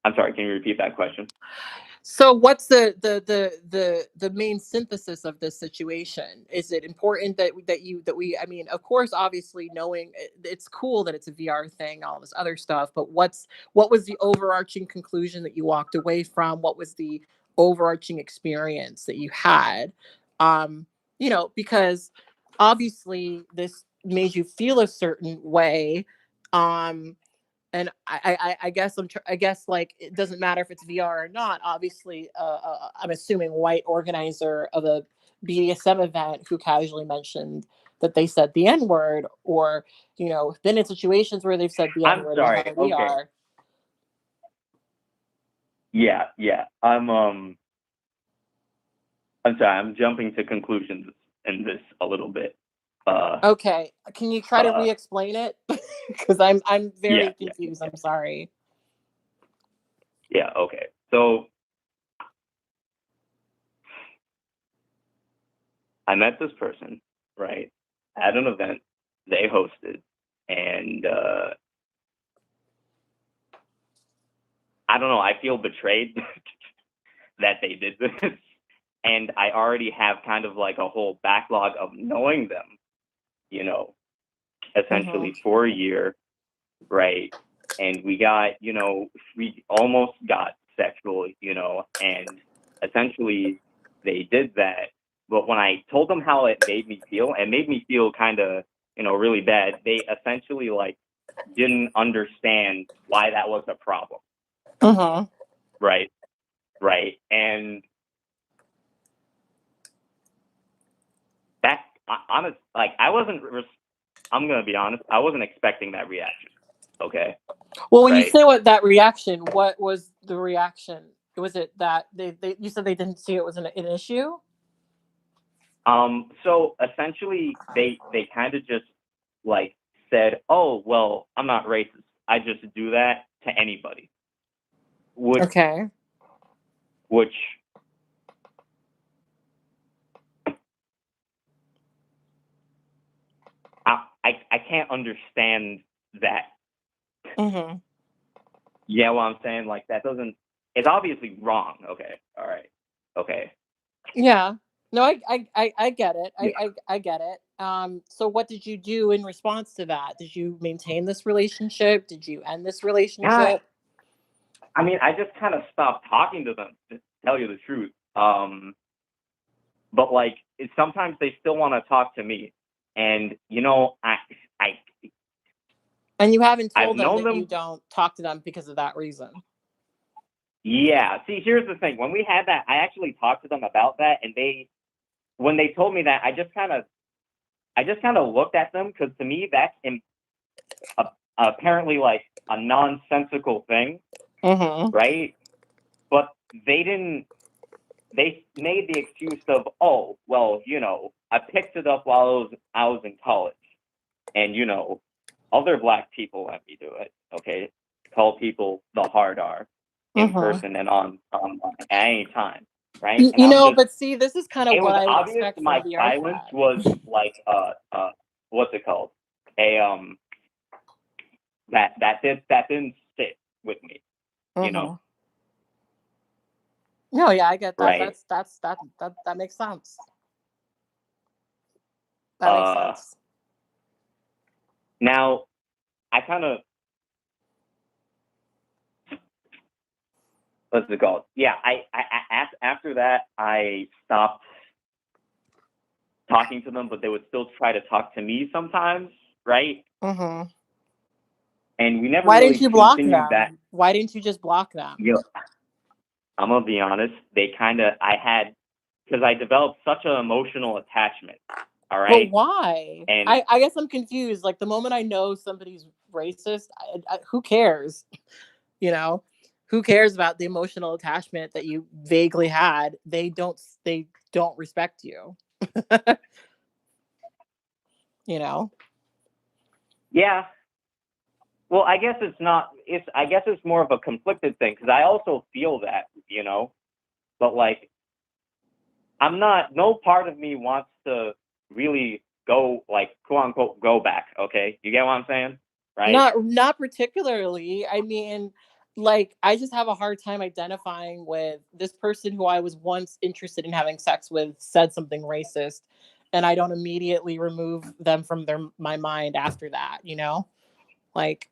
I'm sorry, can you repeat that question? So what's the main synthesis of this situation? Is it important that we, I mean, of course, obviously knowing it's cool that it's a VR thing, all this other stuff, but what was the overarching conclusion that you walked away from? What was the overarching experience that you had? Um, because obviously this made you feel a certain way. Um, and I guess I guess like it doesn't matter if it's VR or not. Obviously, I'm assuming white organizer of a BDSM event who casually mentioned that they said the N word, or been in situations where they've said the N I'm word in sorry. how we Okay. are. Yeah, yeah. I'm sorry. I'm jumping to conclusions in this a little bit. Uh, Okay, can you try to uh, re-explain it? Because I'm yeah, very yeah, confused. I'm sorry. yeah. Okay. So I met this person, right, at an event they hosted, and I don't know. I feel betrayed that they did this, and I already have kind of like a whole backlog of knowing them, you know, Hmm. essentially for a year, right? And we almost got sexual, and essentially they did that. But when I told them how it made me feel kind of, really bad. They essentially like didn't understand why that was a problem, Hmm. right? Right. And that, honest, like I'm gonna be honest, I wasn't expecting that reaction. Okay. Well, when you Right. say what that reaction, what was the reaction? Was it that you said they didn't see it was an issue? So essentially they kind of just like said, "Oh, well, I'm not racist. I just do that to anybody." Which Okay. which I can't understand that. Hmm. Yeah, what I'm saying, like that doesn't it's obviously wrong. Okay. All right. Okay. Yeah. No, I get it. Yeah. I get it. So what did you do in response to that? Did you maintain this relationship? Did you end this Yeah. relationship? I mean, I just kind of stopped talking to them to tell you the truth. But like sometimes they still want to talk to me. And you know, I And you haven't I've told them known that you them. don't talk to them because of that reason. Yeah. See, here's the thing. When we had that, I actually talked to them about that, and when they told me that, I just kind of looked at them, because to me that's apparently like a nonsensical thing, right? But they didn't. They made the excuse of, oh, well, you know, I picked it up while I was in college, and you know, other Black people let me do it. Okay, call people the hard R in person and on at any time, right? And You I'm know, just, but see, this is kind of it what was I would obvious expect from my VR silence chat. was like what's it called? A that didn't sit with me, you know, No, yeah, I get that. right? That makes sense. That makes sense. Now I kind of, what's it called? Yeah, after that I stopped talking to them, but they would still try to talk to me sometimes, right? And we never Why didn't really you block continued that. them? Why didn't you just block them? You know, I'm gonna be honest. Because I developed such an emotional attachment. All right. But why? And I guess I'm confused. Like the moment I know somebody's racist, who cares? You know, who cares about the emotional attachment that you vaguely had? They don't respect you. You know. yeah, well, I guess it's not. I guess it's more of a conflicted thing, because I also feel that, you know, but like I'm not. No part of me wants to really go, like, quote unquote, go back. Okay, you get what I'm saying, right? Not particularly. I mean, like I just have a hard time identifying with this person who I was once interested in having sex with said something racist, and I don't immediately remove them from my mind after that, you know? Like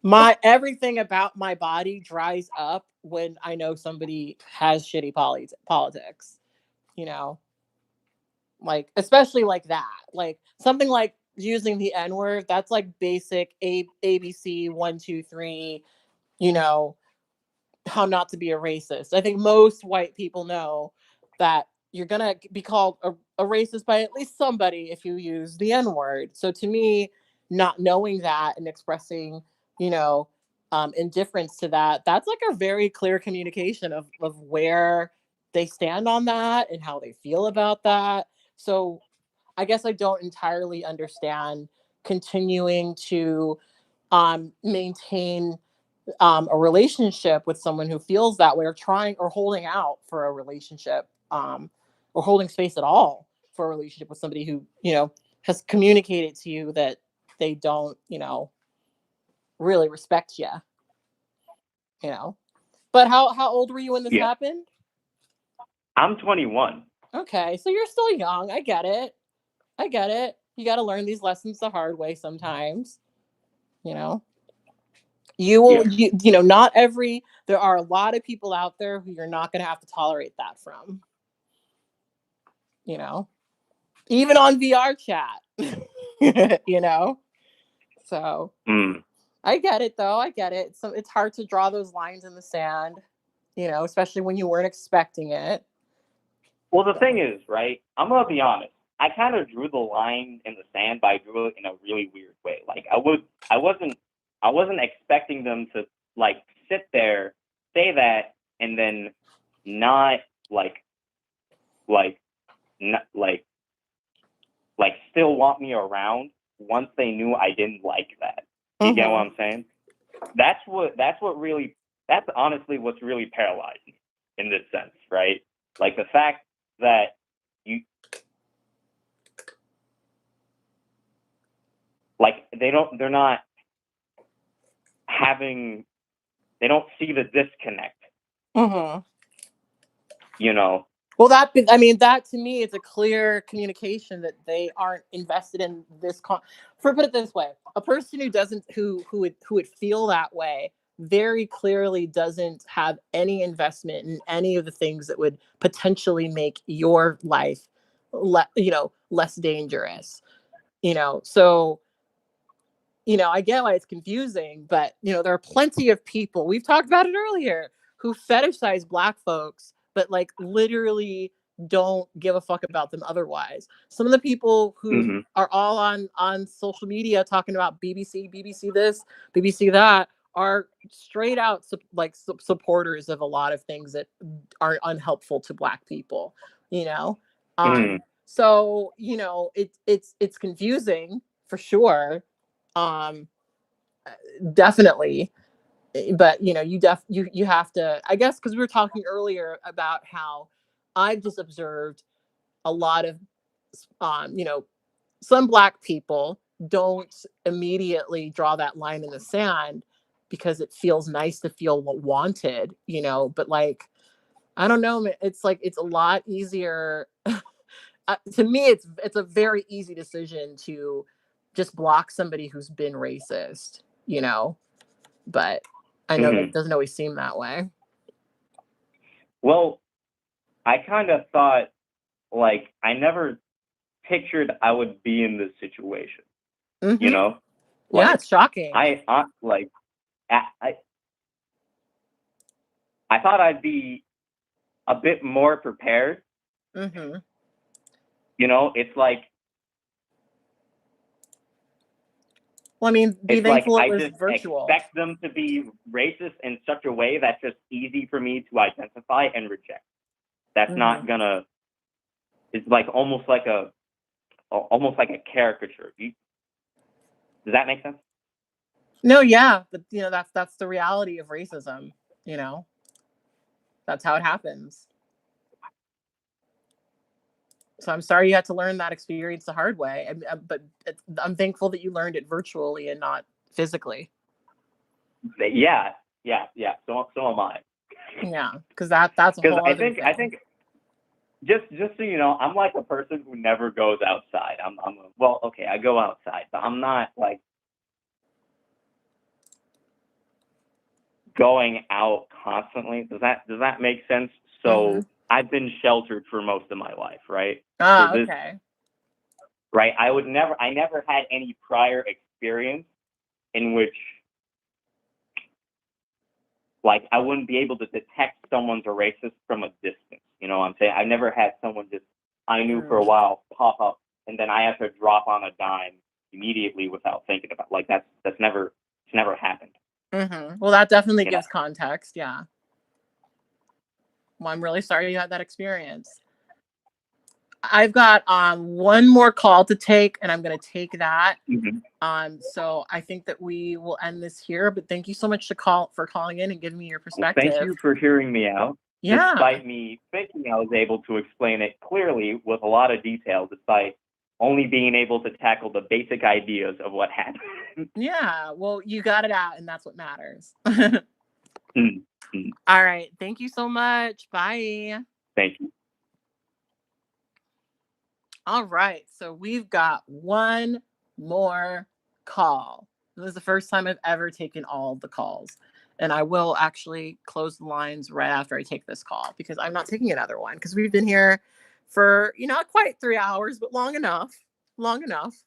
my everything about my body dries up when I know somebody has shitty politics, you know? Like especially like that. Like something like using the N word, that's like basic ABC 1 2 3, you know, how not to be a racist. I think most white people know that you're gonna be called a racist by at least somebody if you use the N word. So to me, not knowing that and expressing, you know, indifference to that, that's like a very clear communication of where they stand on that and how they feel about that. So I guess I don't entirely understand continuing to maintain a relationship with someone who feels that way, or trying or holding out for a relationship, or holding space at all for a relationship with somebody who, you know, has communicated to you that they don't, you know, really respect you, you know. But how old were you when this Yeah, happened? I'm 21. Okay, so you're still young. I get it. I get it. You got to learn these lessons the hard way sometimes, you know. You Yeah, will, you know, not every, there are a lot of people out there who you're not going to have to tolerate that from, you know, even on VR chat, you know. So mm. I get it though. I get it. So it's hard to draw those lines in the sand, you know, especially when you weren't expecting it. Well, the thing So. is, right? I'm gonna be honest. I kind of drew the line in the sand, but I drew it in a really weird way. Like I wasn't expecting them to, like, sit there, say that, and then not like, like, not still want me around once they knew I didn't like that. You get what Mm-hmm. I'm saying? That's honestly what's really paralyzing in this sense, right? Like the fact that you, like, they're not having, they don't see the disconnect, Mm-hmm. you know. Well, I mean, that to me is a clear communication that they aren't invested in this. For put it this way, a person who doesn't, who would feel that way, very clearly doesn't have any investment in any of the things that would potentially make your life, you know, less dangerous. So I get why it's confusing, but there are plenty of people, we've talked about it earlier, who fetishize Black folks, but like literally don't give a fuck about them otherwise. Some of the people who Mm-hmm. are all on social media talking about BBC this, BBC that, are straight out supporters of a lot of things that are unhelpful to Black people. You know, Mm-hmm. so it's confusing for sure. um Definitely. But you have to, I guess, because we were talking earlier about how I've just observed a lot of some Black people don't immediately draw that line in the sand because it feels nice to feel wanted, but like, I don't know, it's like it's a lot easier. To me, it's a very easy decision to just block somebody who's been racist, but I know that Mm-hmm. it doesn't always seem that way. Well, I kind of thought, like, I never pictured I would be in this situation. Mm-hmm. You know, Yeah, like it's shocking. I thought I'd be a bit more prepared. Mm-hmm. It's like Well, I mean, be thankful it I was just virtual. expect them to be racist in such a way that's just easy for me to identify and reject. That's not gonna. It's like almost like a caricature. Does that make sense? No, yeah, but that's the reality of racism. That's how it happens. So I'm sorry you had to learn that experience the hard way. But I'm thankful that you learned it virtually and not physically. Yeah. So am I. Yeah, because that's a Because whole other thing. I think just so you know, I'm like a person who never goes outside. Well, okay, I go outside, but I'm not like going out constantly. Does that make sense? So I've been sheltered for most of my life, right? Okay. Right. I never had any prior experience in which, like, I wouldn't be able to detect someone's a racist from a distance. You know what I'm saying? I never had someone just I knew for a while pop up, and then I have to drop on a dime immediately without thinking about. Like it's never happened. Well, that definitely gives context. Yeah. Well, I'm really sorry you had that experience. I've got one more call to take, and I'm going to take that. So I think that we will end this here. But thank you so much for calling in and giving me your perspective. Well, thank you for hearing me out. Yeah. Despite me thinking I was able to explain it clearly with a lot of detail, despite only being able to tackle the basic ideas of what happened. Yeah. Well, you got it out, and that's what matters. All right. Thank you so much. Bye. Thank you. All right. So we've got one more call. This is the first time I've ever taken all the calls. And I will actually close the lines right after I take this call because I'm not taking another one because we've been here for, not quite 3 hours, but long enough. Long enough.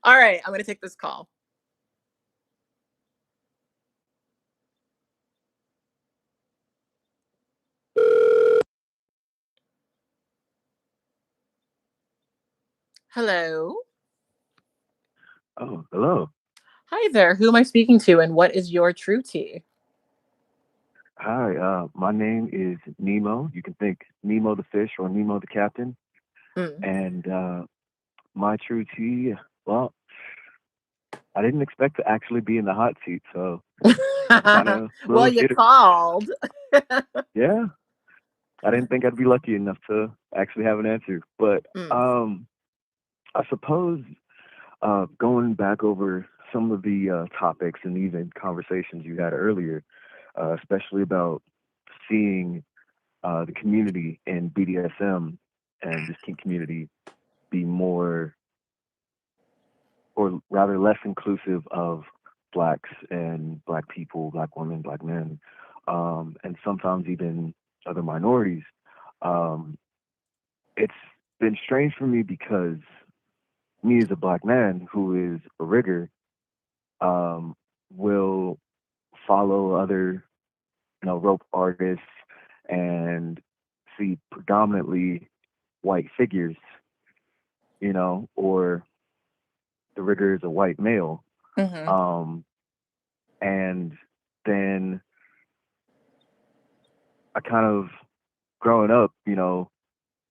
All right. I'm going to take this call. Hello. Oh, hello. Hi there. Who am I speaking to and what is your true tea? Hi, my name is Nemo. You can think Nemo the fish or Nemo the captain. And my true tea, well, I didn't expect to actually be in the hot seat, so kind of well, you called. Yeah. I didn't think I'd be lucky enough to actually have an answer. But I suppose going back over some of the topics and even conversations you had earlier, especially about seeing the community in BDSM and this kink community be more, or rather less inclusive of blacks and black people, black women, black men, and sometimes even other minorities. It's been strange for me because me as a black man who is a rigger, um, will follow other, rope artists and see predominantly white figures, or the rigger is a white male. Mm-hmm. Um, and then I kind of, growing up,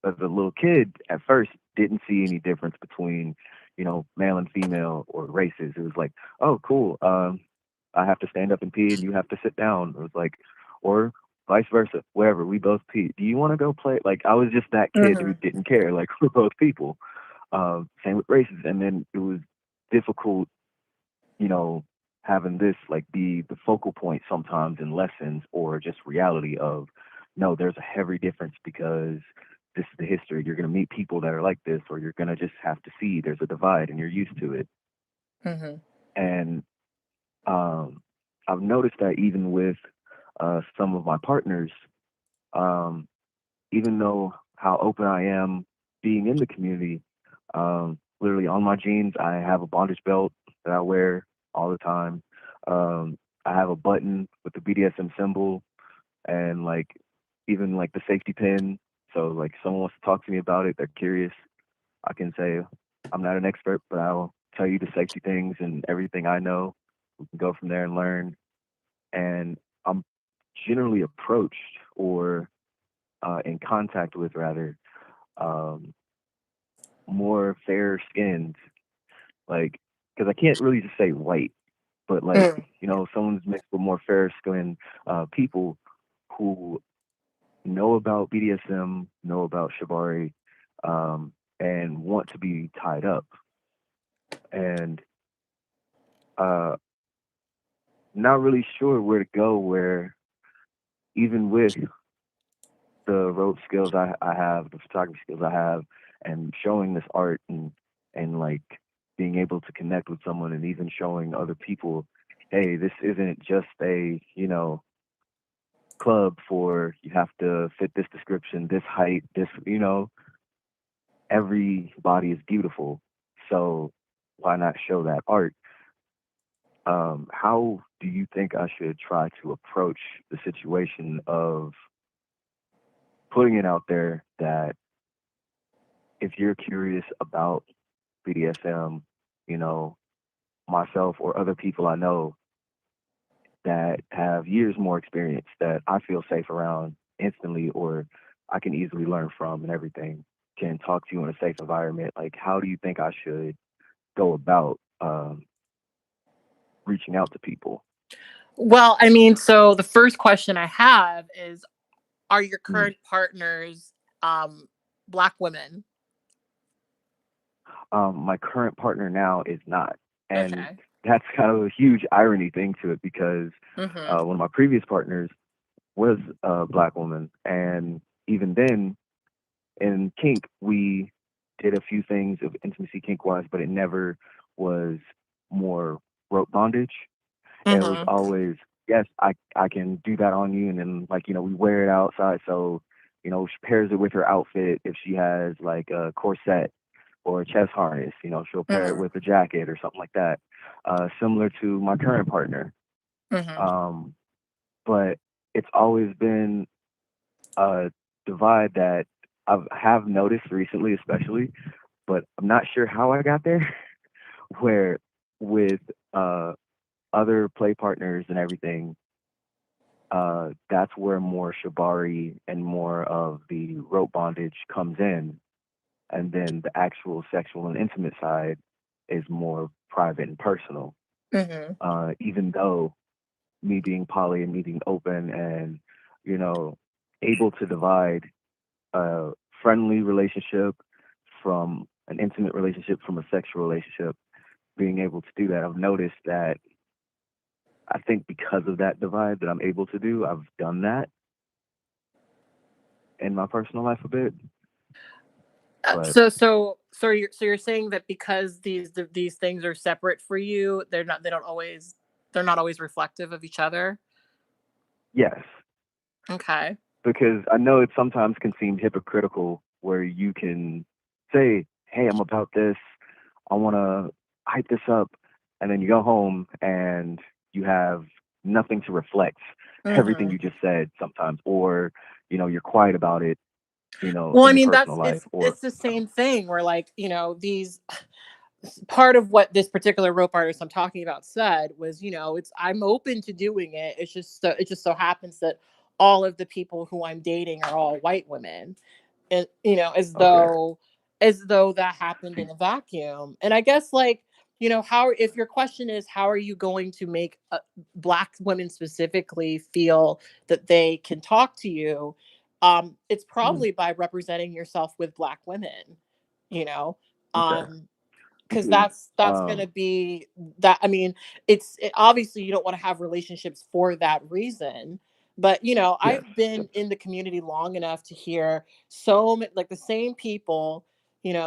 as a little kid, at first didn't see any difference between, male and female or races. It was like, oh, cool. I have to stand up and pee, and you have to sit down. It was like, or vice versa, wherever we both pee. Do you want to go play? Like, I was just that kid who Mm-hmm. didn't care. Like, we're both people. Same with races, and then it was difficult, you know, having this like be the focal point sometimes in lessons or just reality of no, there's a heavy difference because this is the history. You're going to meet people that are like this, or you're going to just have to see there's a divide and you're used to it. Mm-hmm. And I've noticed that even with some of my partners, um, even though how open I am being in the community, literally on my jeans, I have a bondage belt that I wear all the time. I have a button with the BDSM symbol and like even like the safety pin. So like someone wants to talk to me about it, they're curious, I can say I'm not an expert, but I'll tell you the safety things and everything I know. We can go from there and learn. And I'm generally approached or in contact with rather um, more fair skinned, like because I can't really just say white, but like Mm. someone's mixed with more fair skinned people who know about BDSM, know about shibari, and want to be tied up, and uh, not really sure where to go. Where even with the rope skills I have, the photography skills I have, and showing this art and like being able to connect with someone and even showing other people, hey, this isn't just a club for you have to fit this description, this height, this every body is beautiful, so why not show that art? How do you think I should try to approach the situation of putting it out there that if you're curious about BDSM, you know, myself or other people I know that have years more experience that I feel safe around instantly or I can easily learn from and everything can talk to you in a safe environment. Like, how do you think I should go about reaching out to people? Well, I mean, so the first question I have is, are your Mm. current partners um black women? My current partner now is not. And Okay. that's kind of a huge irony thing to it because Mm-hmm. one of my previous partners was a black woman. And even then, in kink, we did a few things of intimacy kink wise, but it never was more rope bondage. It was Mm-hmm. always, yes, I can do that on you. And then, like, we wear it outside. So, she pairs it with her outfit. If she has like a corset or a chest harness, she'll pair it Mm-hmm. with a jacket or something like that. Similar to my current partner. Mm-hmm. Um, but it's always been a divide that have noticed recently, especially, but I'm not sure how I got there. Where with uh, other play partners and everything, that's where more shibari and more of the rope bondage comes in, and then the actual sexual and intimate side is more private and personal. Mm-hmm. Even though me being poly and me being open and you know able to divide a friendly relationship from an intimate relationship from a sexual relationship, being able to do that, I've noticed that I think because of that divide that I'm able to do, I've done that in my personal life a bit. But So you're saying that because these things are separate for you, they're not always reflective of each other. yes, Okay. because I know it sometimes can seem hypocritical where you can say, "Hey, I'm about this," I want to hype this up, and then you go home and you have nothing to reflect everything Hmm. you just said sometimes, or you're quiet about it, Well, I in your mean, personal life, or it's the same thing where, like, these part of what this particular rope artist I'm talking about said was, it's I'm open to doing it. It just so happens that all of the people who I'm dating are all white women. And okay, as though that happened in a vacuum. And I guess, like, how, if your question is how are you going to make black women specifically feel that they can talk to you, it's mm, probably by representing yourself with black women, you know okay, um because because that's gonna be that. I mean, obviously you don't want to have relationships for that reason, but yes, I've yes, been in the community long enough to hear like the same people,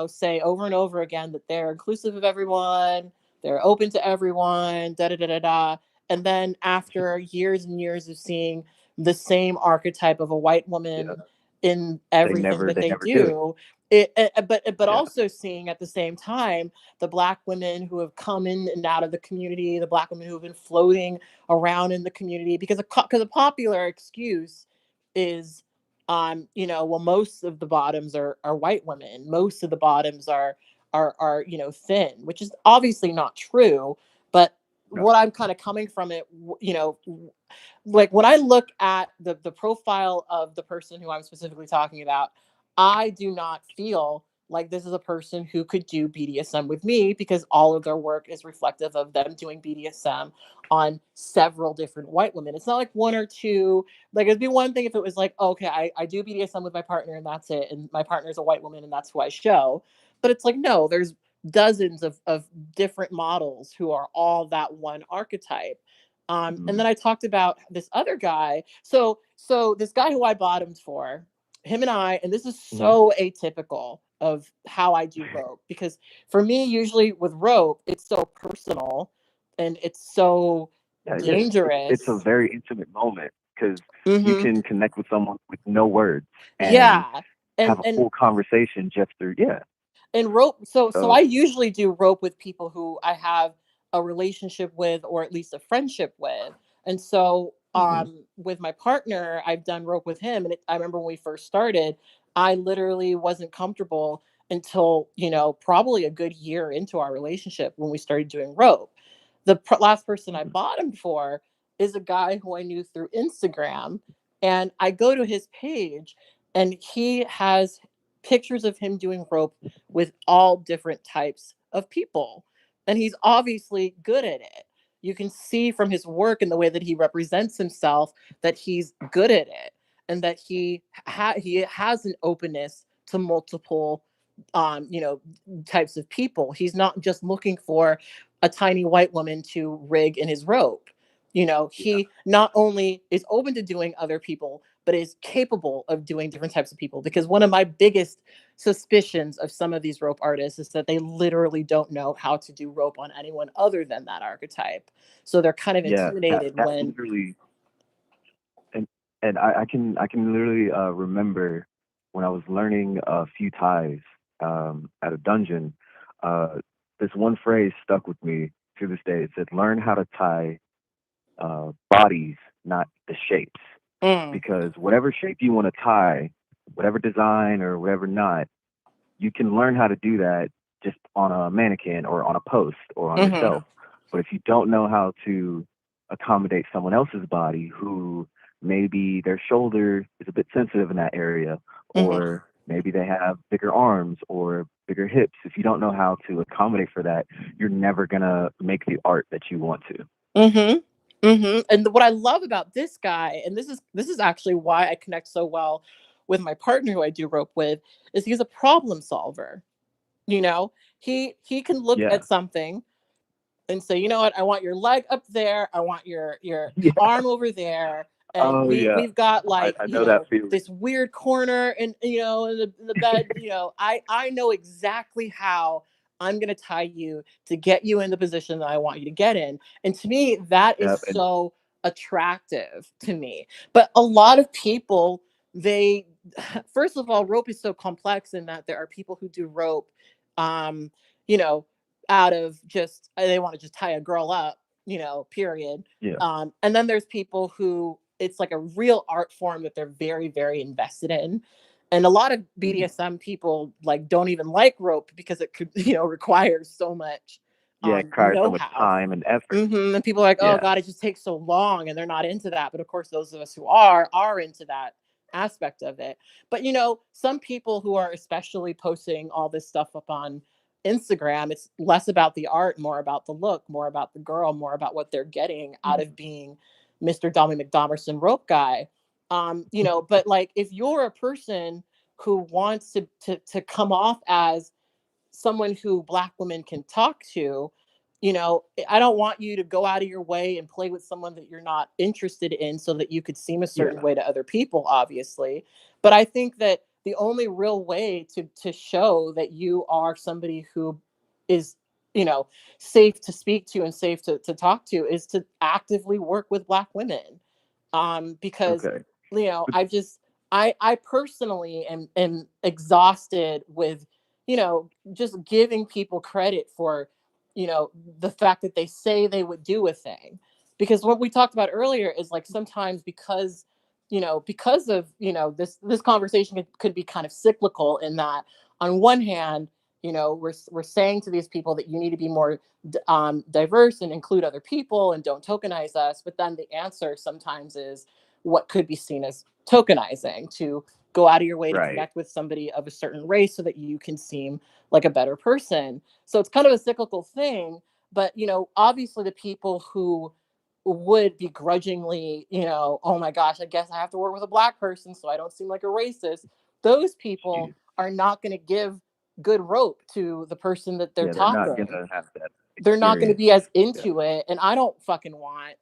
say over and over again that they're inclusive of everyone, they're open to everyone, da da da da da. And then after years and years of seeing the same archetype of a white woman yeah, in they everything never that they they never do it. do, but Yeah, also seeing at the same time the black women who have come in and out of the community, the black women who have been floating around in the community, because a popular excuse is, well, most of the bottoms are white women, most of the bottoms are thin, which is obviously not true. But no, what I'm kind of coming from it, like when I look at the profile of the person who I'm specifically talking about, I do not feel like this is a person who could do BDSM with me, because all of their work is reflective of them doing BDSM on several different white women. It's not like one or two. Like, it'd be one thing if it was like, okay, I do BDSM with my partner and that's it. And my partner is a white woman and that's who I show. But it's like, no, there's dozens of different models who are all that one archetype. And mm, then I talked about this other guy. So this guy who I bottomed for, him and I, and this is mhm. so atypical of how I do rope, because for me, usually with rope, it's so personal and it's so Yeah, it is. It's a dangerous. very intimate moment because you Hmm. can connect with someone with no words and Yeah. have And a and full conversation just through, yeah. and rope, so I So, usually do rope with people who I have a relationship with, or at least a friendship with. And so mhm, with my partner, I've done rope with him, and I remember when we first started, I literally wasn't comfortable until, probably a good year into our relationship, when we started doing rope. The last person I mhm, bottomed for is a guy who I knew through Instagram, and I go to his page, and he has pictures of him doing rope with all different types of people. And he's obviously good at it. You can see from his work and the way that he represents himself that he's good at it, and that he has an openness to multiple types of people. He's not just looking for a tiny white woman to rig in his rope. yeah, He not only is open to doing other people, but is capable of doing different types of people. Because one of my biggest suspicions of some of these rope artists is that they literally don't know how to do rope on anyone other than that archetype. So they're kind of yeah. intimidated That's when. literally, and I can literally remember when I was learning a few ties at a dungeon. Uh, this one phrase stuck with me to this day. It said, "Learn how to tie bodies, not the shapes." Mm, Because whatever shape you want to tie, whatever design or whatever knot, you can learn how to do that just on a mannequin or on a post or on hmm yourself. But if you don't know how to accommodate someone else's body who maybe their shoulder is a bit sensitive in that area, hmm or maybe they have bigger arms or bigger hips, if you don't know how to accommodate for that, you're never going to make the art that you want to. hmm And what I love about this guy, and this is actually why I connect so well with my partner who I do rope with, is he's a problem solver. He can look Yeah. at something and say, you know what, I want your leg up there, I want your Yeah. arm over there, and Oh, yeah. we've got, I, like, I know that feeling. this weird corner, and in the bed. I know exactly how I'm going to tie you to get you in the position that I want you to get in. And to me, that is Yep. And so attractive to me. But a lot of people, they first of all, rope is so complex in that there are people who do rope, um you know out of just they want to just tie a girl up, period. Yeah. And then there's people who it's like a real art form that they're very, very invested in. And a lot of Mhm. BDSM people like don't even like rope because it could, requires so much Yeah, it requires so much know-how. time and effort. And people are like, oh Yeah. God, it just takes so long, and they're not into that. But of course, those of us who are into that aspect of it. But some people who are especially posting all this stuff up on Instagram, it's less about the art, more about the look, more about the girl, more about what they're getting out Mhm. of being Mr. Dommy McDomerson rope guy. But like if you're a person who wants to come off as someone who Black women can talk to, I don't want you to go out of your way and play with someone that you're not interested in so that you could seem a certain Yeah. way to other people, obviously. But I think that the only real way to show that you are somebody who is, you know, safe to speak to and safe to talk to is to actively work with Black women. Because Okay. I just I personally am exhausted with just giving people credit for the fact that they say they would do a thing. Because what we talked about earlier is like sometimes because of this conversation could be kind of cyclical in that on one hand we're saying to these people that you need to be more diverse and include other people and don't tokenize us, but then the answer sometimes is what could be seen as tokenizing, to go out of your way to Right. connect with somebody of a certain race so that you can seem like a better person. So it's kind of a cyclical thing, but obviously the people who would begrudgingly, oh my gosh, I guess I have to work with a Black person so I don't seem like a racist. Those people Jeez. are not going to give good rope to the person that they're Yeah, they're not talking. gonna have that They're not going to experience. be as Yeah. into it. And I don't fucking want,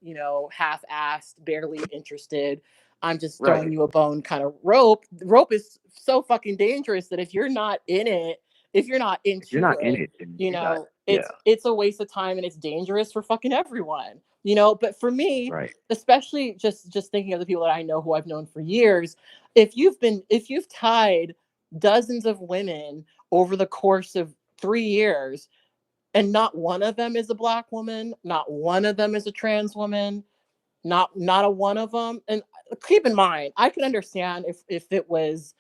half-assed, barely interested, I'm just throwing Right. you a bone kind of rope. Rope is so fucking dangerous that if you're not in it, if you're not If you're into not in it, it, then you're not. Yeah. it's a waste of time and it's dangerous for fucking everyone. But for me, Right. especially just thinking of the people that I know who I've known for years, if you've tied dozens of women over the course of 3 years, and not one of them is a Black woman, not one of them is a trans woman, not a one of them. And keep in mind, I can understand if it was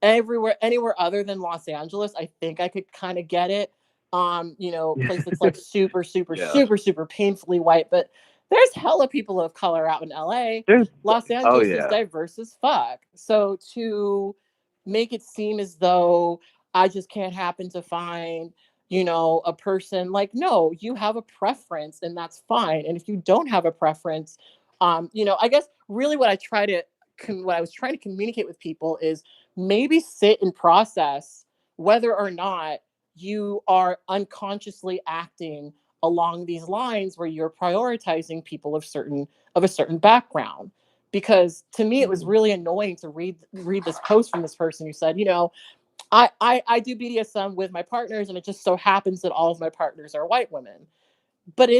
anywhere other than Los Angeles, I think I could kind of get it. Place that's like super, super, Yeah. super, super painfully white, but there's hella people of color out in LA. There's. Los Oh Angeles is yeah. diverse as fuck. So to make it seem as though I just can't happen to find, a person, like, no, you have a preference and that's fine. And if you don't have a preference, I guess really what I was trying to communicate with people is maybe sit and process whether or not you are unconsciously acting along these lines where you're prioritizing people of a certain background. Because to me it was Mhm. really annoying to read this post from this person who said, I do BDSM with my partners and it just so happens that all of my partners are white women. But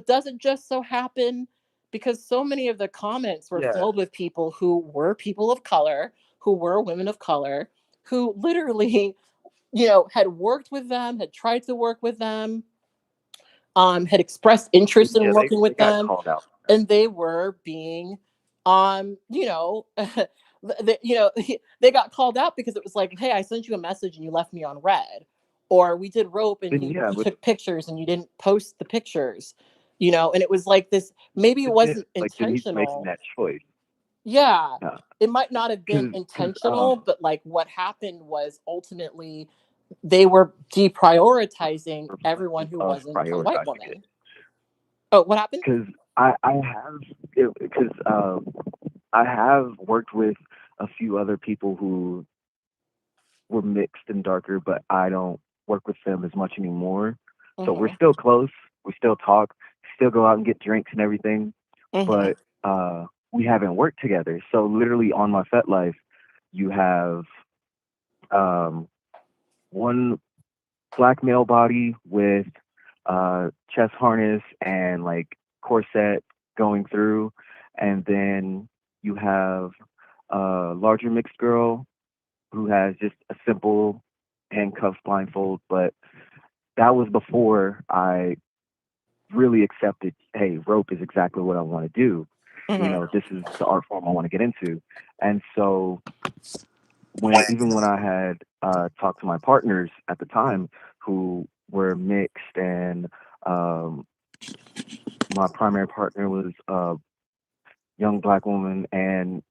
does it just so happen? Because so many of the comments were Yeah. filled with people who were people of color, who were women of color, who literally, had worked with them, had tried to work with them, had expressed interest in Yeah. working They with got them, called out. and they were being, they got called out because it was like, hey, I sent you a message and you left me on red, or we did rope and Then you yeah, took pictures and you didn't post the pictures, and it was like this. Maybe it yeah, wasn't like then he's making intentional. that choice. Yeah, Yeah. it might not have been Cause intentional, but like what happened was ultimately they were deprioritizing everyone who us wasn't a white prioritizing it. woman. Oh, what happened? Cause I have because I have worked with a few other people who were mixed and darker, but I don't work with them as much anymore. So we're Mm-hmm. still close. We still talk. Still go out and get drinks and everything. Mm-hmm. But we haven't worked together. So literally on my FetLife, you have um, one black male body with chest harness and like corset going through, and then you have a larger mixed girl who has just a simple handcuffs blindfold, but that was before I really accepted, hey, rope is exactly what I want to do. This is the art form I want to get into. And so when I had talked to my partners at the time who were mixed, and um, my primary partner was a young black woman, and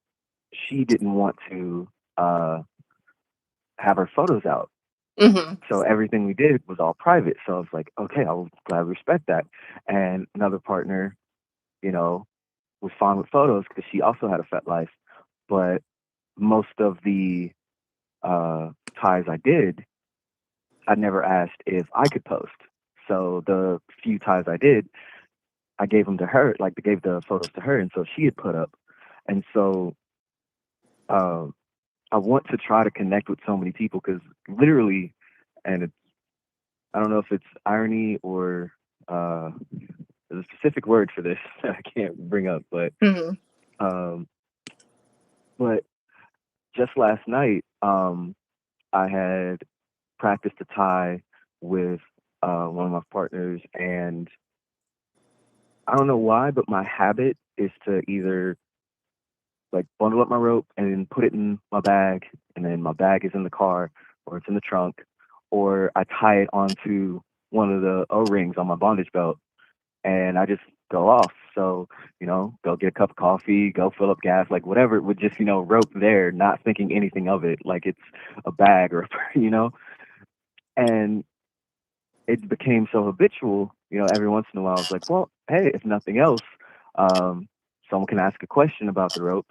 she didn't want to have her photos out. So everything we did was all private. So I was like, okay, I will gladly respect that. And another partner, you know, was fine with photos because she also had a fet life. But most of the ties I did, I never asked if I could post. So the few ties I did, I gave them to her, like they gave the photos to her, and so she had put up. And so um, I want to try to connect with so many people because literally, and it's, I don't know if it's irony or there's a specific word for this that I can't bring up, um, but just last night, I had practiced a tie with one of my partners, and I don't know why, but my habit is to either like bundle up my rope and then put it in my bag, and then my bag is in the car or it's in the trunk, or I tie it onto one of the O-rings on my bondage belt, and I just go off. So, go get a cup of coffee, go fill up gas, like whatever, with just, rope there, not thinking anything of it, like it's a bag or, and it became so habitual, every once in a while I was like, well, hey, if nothing else, someone can ask a question about the rope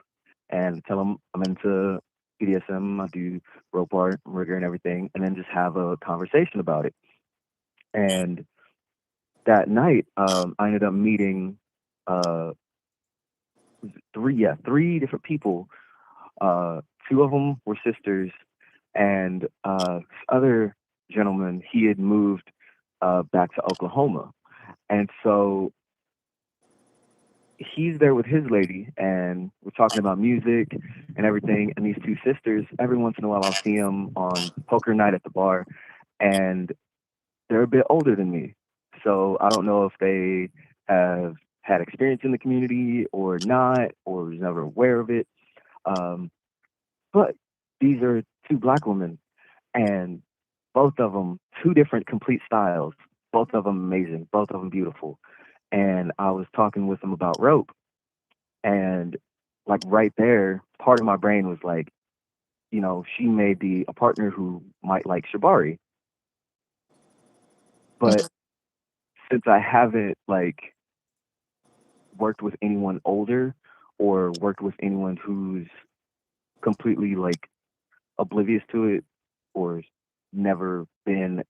and tell them I'm into BDSM, I do rope art, rigor and everything, and then just have a conversation about it. And that night, I ended up meeting uh, three different people. Two of them were sisters, and this other gentleman, he had moved back to Oklahoma, and so he's there with his lady, and we're talking about music and everything. And these two sisters, every once in a while, I'll see them on poker night at the bar, and they're a bit older than me. So I don't know if they have had experience in the community or not, or was never aware of it. Um, but these are two black women, and both of them, two different complete styles, both of them amazing, both of them beautiful. And I was talking with them about rope, and like right there, part of my brain was like, she may be a partner who might like Shibari. But since I haven't like worked with anyone older or worked with anyone who's completely like oblivious to it or never been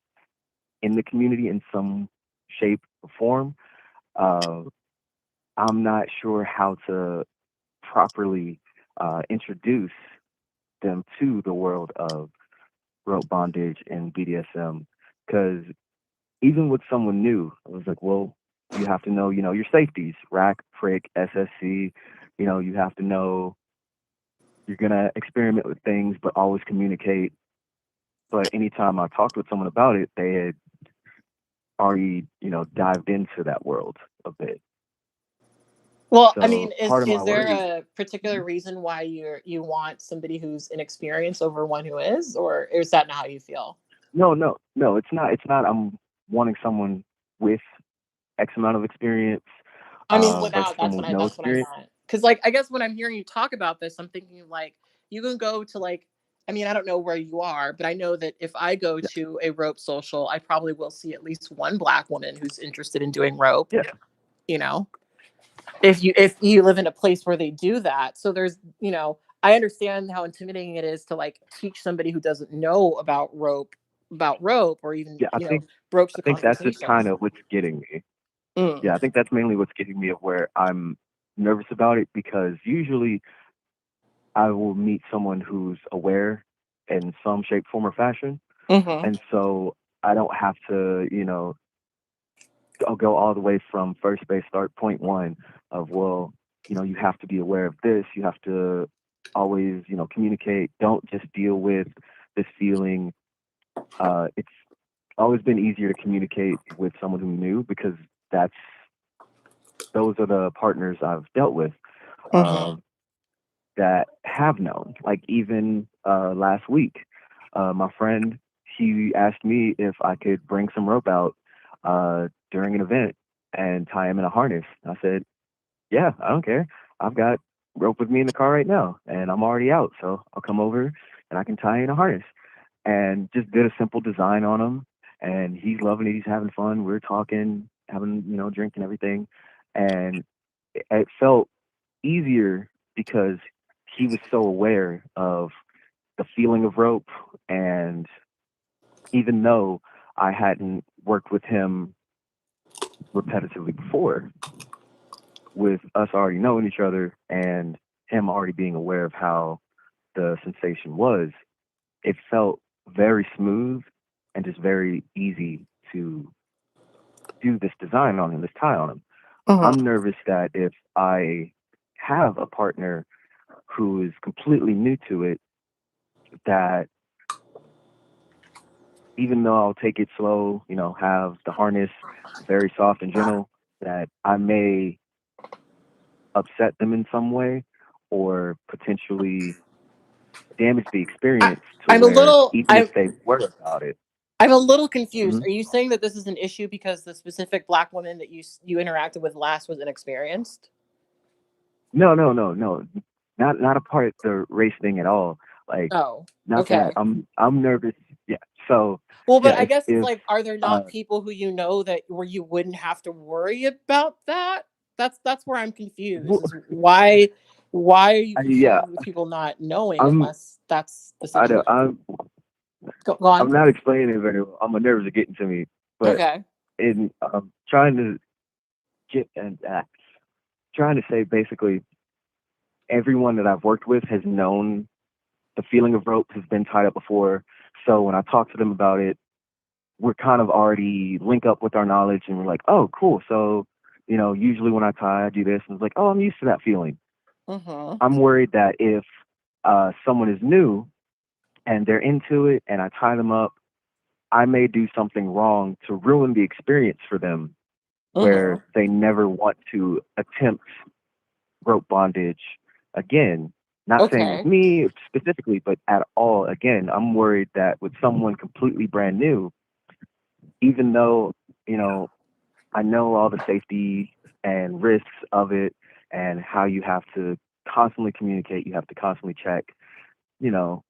in the community in some shape or form, uh, I'm not sure how to properly introduce them to the world of rope bondage and BDSM. Because even with someone new, I was like, well, you have to know, your safeties, rack, prick, SSC. You have to know you're going to experiment with things, but always communicate. But anytime I talked with someone about it, they had already, dived into that world a bit. Well, I So mean, part of my is there work. a particular reason why you want somebody who's inexperienced over one who is, or is that not how you feel? No, it's not. It's not. I'm wanting someone with X amount of experience I mean, versus without someone with no that's what I experience. meant. Because like I guess when I'm hearing you talk about this, I'm thinking like you can go to like I mean, I don't know where you are, but I know that if I go Yeah, to a rope social, I probably will see at least one black woman who's interested in doing rope, yeah, you know. If you live in a place where they do that. So there's, I understand how intimidating it is to like teach somebody who doesn't know about rope or even, yeah. broach I the think that's just conversation. kind of what's getting me. Mm. Yeah, I think that's mainly what's getting me of where I'm nervous about it, because usually I will meet someone who's aware in some shape, form, or fashion, Hmm. and so I don't have to, I'll go all the way from first base, start point one of, well, you have to be aware of this. You have to always, communicate. Don't just deal with this feeling. It's always been easier to communicate with someone who knew because those are the partners I've dealt with that have known. Like even last week, my friend, he asked me if I could bring some rope out during an event and tie him in a harness. I said, yeah, I don't care. I've got rope with me in the car right now and I'm already out. So I'll come over and I can tie in a harness. And just did a simple design on him. And he's loving it. He's having fun. We're talking, having, drink and everything. And it felt easier because he was so aware of the feeling of rope. And even though I hadn't worked with him repetitively before, with us already knowing each other and him already being aware of how the sensation was, it felt very smooth and just very easy to do this design on him, this tie on him. I'm nervous that if I have a partner who is completely new to it, that even though I'll take it slow, have the harness very soft and gentle, that I may upset them in some way or potentially damage the experience to I'm a where little even if they worry about it. I'm a little confused. Mhm. Are you saying that this is an issue because the specific Black woman that you interacted with last was inexperienced? No. Not a part of the race thing at all. Like, Oh, not that. okay. I'm nervous. Yeah. So, Well, but yeah, I guess it's if like, are there not people who that where you wouldn't have to worry about that? That's where I'm confused. Is why are you yeah, concerned with people not knowing I'm unless that's the I don't, situation? Go on. I'm not explaining it very well. My nerves are getting to me, but Okay. in trying to get and trying to say basically everyone that I've worked with has known the feeling of rope, has been tied up before. So when I talk to them about it, we're kind of already link up with our knowledge and we're like, oh, cool. So, usually when I tie, I do this. And it's like, oh, I'm used to that feeling. I'm worried that if someone is new and they're into it and I tie them up, I may do something wrong to ruin the experience for them where they never want to attempt rope bondage again. Not saying with Okay. me specifically, but at all. Again, I'm worried that with someone completely brand new, even though, I know all the safety and risks of it and how you have to constantly communicate, you have to constantly check, you know,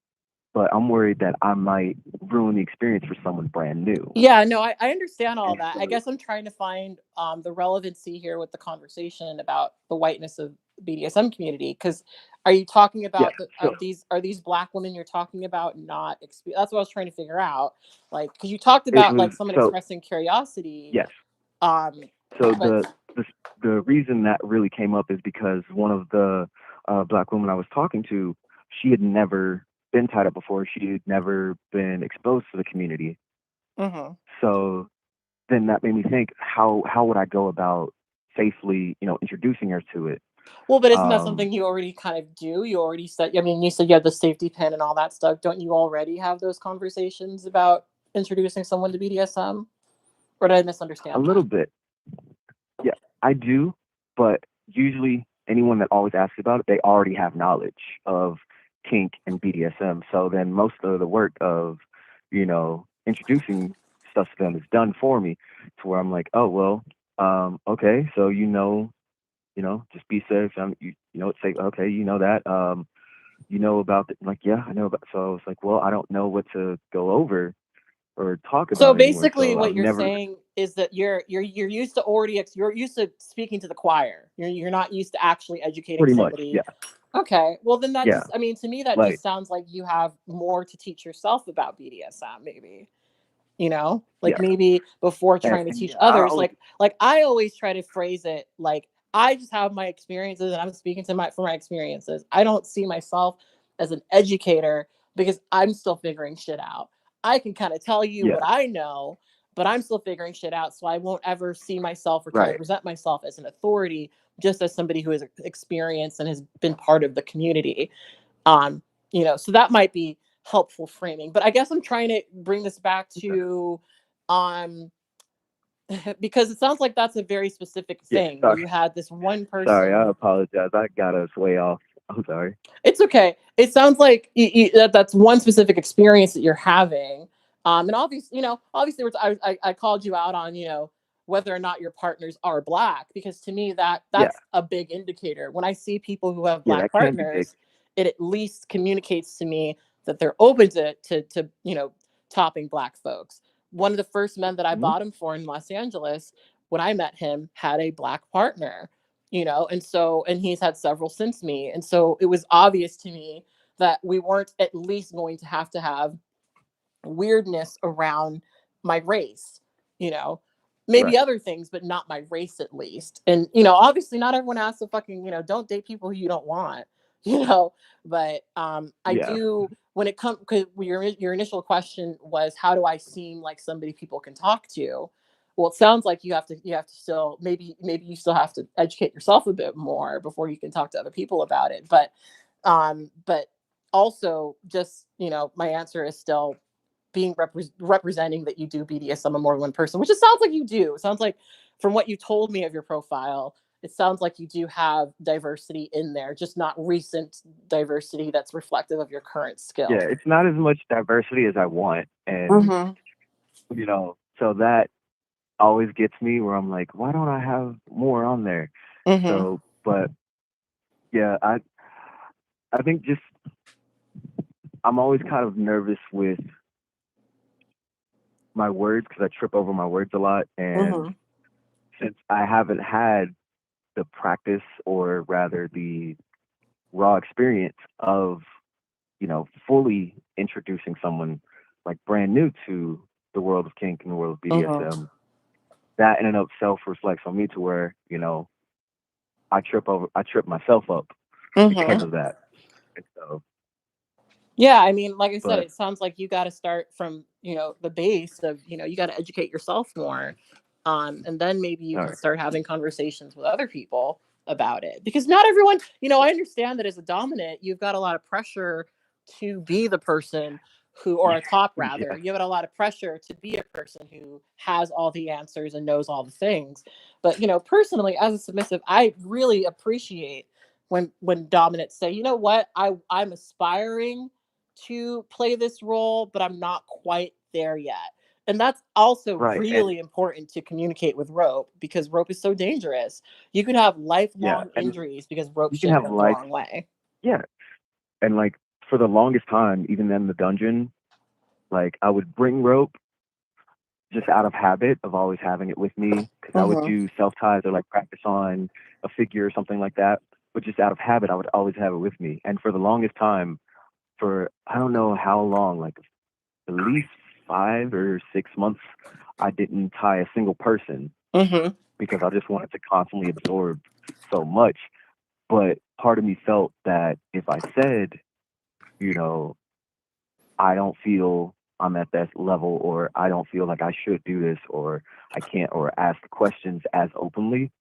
but I'm worried that I might ruin the experience for someone brand new. Yeah, no, I understand all And that. I so guess I'm trying to find the relevancy here with the conversation about the whiteness of BDSM community. Because are you talking yeah, about so these Black women you're talking about not that's what I was trying to figure out. Like, because you talked it about was like someone so expressing curiosity. yes. Um, So but the reason that really came up is because one of the Black women I was talking to, she had never been tied up before. She had never been exposed to the community. So then that made me think, how would I go about safely, introducing her to it? well, but isn't that Um, something you already kind of do? You already said. I mean, you said you have the safety pin and all that stuff. Don't you already have those conversations about introducing someone to BDSM? Or did I a misunderstand little that? bit, yeah, I do, but usually anyone that always asks about it, they already have knowledge of kink and BDSM. So then most of the work of, introducing stuff to them is done for me, to where I'm like, oh well, okay, so just be safe. It's like, okay, that. About the, like, yeah, I know about. So I was like, well, I don't know what to go over or talk So about anymore. basically, So what I've you're never saying is that you're used to you're used to speaking to the choir. You're not used to actually educating pretty much, somebody. yeah, Okay, well then that yeah, just I mean to me that like, just sounds like you have more to teach yourself about BDSM maybe. Like yeah, maybe before trying to and teach yeah, I others, always, like I always try to phrase it like I just have my experiences and I'm speaking to my from my experiences. I don't see myself as an educator because I'm still figuring shit out. I can kind of tell you yeah, what I know, but I'm still figuring shit out, so I won't ever see myself or kind of right, present myself as an authority, just as somebody who has experienced and has been part of the community. um so that might be helpful framing, but I guess I'm trying to bring this back okay, to Um, because it sounds like that's a very specific Yeah, thing where sorry. you had this one Sorry, I person. apologize. I got us way off. I'm sorry. It's okay. It sounds like that's one specific experience that you're having. And obviously, obviously, I called you out on, whether or not your partners are black, because to me Yeah, that's a big indicator. When I see people who have yeah, black that can be big. partners, it at least communicates to me that they're open to topping black folks. One of the first men that I Mhm. bottomed for in Los Angeles, when I met him, had a black partner, and he's had several since me, and so it was obvious to me that we weren't at least going to have weirdness around my race, you know, maybe Right. other things, but not my race at least. And, obviously not everyone has to fucking, don't date people who you don't want, you know, but I Yeah. do when it comes, because your initial question was, how do I seem like somebody people can talk to? Well, it sounds like you have to still, maybe you still have to educate yourself a bit more before you can talk to other people about it. But also just, my answer is still being representing that you do BDSM on more than one person, which it sounds like you do. It sounds like, from what you told me of your profile, it sounds like you do have diversity in there, just not recent diversity that's reflective of your current skill. Yeah, it's not as much diversity as I want. And, Mm-hmm. so that always gets me where I'm like, why don't I have more on there? Mm-hmm. So, but yeah, I think just I'm always kind of nervous with my words because I trip over my words a lot. And Mm-hmm. since I haven't had the practice, or rather the raw experience of, fully introducing someone like brand new to the world of kink and the world of Mm-hmm. BDSM, that in and of itself reflects on me to where, I trip myself up because Mm-hmm. of that. And so, Yeah, I mean, like I said, but it sounds like you got to start from, the base of, you got to educate yourself more. And then maybe you all can right. start having conversations with other people about it. Because not everyone, I understand that as a dominant, you've got a lot of pressure to be the person who, or a top rather, Yeah, you have a lot of pressure to be a person who has all the answers and knows all the things. But, personally, as a submissive, I really appreciate when dominants say, you know what, I'm aspiring to play this role, but I'm not quite there yet. And that's also right. And really important to communicate with rope, because rope is so dangerous. You can have yeah, lifelong and injuries because rope you can shaped have up the life. wrong way. Yeah, and like for the longest time, even in the dungeon, like I would bring rope just out of habit of always having it with me because I would Mm-hmm. do self ties or like practice on a figure or something like that. But just out of habit, I would always have it with me. And for the longest time, for I don't know how long, like at least 5 or 6 months, I didn't tie a single person Mm-hmm. because I just wanted to constantly absorb so much. But part of me felt that if I said, you know, I don't feel I'm at that level, or I don't feel like I should do this, or I can't, or ask questions as openly,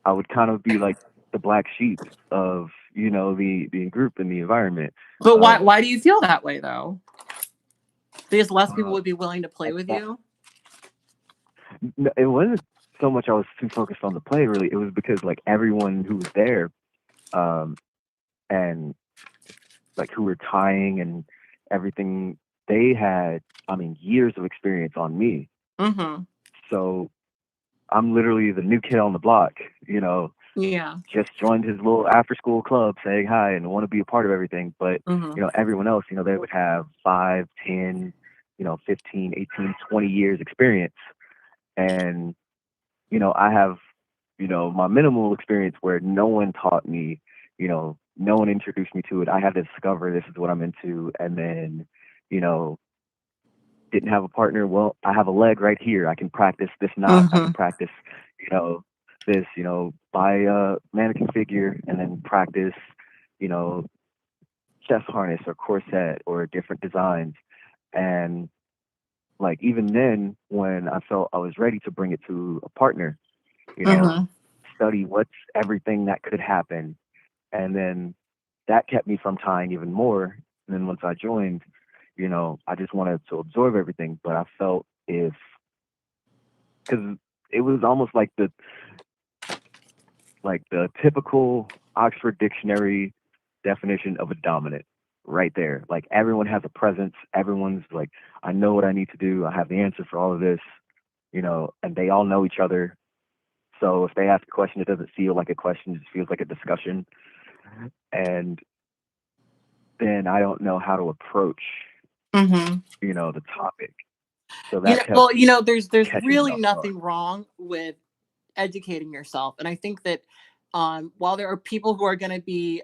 I would kind of be like the black sheep of, the group and the environment. But why Um, why do you feel that way though? Because less people uh, would be willing to play with I, you. it wasn't so much I was too focused on the play, really. It was because like everyone who was there, um, and like who were tying and everything, they had, I mean, years of experience on me. Mm-hmm. So I'm literally the new kid on the block, Yeah. just joined his little after school club saying hi and want to be a part of everything. But, Mm-hmm. everyone else, they would have 5, 10, 15, 18, 20 years experience. And, I have, my minimal experience where no one taught me, no one introduced me to it. I had to discover this is what I'm into. And then, you know, didn't have a partner. Well, I have a leg right here. I can practice this knot. I Mm-hmm. can practice, this, buy a mannequin figure and then practice, you know, chest harness or corset or different designs. And like even then, when I felt I was ready to bring it to a partner, you know, Mm-hmm. study what's everything that could happen. And then that kept me from tying even more. And then once I joined, I just wanted to absorb everything. But I felt if because it was almost like the typical Oxford Dictionary definition of a dominant right there. Like everyone has a presence. Everyone's like, I know what I need to do. I have the answer for all of this, and they all know each other. So if they ask a question, it doesn't feel like a question, it just feels like a discussion. And then I don't know how to approach, the topic. So that kept there's catching me really off guard. nothing wrong with educating yourself, and I think that while there are people who are going to be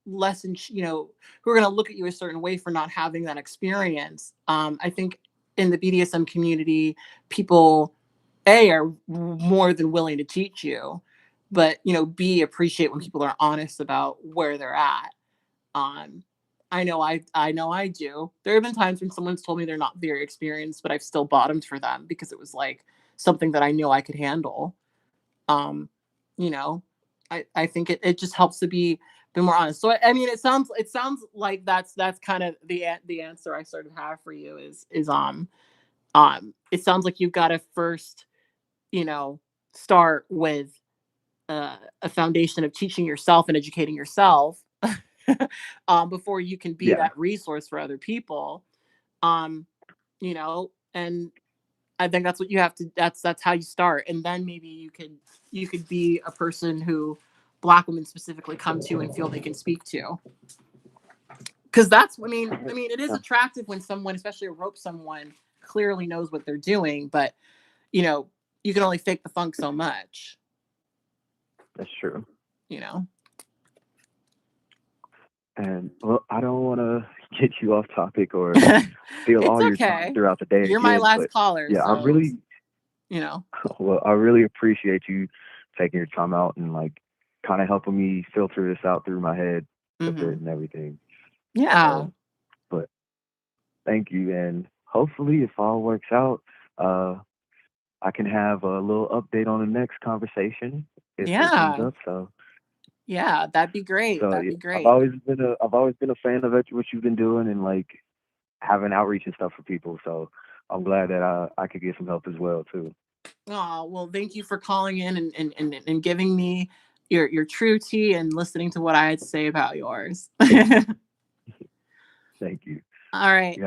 less who are going to look at you a certain way for not having that experience, I think in the BDSM community, people are more than willing to teach you, but b appreciate when people are honest about where they're at. um I know I do. There have been times when someone's told me they're not very experienced, but I've still bottomed for them because it was like something that I knew I could handle. um you know I think it just helps to be more honest. So I mean, it sounds like that's kind of the answer I sort of have for you is it sounds like you've got to first you know start with a foundation of teaching yourself and educating yourself before you can be Yeah, that resource for other people. um and I think that's what you have to. That's how you start, and then maybe you could be a person who Black women specifically come to and feel they can speak to. Because that's, I mean, it is attractive when someone, especially a rope someone, clearly knows what they're doing, but you know, you can only fake the funk so much. that's true. You know. And well, I don't want to get you off topic or steal It's all your time okay. throughout the day You're my again, last but caller, yeah, I so it's, really, you know. well, I really appreciate you taking your time out and like kind of helping me filter this out through my head a bit Hmm. and everything. Yeah. So, but thank you, and hopefully, if all works out, uh, I can have a little update on the next conversation if it comes Yeah. up. So, Yeah. That'd be great. That'd yeah, be great. I've always been a fan of what you've been doing and like having outreach and stuff for people. So I'm glad that I could get some help as well too. Oh, well, thank you for calling in and giving me your true tea and listening to what I had to say about yours. Thank you. All right. You have